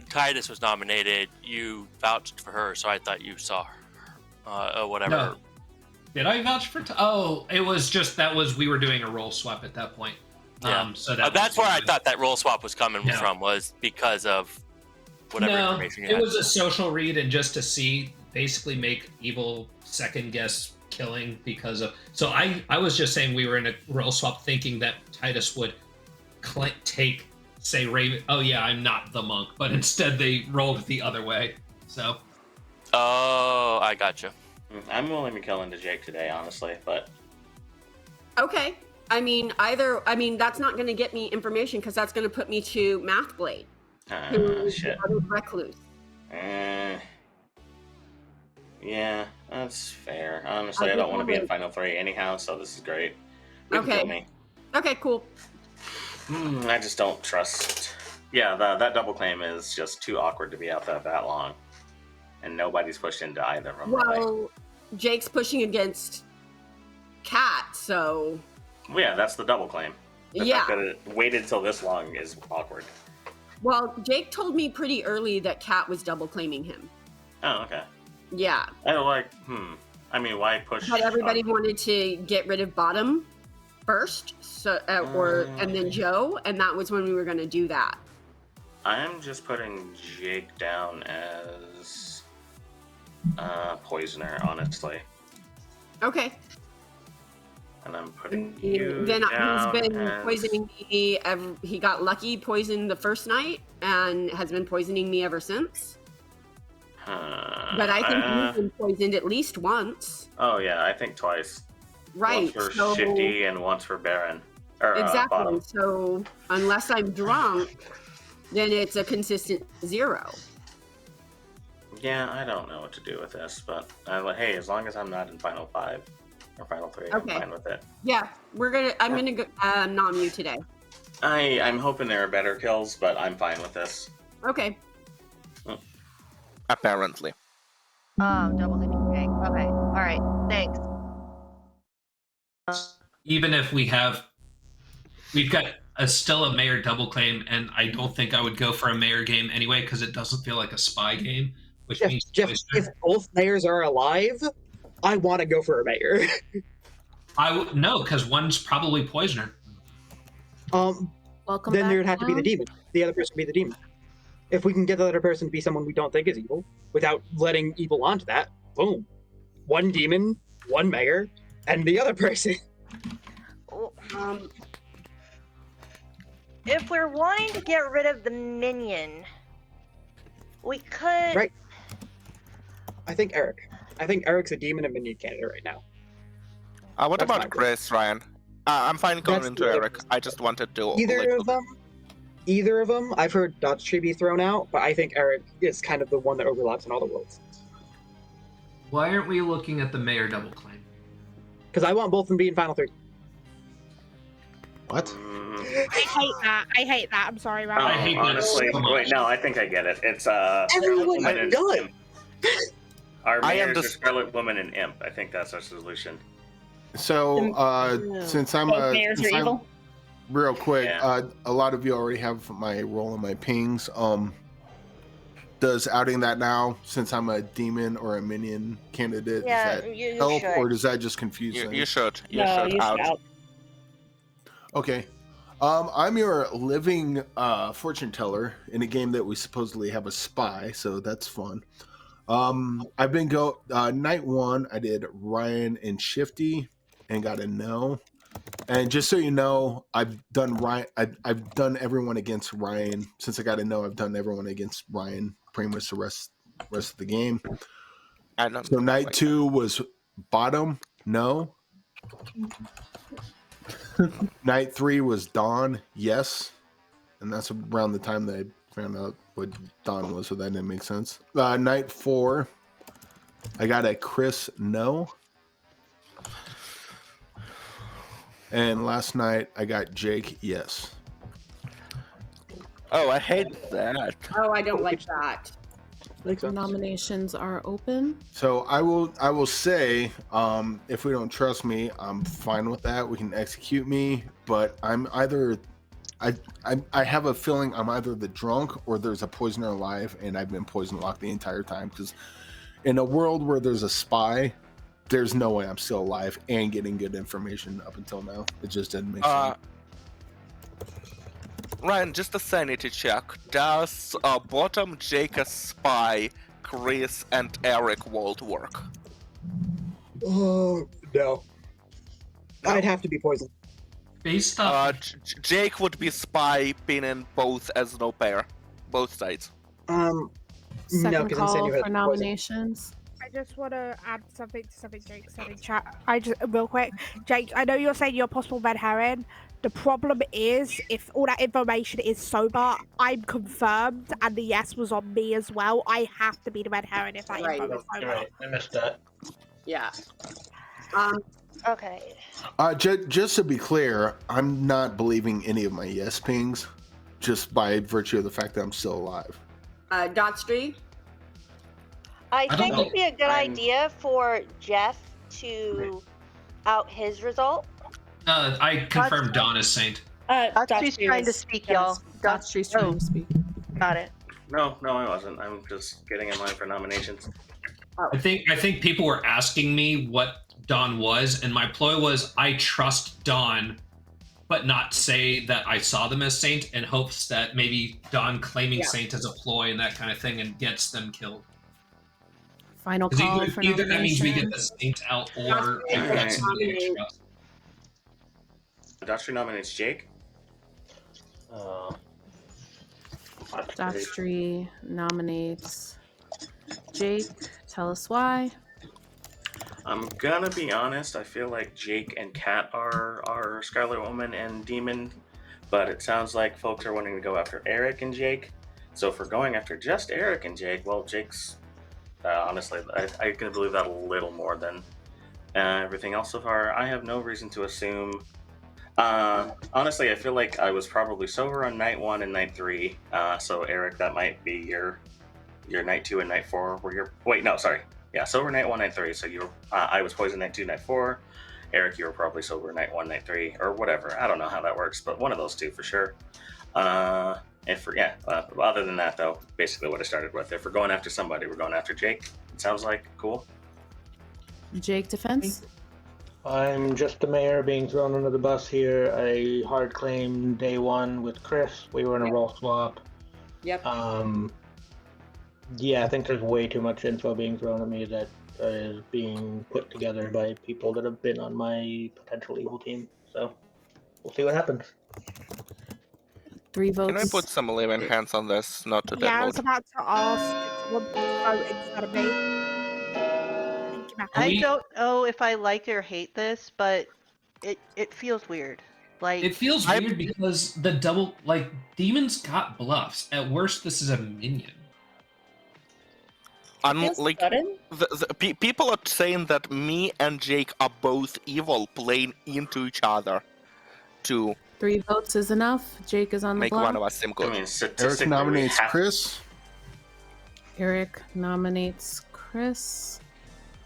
Titus was nominated, you vouched for her, so I thought you saw her. Whatever. No. Did I vouch for? It was just we were doing a role swap at that point. Yeah. So that's where I thought that role swap was coming from, was because of whatever information you had. It was a social read, and just to see, basically make evil second guess killing because of. So I was just saying we were in a role swap, thinking that Titus would say Raven. Oh yeah, I'm not the monk, but instead they rolled the other way. So. Oh, I gotcha. I'm willing to kill into Jake today, honestly, but. Okay. I mean, that's not going to get me information because that's going to put me to Math Blade. Shit. Recluse. Yeah, that's fair. Honestly, I don't want to be in Final 3 anyhow, so this is great. You can kill me. Okay, cool. I just don't trust. Yeah, that double claim is just too awkward to be out there that long. And nobody's pushed into either of them. Well, really. Jake's pushing against Cat, so. Well, yeah, that's the double claim. The Yeah. fact that it waited till this long is awkward. Well, Jake told me pretty early that Cat was double claiming him. Oh, okay. Yeah. I mean, why push? But everybody wanted to get rid of Bottom first, so and then Joe, and that was when we were going to do that. I'm just putting Jake down as poisoner, honestly. Okay. And I'm putting you Then down he's been as... poisoning me. He got lucky poisoned the first night and has been poisoning me ever since. But I think you've been poisoned at least once. Oh yeah, I think twice. Right. Once for Shifty and once for Baron. Exactly. Bottom. So unless I'm drunk, then it's a consistent 0. Yeah, I don't know what to do with this, but hey, as long as I'm not in Final 5 or Final 3, Okay. I'm fine with it. Yeah, I'm gonna go, nom you today. I'm hoping there are better kills, but I'm fine with this. Okay. Apparently. Double hitting Jake. Okay. All right. Thanks. Even if we've got still a mayor double claim, and I don't think I would go for a mayor game anyway because it doesn't feel like a spy game. Which means Jeff, if both mayors are alive, I want to go for a mayor. I would no, because one's probably poisoner. Welcome then back there would have to be the down. demon. The other person would be the demon. If we can get the other person to be someone we don't think is evil, without letting evil onto that, boom. One demon, one mayor, and the other person. If we're wanting to get rid of the minion, we could. Right. I think Eric's a demon and minion candidate right now. What That's my about Chris, Ryan? I'm fine going into Eric. I just wanted to. Either of them. I've heard BotC be thrown out, but I think Eric is kind of the one that overlaps in all the worlds. Why aren't we looking at the mayor double claim? Because I want both of them to be in Final 3. What? I hate that. I'm sorry, Ryan. Honestly, wait, no, I think I get it. It's Everyone Washerwoman and does. Tim. Our I mayor's a underst- Scarlet Woman and Imp. I think that's our solution. So, since I'm Both mayors are since I'm- evil. real quick, Yeah. a lot of you already have my role and my pings. Does outing that now, since I'm a demon or a minion candidate, Yeah, does that you help, should. or does that just confuse things? You should. You No, should you out. should out. Okay. I'm your living fortune teller in a game that we supposedly have a spy, so that's fun. I've been night one. I did Ryan and Shifty, and got a no. And just so you know, I've done Ryan. I've done everyone against Ryan. Since I got a no, I've done everyone against Ryan. Pretty much the rest of the game. I don't So know night why. two was bottom, no. Night three was Dawn, yes. And that's around the time that I found out what Dawn was, so that didn't make sense. Night four, I got a Chris, no. And last night, I got Jake, yes. Oh, I hate that. Oh, I don't like that. Nominations are open. So I will say, if we don't trust me, I'm fine with that. We can execute me, but I'm either I have a feeling I'm either the drunk or there's a poisoner alive, and I've been poison locked the entire time. Because in a world where there's a spy, there's no way I'm still alive and getting good information up until now. It just didn't make sense. Ryan, just a sanity check. Does bottom Jake a spy, Chris and Eric Wald work? Oh no. I'd have to be poisoned. Based off Jake would be spy, pinning both as no pair, both sides. No, Second because call Insanity for had nominations. I just want to add something to something Jake said in chat. I just real quick, Jake. I know you're saying you're a possible red herring. The problem is, if all that information is sober, I'm confirmed, and the yes was on me as well. I have to be the red herring if that info is sober. Right, I missed that. Yeah. Okay. Just to be clear, I'm not believing any of my yes pings, just by virtue of the fact that I'm still alive. Dotstream? I don't think know. it'd be a good idea for Jeff to out his result. I confirmed Dawn as Saint. Dotstream's trying to speak, y'all. Dotstream's trying to speak. Got it. No, I wasn't. I'm just getting in line for nominations. I think people were asking me what Dawn was, and my ploy was I trust Dawn, but not say that I saw them as Saint, in hopes that maybe Dawn claiming Saint as a ploy and that kind of thing and gets them killed. Final 'Cause call for either that means we get the nominations. Saint out, or I got somebody I trust. Dotstream nominates Jake. Dotstream nominates Jake. Tell us why. I'm gonna be honest. I feel like Jake and Kat are Scarlet Woman and Demon, but it sounds like folks are wanting to go after Eric and Jake. So if we're going after just Eric and Jake, well, Jake's honestly, I can believe that a little more than everything else so far. I have no reason to assume. Honestly, I feel like I was probably sober on night 1 and night 3. So Eric, that might be your night 2 and night 4. Sober night 1, night 3. So I was poisoned night 2, night 4. Eric, you were probably sober night 1, night 3, or whatever. I don't know how that works, but one of those two for sure. Other than that, though, basically what I started with. If we're going after somebody, we're going after Jake. It sounds like cool. Jake defense. I'm just the mayor being thrown under the bus here. I hard claimed day 1 with Chris. We were in a role swap. Yep. Yeah, I think there's way too much info being thrown at me that is being put together by people that have been on my potential evil team. So we'll see what happens. 3 votes. Can I put some living hands on this? Not to Yeah, I dead was vote. about to ask. One vote instead of me. I don't know if I like or hate this, but it feels weird. Like It feels weird because the double, like, demons got bluffs. At worst, this is a minion. People are saying that me and Jake are both evil, playing into each other to 3 votes is enough. Jake is on the make block. one of us seem good. Eric nominates Chris. Eric nominates Chris,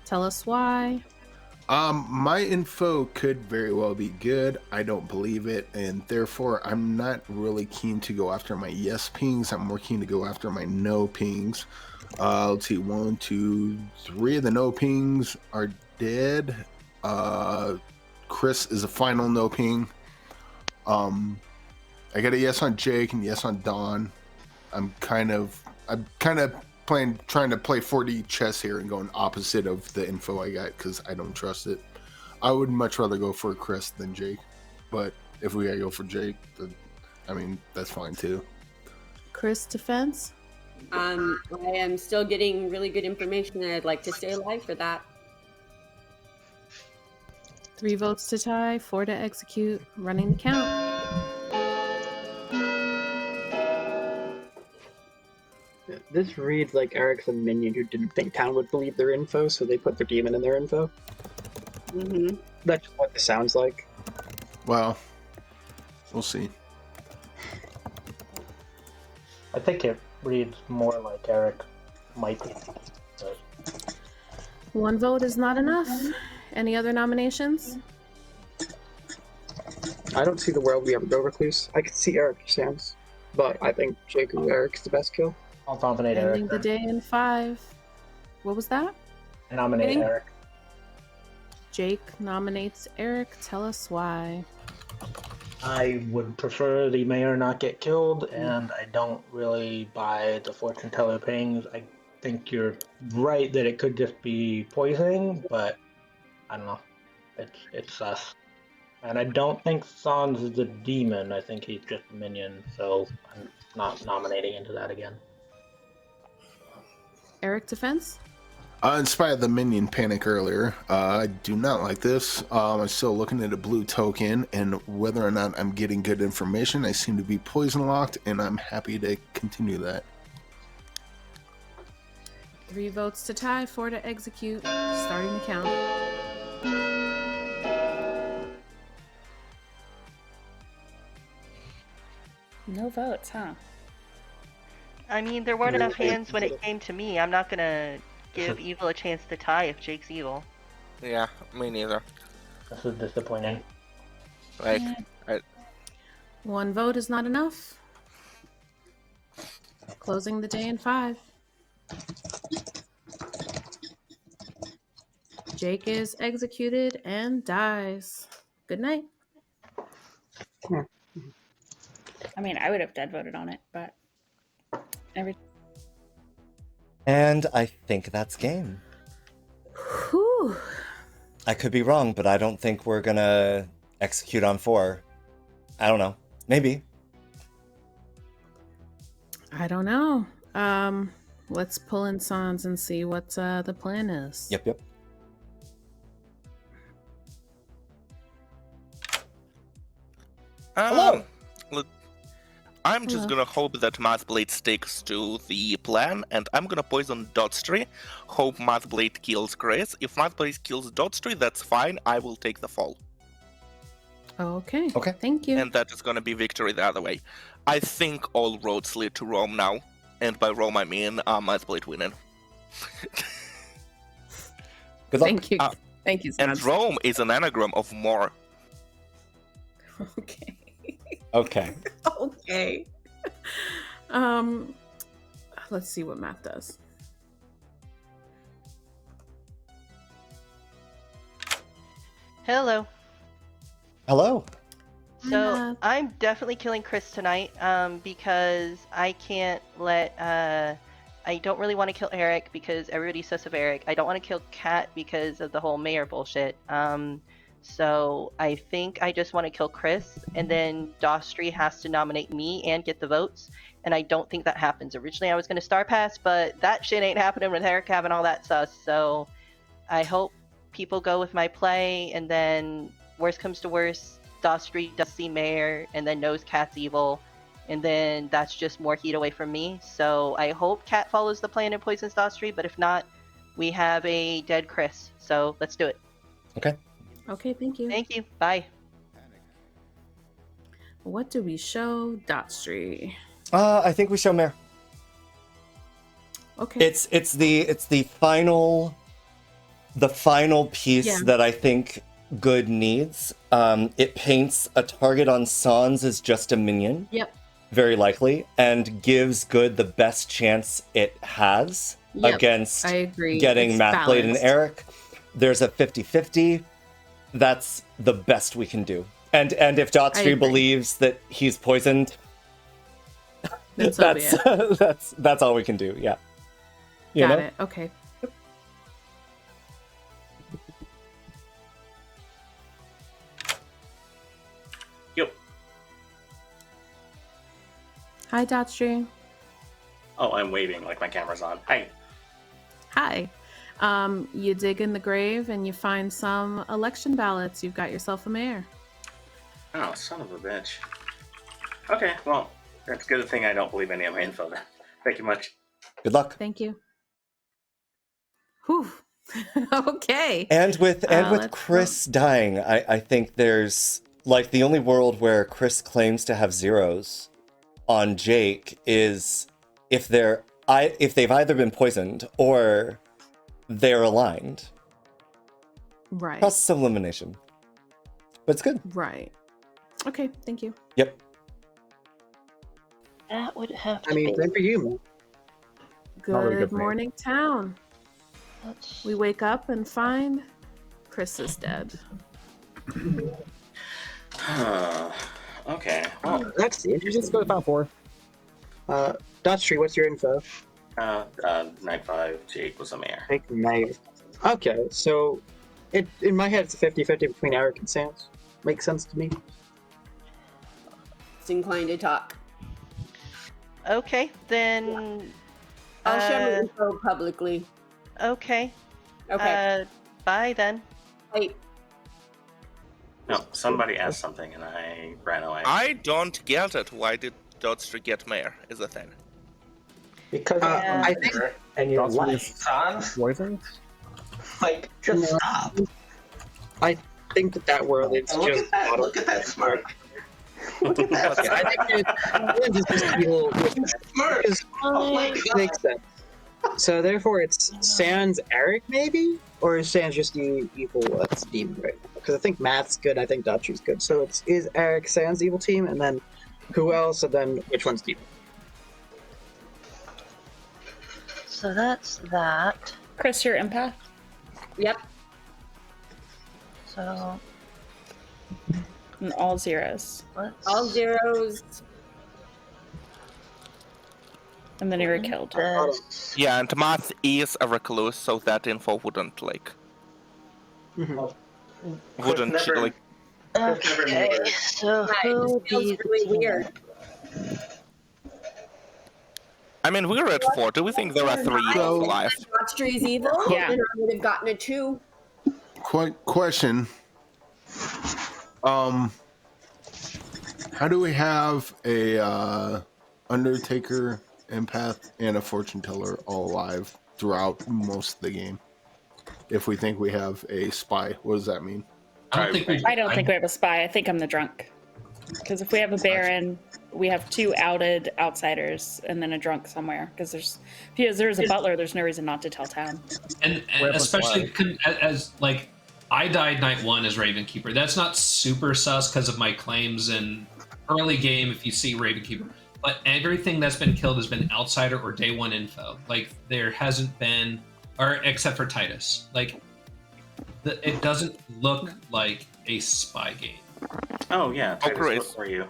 tell us why. My info could very well be good. I don't believe it, and therefore I'm not really keen to go after my yes pings. I'm more keen to go after my no pings. Let's see, 1, 2, 3 of the no pings are dead. Chris is a final no ping. I got a yes on Jake and yes on Dawn. I'm kind of trying to play 4D chess here and going opposite of the info I got because I don't trust it. I would much rather go for Chris than Jake, but if we gotta go for Jake, that's fine too. Chris defense. I am still getting really good information, and I'd like to stay alive for that. 3 votes to tie, 4 to execute. Running the count. This reads like Eric's a minion who didn't think Town would believe their info, so they put their demon in their info. Mm-hmm. That's just what this sounds like. Well, we'll see. I think it reads more like Eric might be. 1 vote is not enough. Any other nominations? I don't see the world we ever go recluse. I could see Eric Sands, but I think Jake or Eric is the best kill. I'll nominate Ending Eric. the day in 5. What was that? Nominate Eric. Jake nominates Eric. Tell us why. I would prefer the mayor not get killed, and I don't really buy the fortune teller pings. I think you're right that it could just be poisoning, but I don't know. It's sus. And I don't think Sans is the demon. I think he's just a minion, so I'm not nominating into that again. Eric defense? In spite of the minion panic earlier, I do not like this. I'm still looking at a blue token, and whether or not I'm getting good information, I seem to be poison locked, and I'm happy to continue that. 3 votes to tie, 4 to execute. Starting the count. No votes, huh? I mean, there weren't enough hands when it came to me. I'm not gonna give evil a chance to tie if Jake's evil. Yeah, me neither. This is disappointing. Like, Yeah. 1 vote is not enough. Closing the day in 5. Jake is executed and dies. Good night. I mean, I would have dead voted on it, but And I think that's game. Whew. I could be wrong, but I don't think we're gonna execute on 4. I don't know. Maybe. I don't know. Let's pull in Sans and see what the plan is. Yep. Hello. I'm just gonna hope that Mathblade sticks to the plan, and I'm gonna poison Dotstree. Hope Mathblade kills Chris. If Mathblade kills Dotstree, that's fine. I will take the fall. Okay. Okay. Thank you. And that is gonna be victory the other way. I think all roads lead to Rome now. And by Rome, I mean Mathblade winning. Good luck. Thank you. Thank you, And Sans. Rome is an anagram of more. Okay. Okay. Okay. Let's see what math does. Hello. Hello. So I'm definitely killing Chris tonight, because I can't let. I don't really want to kill Eric because everybody's sus of Eric. I don't want to kill Kat because of the whole mayor bullshit. So I think I just want to kill Chris, and then Dostry has to nominate me and get the votes. And I don't think that happens. Originally I was going to star pass, but that shit ain't happening with Eric having all that sus. So I hope people go with my play, and then worst comes to worst, Dostry does see mayor and then knows Kat's evil, and then that's just more heat away from me. So I hope Kat follows the plan and poisons Dostry, but if not, we have a dead Chris. So let's do it. Okay. Okay, thank you. Thank you. Bye. What do we show Dotstree? I think we show Mare. Okay. It's the final piece Yeah. that I think Good needs. It paints a target on Sans as just a minion. Yep. Very likely, and gives Good the best chance it has Yep, against I agree. getting It's Mathblade and balanced. Eric. There's a 50-50. That's the best we can do. And if I Dotstream agree. believes that he's poisoned, Then so be it. that's all we can do. Yeah. You Got know? it. Okay. Yep. Hi, Dotstream. Oh, I'm waving like my camera's on. Hi. Hi. You dig in the grave and you find some election ballots. You've got yourself a mayor. Oh, son of a bitch. Okay, well, that's a good thing I don't believe any of my info then. Thank you much. Good luck. Thank you. Whew. Okay. And with let's Chris dying, I think there's like the only world where Chris claims to have zeros on Jake is if they've either been poisoned or they're aligned. Right. Process of elimination. But it's good. Right. Okay, thank you. Yep. That would have to I mean, be. good for you, man. Not really Good good for me. morning, town. We wake up and find Chris is dead. Okay. Well, That's interesting. Just go to Final Four. Dotstream, what's your info? Night 5, Jake was a mayor. Take mayor. Okay, so in my head, it's a 50-50 between Eric and Sans. Makes sense to me. It's inclined to talk. Okay, then. I'll share my info publicly. Okay. Okay. Bye then. Bye. No, somebody asked something and I ran away. I don't get it. Why did Dodster get mayor? Is a thing. Because I think and you're Dotstream lying, is son. poisoned. Like, just stop. I think that world is Look just at that! Look at that smirk! Look at that! Yeah, I think it's just evil with that. Smirk! Because Oh my god! makes sense. So therefore, it's Sans Eric maybe, or is Sans just the evil demon right now? Because I think Matt's good. I think Dutchy's good. So is Eric Sans evil team, and then who else, and then which one's demon? So that's that. Chris, your empath? Yep. So And all zeros. All zeros. And then you were killed. Yeah, and Math is a recluse, so that info wouldn't like wouldn't never- like. Okay, so who would Feels be really weird. I mean, we're at 4. Do we think there are 3 evil alive? Dotstream's evil. Yeah. Then I would have gotten a 2. Question. How do we have a Undertaker, Empath, and a Fortune Teller all alive throughout most of the game? If we think we have a spy, what does that mean? I don't think I don't think we have a spy. I think I'm the drunk. Because if we have a Baron, we have 2 outed outsiders and then a drunk somewhere. Because there's a butler, there's no reason not to tell town. And especially as like I died night 1 as Ravenkeeper. That's not super sus because of my claims in early game. If you see Ravenkeeper, but everything that's been killed has been outsider or day 1 info. Like there hasn't been, or except for Titus. Like it doesn't look like a spy game. Oh yeah, Titus, great. what for you?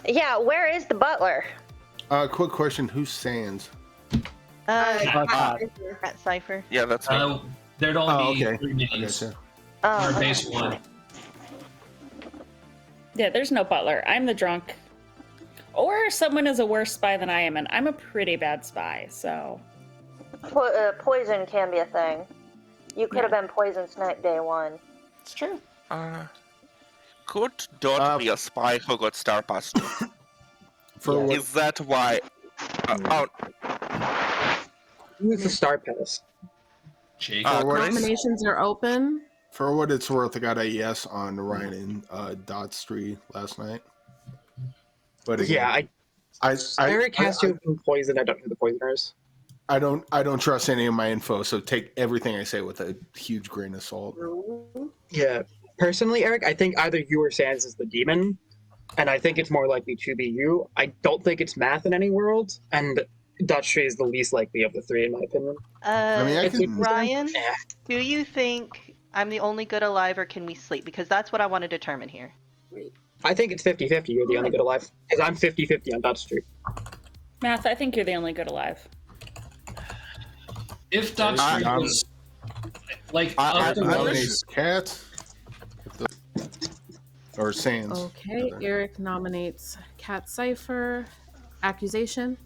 Yeah, where is the butler? Quick question: who's Sans? Cat Cipher. Yeah, that's me. There'd only be okay. 3 minions. Gotcha. Oh, Or base 1. Yeah, there's no butler. I'm the drunk. Or someone is a worse spy than I am, and I'm a pretty bad spy, so. Poison can be a thing. You could have been poisoned night day 1. It's true. Could Dot be a spy who got Star Pass too? Is that why? Who's the Star Pass? Jake. Nominations are open. For what it's worth, I got a yes on Ryan and Dotstream last night. But again, Yeah, Eric has to have been poisoned. I don't know who the poisoner is. I don't trust any of my info, so take everything I say with a huge grain of salt. Yeah. Personally, Eric, I think either you or Sans is the demon, and I think it's more likely to be you. I don't think it's Math in any world, and Dutch is the least likely of the three, in my opinion. Ryan, do you think I'm the only good alive, or can we sleep? Because that's what I want to determine here. I think it's 50-50 you're the only good alive, because I'm 50-50 on Dutch Street. Math, I think you're the only good alive. If Dot Street was like Cat or Sans. Okay, Eric nominates Cat Cipher. Accusation.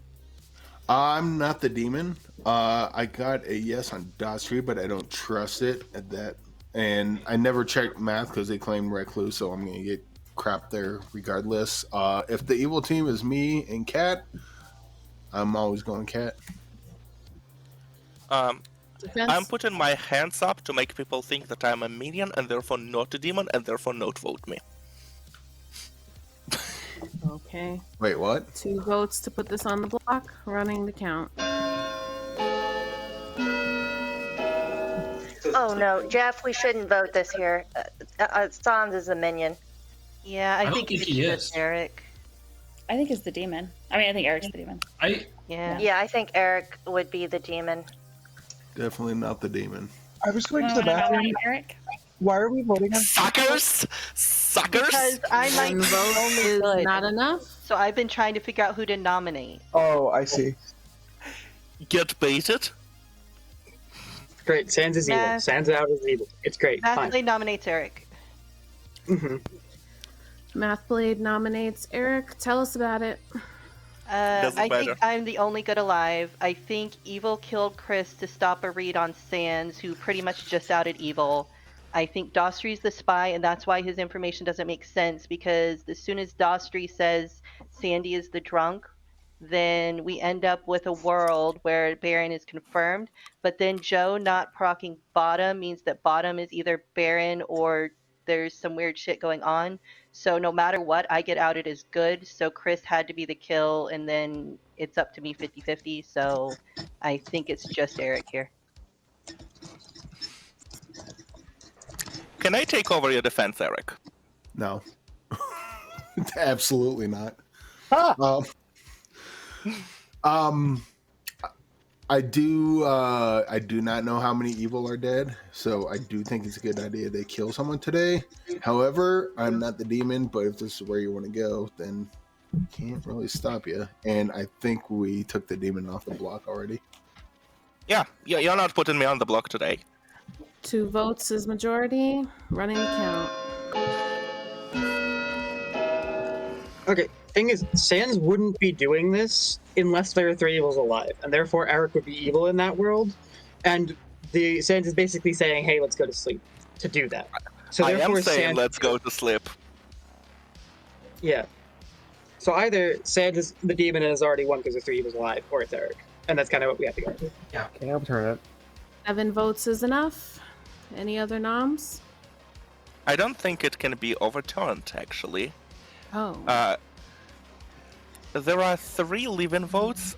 I'm not the demon. I got a yes on Dot Street, but I don't trust it at that. And I never checked Math because they claimed Recluse, so I'm gonna get crap there regardless. If the evil team is me and Cat, I'm always going Cat. I'm putting my hands up to make people think that I'm a minion and therefore not a demon and therefore not vote me. Okay. Wait, what? 2 votes to put this on the block. Running the count. Oh no, Jeff, we shouldn't vote this here. Sans is a minion. Yeah, I don't think think it's he just is. Eric. I think it's the demon. I think Eric's the demon. Yeah, I think Eric would be the demon. Definitely not the demon. I was going to the bathroom. Eric? Why are we voting on Suckers? Suckers? Because I might One be vote only is good. not enough. So I've been trying to figure out who to nominate. Oh, I see. Get baited? Great, Sans is evil. Nah. Sans out is evil. It's great. Fine. Mathblade nominates Eric. Mathblade nominates Eric. Tell us about it. I think matter. I'm the only good alive. I think Evil killed Chris to stop a read on Sans, who pretty much just outed Evil. I think Dostry's the spy, and that's why his information doesn't make sense, because as soon as Dostry says Sandy is the drunk, then we end up with a world where Baron is confirmed. But then Joe not procking Bottom means that Bottom is either Baron or there's some weird shit going on. So no matter what, I get outed as good. So Chris had to be the kill, and then it's up to me 50-50. So I think it's just Eric here. Can I take over your defense, Eric? No. Absolutely not. I do not know how many evil are dead, so I do think it's a good idea they kill someone today. However, I'm not the demon, but if this is where you want to go, then can't really stop you. And I think we took the demon off the block already. Yeah, you're not putting me on the block today. 2 votes is majority. Running the count. Okay, thing is, Sans wouldn't be doing this unless there are 3 evils alive, and therefore Eric would be evil in that world. And the Sans is basically saying, "Hey, let's go to sleep," to do that. So I therefore, am saying Sans, let's go to sleep. yeah. So either Sans is the demon and has already won because there's 3 evils alive, or it's Eric, and that's kind of what we have to go with. Yeah, can I overturn it? 7 votes is enough. Any other noms? I don't think it can be overturned, actually. Oh. There are 3 live-in votes,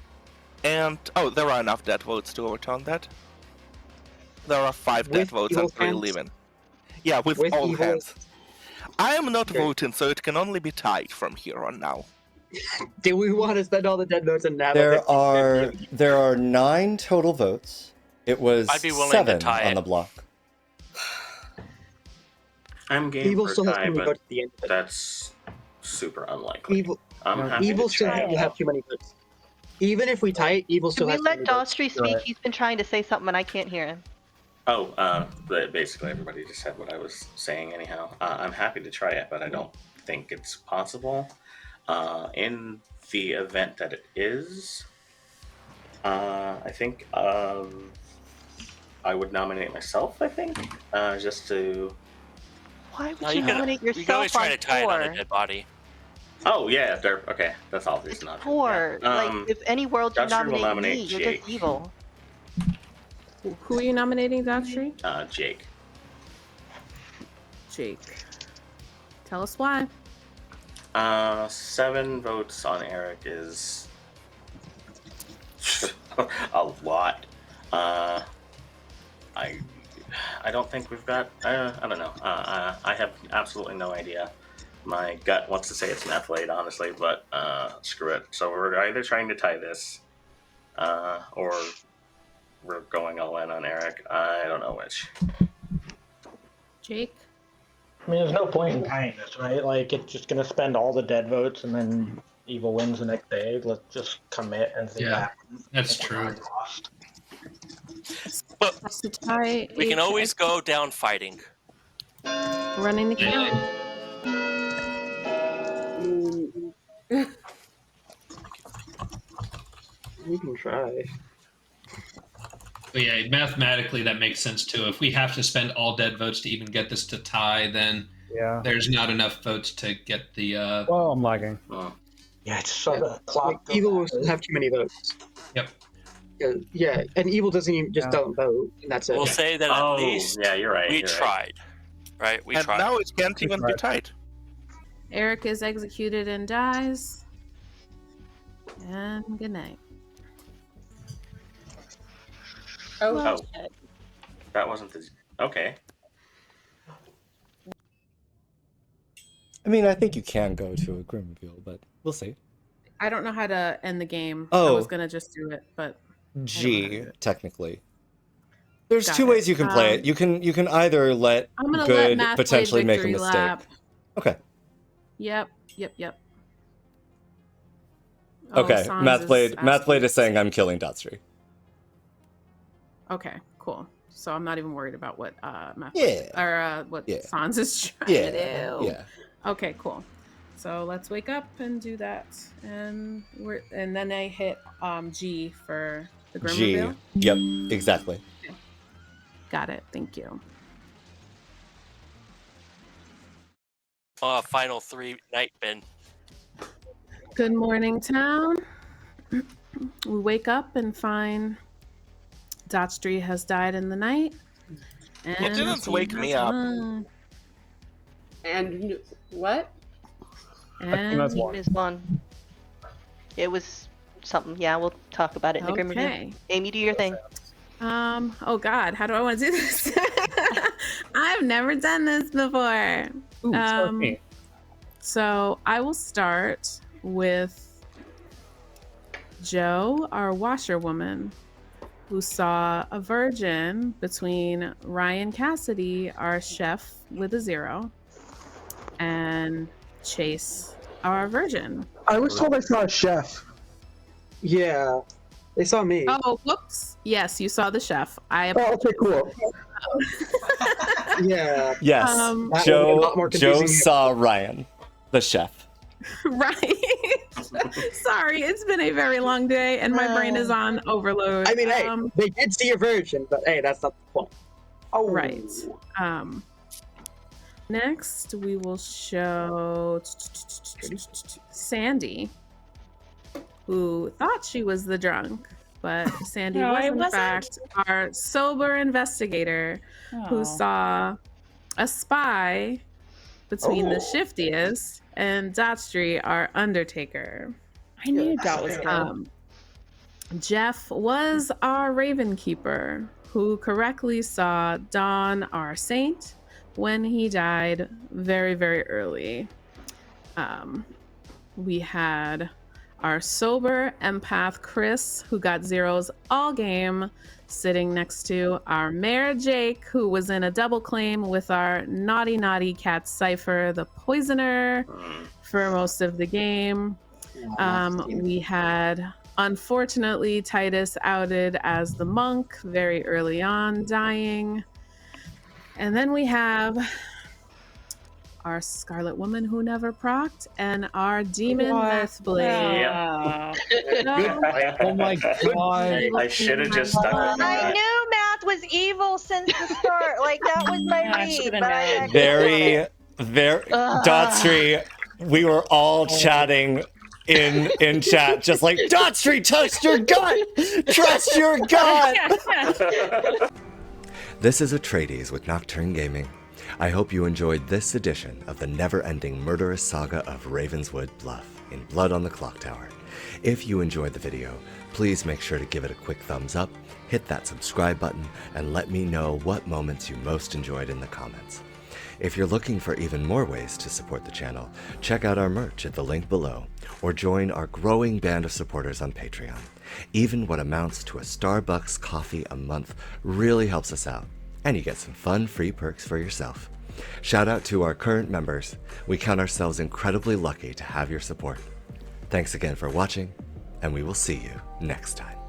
and there are enough dead votes to overturn that. There are 5 dead With votes evil and 3 hands? live-in. Yeah, with all evil- hands. I am not Okay. voting, so it can only be tied from here on now. Do we want to spend all the dead votes and have There are 9 total votes. It was I'd be willing to 7 tie on it. the block. I'm game Evil for still has tie, to go but to the end. that's super unlikely. Evil, I'm happy evil to still try it. have too many votes. Even if we tie it, evil Can still we has too let many votes. Dostry speak? He's been trying to say something and I can't hear him. But basically everybody just said what I was saying anyhow. I'm happy to try it, but I don't think it's possible. In the event that it is, I think I would nominate myself, I think, just to... Why would No, you you can nominate you can always yourself try on to tie it on a 4? dead body. Oh, yeah, okay, that's all reason not to. 4. Like, if any world you Dutcher will nominate me, nominate you're Jake. just evil. Who are you nominating, Dostry? Jake. Jake. Tell us why. 7 votes on Eric is a lot. I don't think we've got. I don't know. I have absolutely no idea. My gut wants to say it's Methlade, honestly, but screw it. So we're either trying to tie this, or we're going all in on Eric. I don't know which. Jake? I mean, there's no point in tying this, right? Like, it's just going to spend all the dead votes and then evil wins the next day. Let's just commit and see what happens. That's true. But to tie we can always go down fighting. Running the count. We can try. But yeah, mathematically that makes sense too. If we have to spend all dead votes to even get this to tie, then there's not enough votes to get the. Well, I'm lagging. Yeah, it's so the clock. Evil will have too many votes. Yep. Yeah, and evil doesn't even don't vote, and that's it. We'll say that at least yeah, you're right. we you're tried. Right? We And tried. now it can't even be tied. Eric is executed and dies. And good night. Oh, that wasn't the. Okay. I mean, I think you can go to a grim reveal, but we'll see. I don't know how to end the game. I Oh. was gonna just do it, but G, technically. There's Got two it. ways you can play it. You can either let I'm gonna let good Math play potentially make a victory mistake. lap. Okay. Yep. Okay. Sans Mathblade is saying I'm killing Dotstry. Okay, cool. So I'm not even worried about what Math Yeah. or what Yeah. Sans is trying to do. Yeah. Okay, cool. So let's wake up and do that, and then I hit G for the Grim G. reveal. Yep. Exactly. Got it. Thank you. Final 3 night bin. Good morning, town. We wake up and find Dotstry has died in the night. And It didn't wake me up. And what? And that's one. Is one. It was something. Yeah, we'll talk about it in the Grim Review. Okay. Amy, do your thing. Oh God, how do I want to do this? I've never done this before. Ooh, start me. So I will start with Joe, our washerwoman, who saw a virgin between Ryan Cassidy, our chef with a 0, and Chase, our virgin. I was told I saw a chef. Yeah, they saw me. Oh, whoops. Yes, you saw the chef. Oh, okay, cool. Yeah. Yes. That would be a lot more Joe confusing. saw Ryan, the chef. Right. Sorry, it's been a very long day and my brain is on overload. I mean, hey, they did see a virgin, but hey, that's not the point. Oh, right. Next, we will show Sandy, who thought she was the drunk, but Sandy No, was I in wasn't. fact our sober investigator who Oh. saw a spy between the shiftiest and Dotstry, our undertaker. I knew Dot was good. Jeff was our Raven Keeper, who correctly saw Dawn, our saint, when he died very, very early. We had our sober empath, Chris, who got 0s all game, sitting next to our mayor, Jake, who was in a double claim with our naughty cat Cypher, the poisoner, for most of the game. We had, unfortunately, Titus outed as the monk very early on, dying. And then we have our Scarlet Woman who never procced and our Demon Deathblade. Oh my god. I should have just stuck with I that. knew math was evil since the start. Like, that was my read. But I actually Very Dotstry, we were all chatting in chat, just like, Dotstry, trust your gut! Trust your gut! This is Atreides with Nocturne Gaming. I hope you enjoyed this edition of the never-ending murderous saga of Ravenswood Bluff in Blood on the Clocktower. If you enjoyed the video, please make sure to give it a quick thumbs up, hit that subscribe button, and let me know what moments you most enjoyed in the comments. If you're looking for even more ways to support the channel, check out our merch at the link below, or join our growing band of supporters on Patreon. Even what amounts to a Starbucks coffee a month really helps us out, and you get some fun free perks for yourself. Shout out to our current members. We count ourselves incredibly lucky to have your support. Thanks again for watching, and we will see you next time.